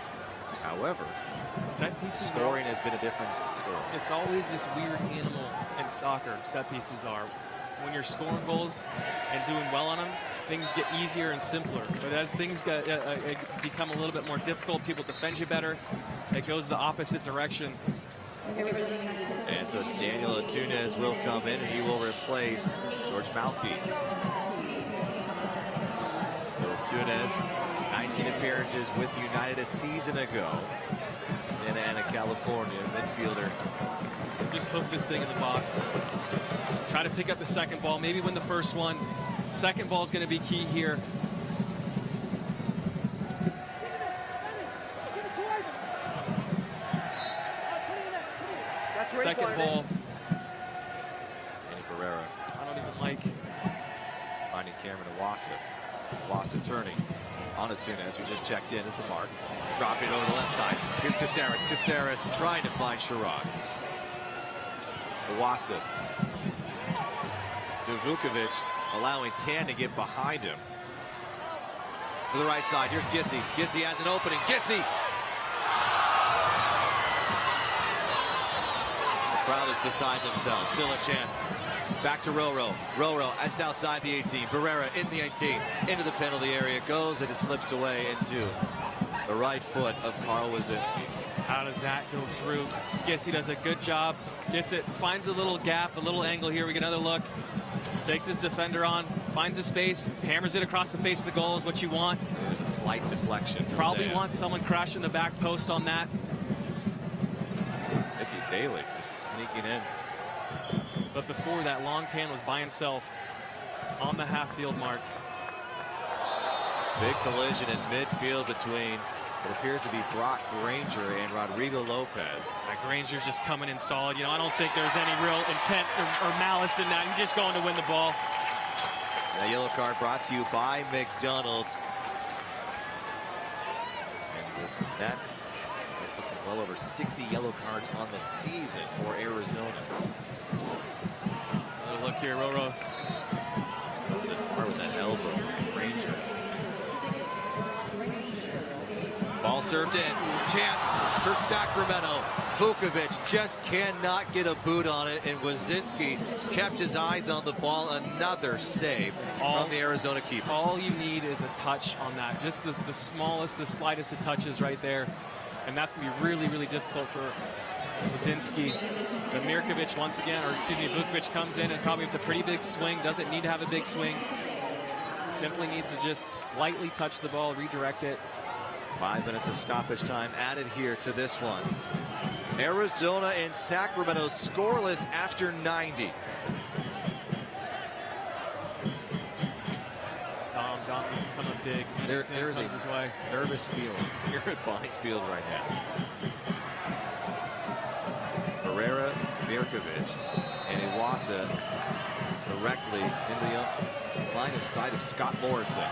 However, set pieces scoring has been a different story. It's always this weird animal in soccer, set pieces are. When you're scoring goals and doing well on them, things get easier and simpler. But as things become a little bit more difficult, people defend you better, it goes the opposite direction. And so Daniel Antunes will come in, and he will replace George Malky. Antunes, 19 appearances with United a season ago. Santa Ana, California, midfielder. Just hoof this thing in the box. Try to pick up the second ball, maybe win the first one. Second ball is going to be key here. Second ball. Andy Barrera. I don't even like. Finding Cameron Iwasa. Iwasa turning on Antunes, who just checked in as the mark. Dropping it over the left side. Here's Caceres. Caceres trying to find Sherrod. Iwasa. Vukovic allowing Tan to get behind him. To the right side. Here's Gissy. Gissy has an opening. Gissy! Crowd is beside themselves. Still a chance. Back to Roro. Roro just outside the 18. Barrera in the 18. Into the penalty area. Goes and it slips away into the right foot of Carl Wazinski. How does that go through? Gissy does a good job. Gets it. Finds a little gap, a little angle here. We get another look. Takes his defender on. Finds a space. Hammers it across the face of the goal is what you want. There's a slight deflection. Probably wants someone crashing the back post on that. Daly just sneaking in. But before that, Long Tan was by himself on the half-field mark. Big collision in midfield between what appears to be Brock Granger and Rodrigo Lopez. Granger's just coming in solid. You know, I don't think there's any real intent or malice in that. He's just going to win the ball. And a yellow card brought to you by McDonald's. And that puts well over 60 yellow cards on the season for Arizona. Another look here, Roro. Goes in hard with that elbow. Granger. Ball served in. Chance for Sacramento. Vukovic just cannot get a boot on it, and Wazinski kept his eyes on the ball. Another save from the Arizona keeper. All you need is a touch on that. Just the smallest, the slightest of touches right there. And that's going to be really, really difficult for Wazinski. But Mirkovic once again, or excuse me, Vukovic comes in and probably with a pretty big swing. Doesn't need to have a big swing. Simply needs to just slightly touch the ball, redirect it. 5 minutes of stoppage time added here to this one. Arizona and Sacramento scoreless after 90. Dom needs to come up big. There's a nervous feeling here at Bonnie Field right now. Barrera, Mirkovic, and Iwasa directly in the line of sight of Scott Morrison.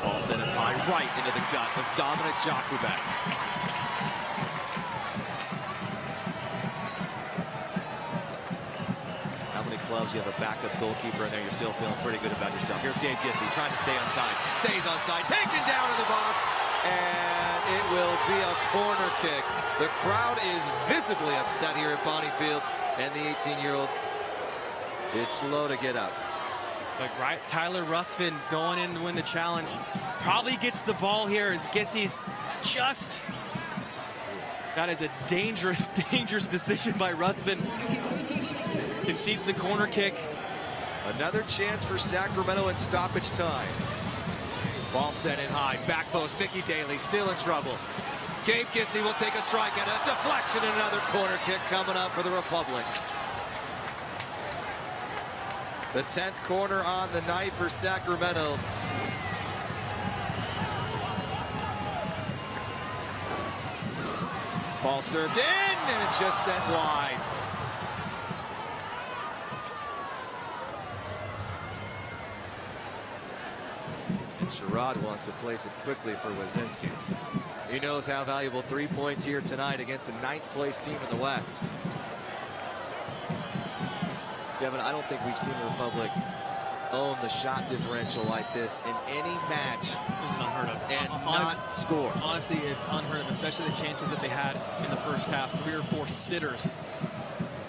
Ball sent it high right into the gut of Dominic Jakubek. How many clubs you have a backup goalkeeper in there, you're still feeling pretty good about yourself. Here's Dave Gissy trying to stay onside. Stays onside, taken down in the box, and it will be a corner kick. The crowd is visibly upset here at Bonnie Field, and the 18-year-old is slow to get up. But right, Tyler Ruthven going in to win the challenge. Probably gets the ball here as Gissy's just... That is a dangerous, dangerous decision by Ruthven. Concedes the corner kick. Another chance for Sacramento in stoppage time. Ball sent in high, back post, Mickey Daly still in trouble. Gabe Gissy will take a strike and a deflection and another corner kick coming up for the Republic. The 10th corner on the night for Sacramento. Ball served in, and it just sent wide. Sherrod wants to place it quickly for Wazinski. He knows how valuable 3 points here tonight against the 9th place team in the West. Kevin, I don't think we've seen the Republic own the shot differential like this in any match. This is unheard of. And not score. Honestly, it's unheard of, especially the chances that they had in the first half. 3 or 4 sitters.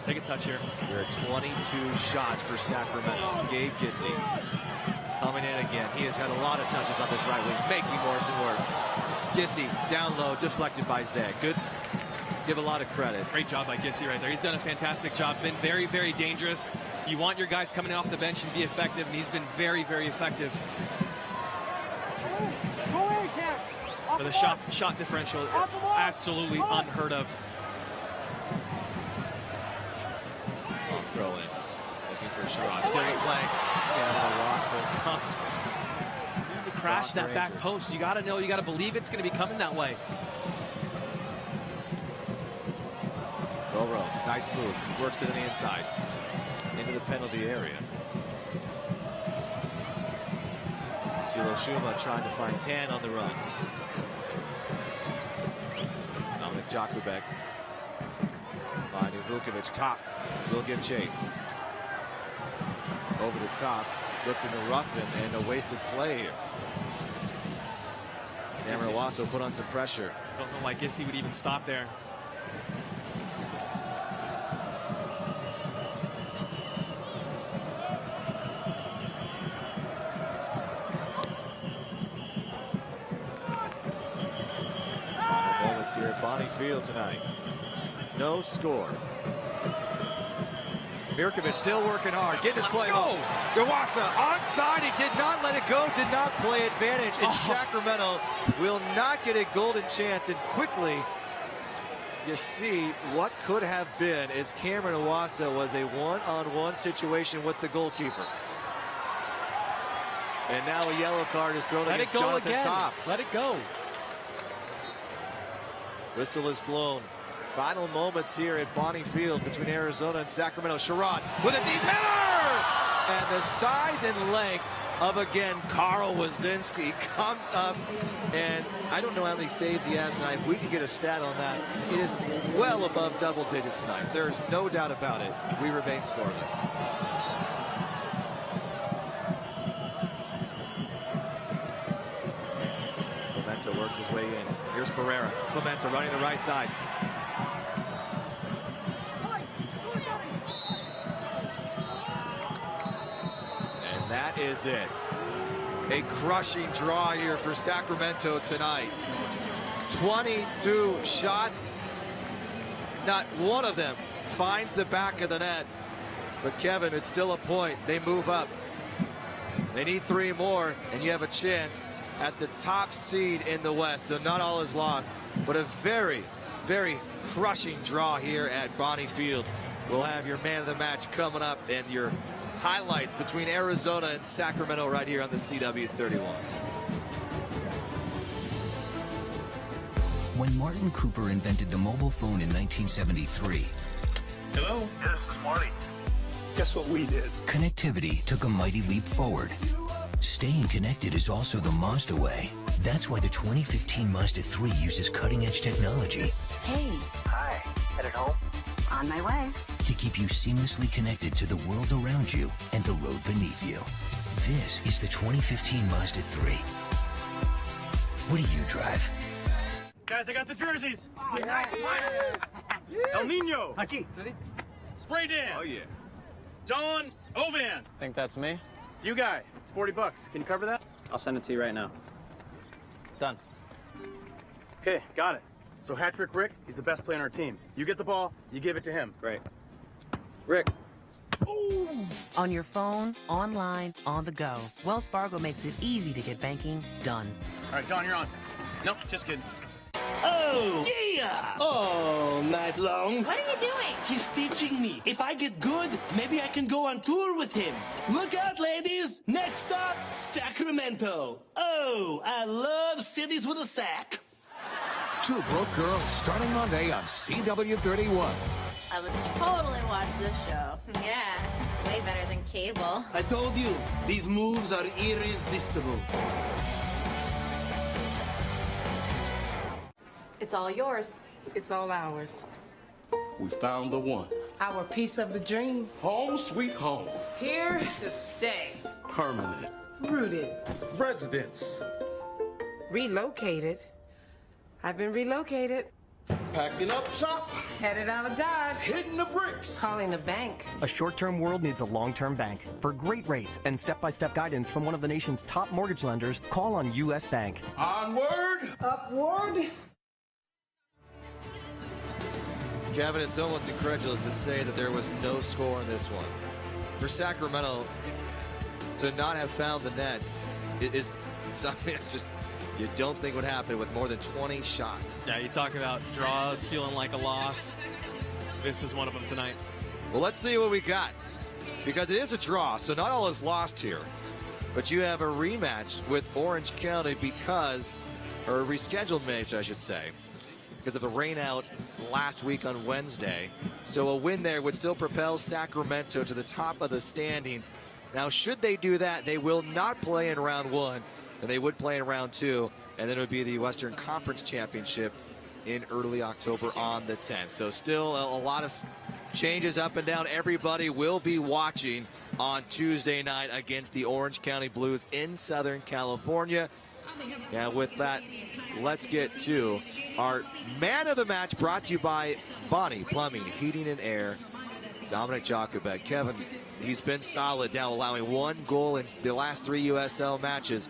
Take a touch here. There are 22 shots for Sacramento. Gabe Gissy coming in again. He has had a lot of touches on this right wing, making Morrison work. Gissy down low, deflected by Zeg. Good. Give a lot of credit. Great job by Gissy right there. He's done a fantastic job. Been very, very dangerous. You want your guys coming off the bench and be effective, and he's been very, very effective. But the shot differential, absolutely unheard of. Throw in. Looking for Sherrod. Still in play. Cameron Watson comes. You need to crash that back post. You got to know, you got to believe it's going to be coming that way. Goro, nice move. Works it on the inside. Into the penalty area. Shima trying to find Tan on the run. Dominic Jakubek. Finding Vukovic. Top. Will give chase. Over the top. Looked into Ruthven and a wasted play here. Cameron Wasso put on some pressure. Don't know why Gissy would even stop there. Here at Bonnie Field tonight. No score. Mirkovic still working hard, getting his play home. Gawasa onside, he did not let it go, did not play advantage, and Sacramento will not get a golden chance. And quickly, you see what could have been as Cameron Iwasa was a one-on-one situation with the goalkeeper. And now a yellow card is thrown against Jonathan Top. Let it go. Whistle is blown. Final moments here at Bonnie Field between Arizona and Sacramento. Sherrod with a deep header! And the size and length of, again, Carl Wazinski comes up. And I don't know how many saves he has tonight. We can get a stat on that. It is well above double digits tonight. There's no doubt about it. We remain scoreless. Clemento works his way in. Here's Pereira. Clemento running the right side. And that is it. A crushing draw here for Sacramento tonight. 22 shots. Not one of them finds the back of the net. But Kevin, it's still a point. They move up. They need 3 more, and you have a chance at the top seed in the West. So not all is lost, but a very, very crushing draw here at Bonnie Field. We'll have your man of the match coming up and your highlights between Arizona and Sacramento right here on the CW31. When Martin Cooper invented the mobile phone in 1973, hello? Yeah, this is Marty. Guess what we did? Connectivity took a mighty leap forward. Staying connected is also the Mazda way. That's why the 2015 Mazda 3 uses cutting-edge technology. Hey. Hi. Headed home? On my way. To keep you seamlessly connected to the world around you and the road beneath you. This is the 2015 Mazda 3. What do you drive? Guys, I got the jerseys. Oh, yeah. El Nino. Aquí. Spray Dan. Oh, yeah. Don Ovan. Think that's me? You guy. It's $40. Can you cover that? I'll send it to you right now. Done. Okay, got it. So hat-trick Rick, he's the best player on our team. You get the ball, you give it to him. Great. Rick. On your phone, online, on the go. Wells Fargo makes it easy to get banking done. All right, Don, you're on. Nope, just kidding. Oh! Yeah! All night long. What are you doing? He's teaching me. If I get good, maybe I can go on tour with him. Look out, ladies! Next stop, Sacramento. Oh, I love cities with a sack. Two Broke Girls starting Monday on CW31. I would totally watch this show. Yeah, it's way better than cable. I told you, these moves are irresistible. It's all yours. It's all ours. We found the one. Our piece of the dream. Home sweet home. Here to stay. Permanent. Rooted. Residence. Relocated. I've been relocated. Packing up shop. Headed out of Dodge. Hitting the bricks. Calling the bank. A short-term world needs a long-term bank. For great rates and step-by-step guidance from one of the nation's top mortgage lenders, call on U.S. Bank. Onward. Upward. Kevin, it's almost incredulous to say that there was no score in this one. For Sacramento to not have found the net is something that just you don't think would happen with more than 20 shots. Yeah, you talk about draws feeling like a loss. This was one of them tonight. Well, let's see what we got. Because it is a draw, so not all is lost here. But you have a rematch with Orange County or a rescheduled match, I should say, because of the rain out last week on Wednesday. So a win there would still propel Sacramento to the top of the standings. Now, should they do that, they will not play in round one, and they would play in round two, and then it would be the Western Conference Championship in early October on the 10th. So still a lot of changes up and down. Everybody will be watching on Tuesday night against the Orange County Blues in Southern California. And with that, let's get to our man of the match, brought to you by Bonnie Plumbing, Heating and Air, Dominic Jacobek. Kevin, he's been solid now, allowing 1 goal in the last 3 USL matches.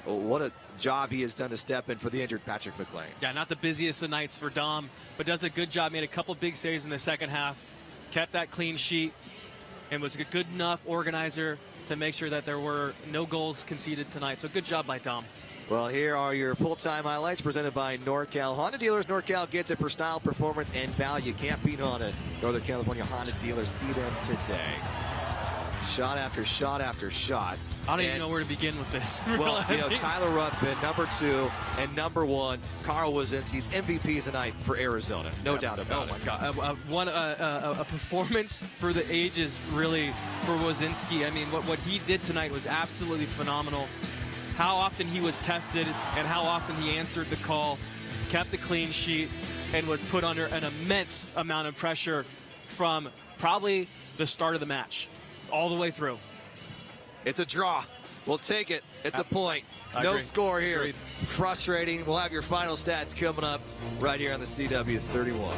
What a job he has done to step in for the injured Patrick McLean. Yeah, not the busiest of nights for Dom, but does a good job, made a couple big saves in the second half, kept that clean sheet, and was a good enough organizer to make sure that there were no goals conceded tonight. So good job by Dom. Well, here are your full-time highlights presented by NorCal Honda Dealers. NorCal gets it for style, performance, and value. Can't beat Honda. Northern California Honda Dealers. See them today. Shot after shot after shot. I don't even know where to begin with this. Well, Tyler Ruthven, #2, and #1, Carl Wazinski's MVP tonight for Arizona. No doubt about it. Oh, my God. A performance for the ages, really, for Wazinski. I mean, what he did tonight was absolutely phenomenal. How often he was tested and how often he answered the call, kept the clean sheet, and was put under an immense amount of pressure from probably the start of the match all the way through. It's a draw. We'll take it. It's a point. No score here. Agreed. Frustrating. We'll have your final stats coming up right here on the CW 31.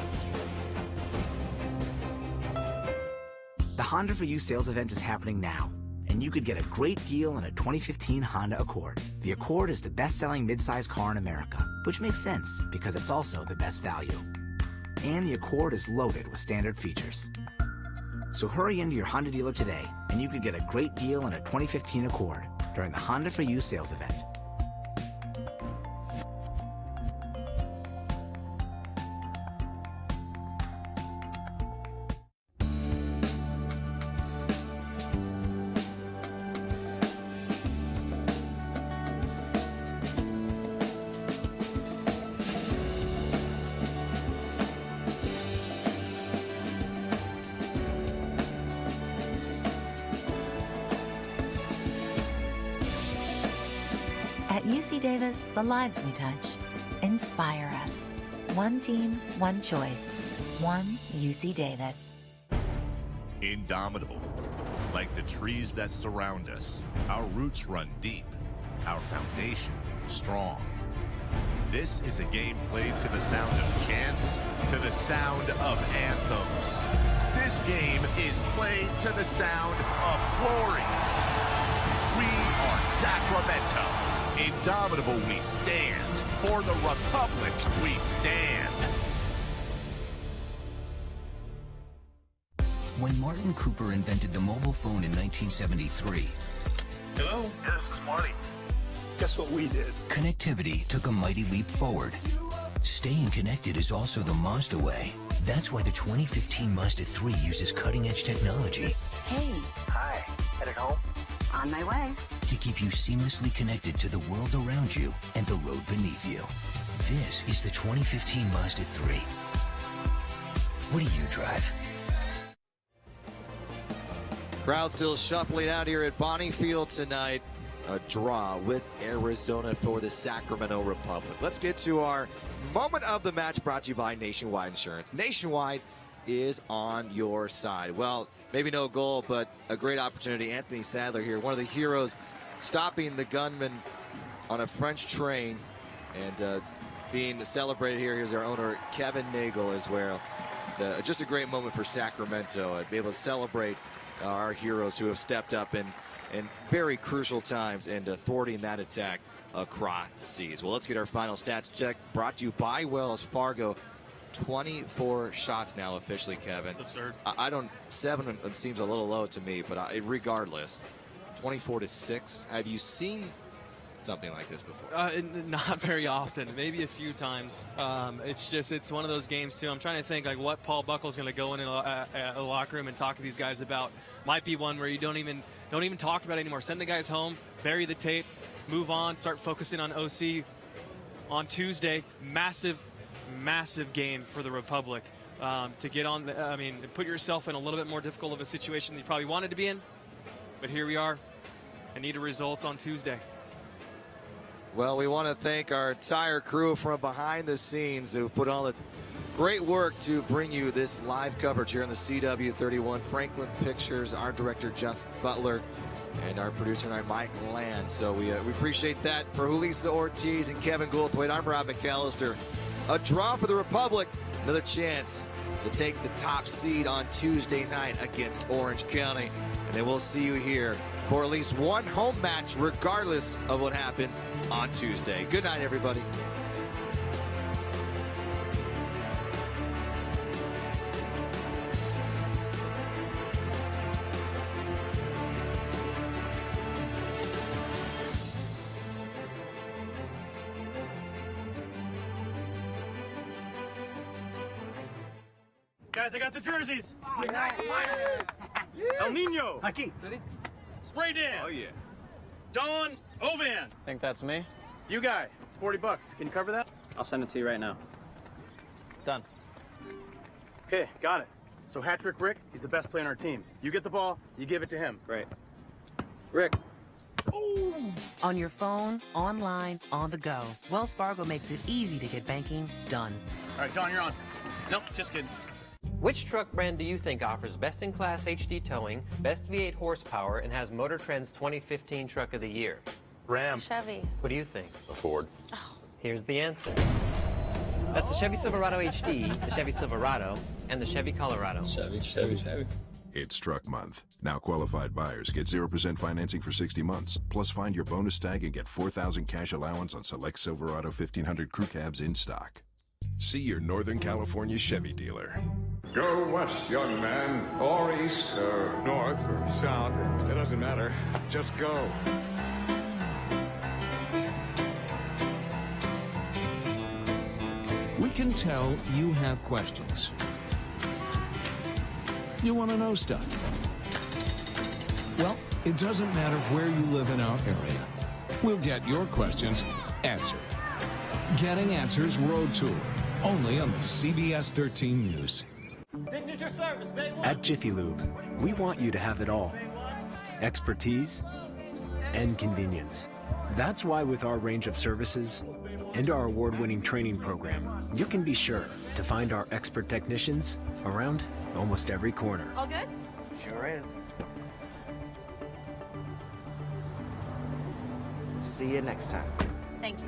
The Honda for You sales event is happening now, and you could get a great deal on a 2015 Honda Accord. The Accord is the best-selling midsize car in America, which makes sense because it's also the best value. And the Accord is loaded with standard features. So hurry into your Honda dealer today, and you could get a great deal on a 2015 Accord during the Honda for You sales event. At UC Davis, the lives we touch inspire us. One team, one choice. One UC Davis. Indomitable. Like the trees that surround us, our roots run deep, our foundation strong. This is a game played to the sound of chants, to the sound of anthems. This game is played to the sound of glory. We are Sacramento. Indomitable we stand. For the Republic we stand. When Martin Cooper invented the mobile phone in 1973, Hello? Yeah, this is Marty. Guess what we did? connectivity took a mighty leap forward. Staying connected is also the Mazda way. That's why the 2015 Mazda 3 uses cutting-edge technology Hey. Hi. Headed home? On my way. to keep you seamlessly connected to the world around you and the road beneath you. This is the 2015 Mazda 3. What do you drive? Crowd still shuffling out here at Bonnie Field tonight. a draw with Arizona for the Sacramento Republic. Let's get to our moment of the match, brought to you by Nationwide Insurance. Nationwide is on your side. Well, maybe no goal, but a great opportunity. Anthony Sadler here, one of the heroes, stopping the gunman on a French train and being celebrated here. Here's our owner, Kevin Nagel, as well. Just a great moment for Sacramento to be able to celebrate our heroes who have stepped up in very crucial times and thwarting that attack across seas. Well, let's get our final stats check, brought to you by Wells Fargo. 24 shots now officially, Kevin. That's absurd. I don't, 7 seems a little low to me, but regardless, 24-6. Have you seen something like this before? Not very often, maybe a few times. It's one of those games too. I'm trying to think like what Paul Buckle's going to go in a locker room and talk to these guys about. Might be one where you don't even talk about it anymore. Send the guys home, bury the tape, move on, start focusing on OC. On Tuesday, massive game for the Republic to get on. Put yourself in a little bit more difficult of a situation than you probably wanted to be in. But here we are. I need a result on Tuesday. Well, we want to thank our entire crew from behind the scenes who put on the great work to bring you this live coverage here on the CW31 Franklin Pictures, our director Jeff Butler, and our producer tonight, Mike Land. So we appreciate that. For Julissa Ortiz and Kevin Goldthwait, I'm Rob McAllister. A draw for the Republic, another chance to take the top seed on Tuesday night against Orange County. And then we'll see you here for at least one home match, regardless of what happens on Tuesday. Good night, everybody. Guys, I got the jerseys. El Nino. Aquí. Spray Dan. Oh, yeah. Don Ovan. Think that's me? You guy. It's $40. Can you cover that? I'll send it to you right now. Done. Okay, got it. So hat-trick Rick, he's the best player on our team. You get the ball, you give it to him. Great. Rick. On your phone, online, on the go. Wells Fargo makes it easy to get banking done. All right, Don, you're on. Nope, just kidding. Which truck brand do you think offers best-in-class HD towing, best V8 horsepower, and has Motor Trend's 2015 Truck of the Year? Ram. Chevy. What do you think? A Ford. Oh. Here's the answer. That's the Chevy Silverado HD, the Chevy Silverado, and the Chevy Colorado. Chevy. It's Truck Month. Now qualified buyers get 0% financing for 60 months. Plus find your bonus tag and get $4,000 cash allowance on select Silverado 1500 crew cabs in stock. See your Northern California Chevy dealer. Go west, young man, or east, or north, or south. It doesn't matter. Just go. We can tell you have questions. You want to know stuff. Well, it doesn't matter where you live in our area. We'll get your questions answered. Getting Answers Road Tour, only on the CBS 13 News. Signature service, baby. At Jiffy Lube, we want you to have it all. Expertise and convenience. That's why with our range of services and our award-winning training program, you can be sure to find our expert technicians around almost every corner. All good? Sure is. See you next time. Thank you.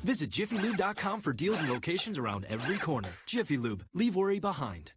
Visit JiffyLube.com for deals and locations around every corner. Jiffy Lube, leave worry behind.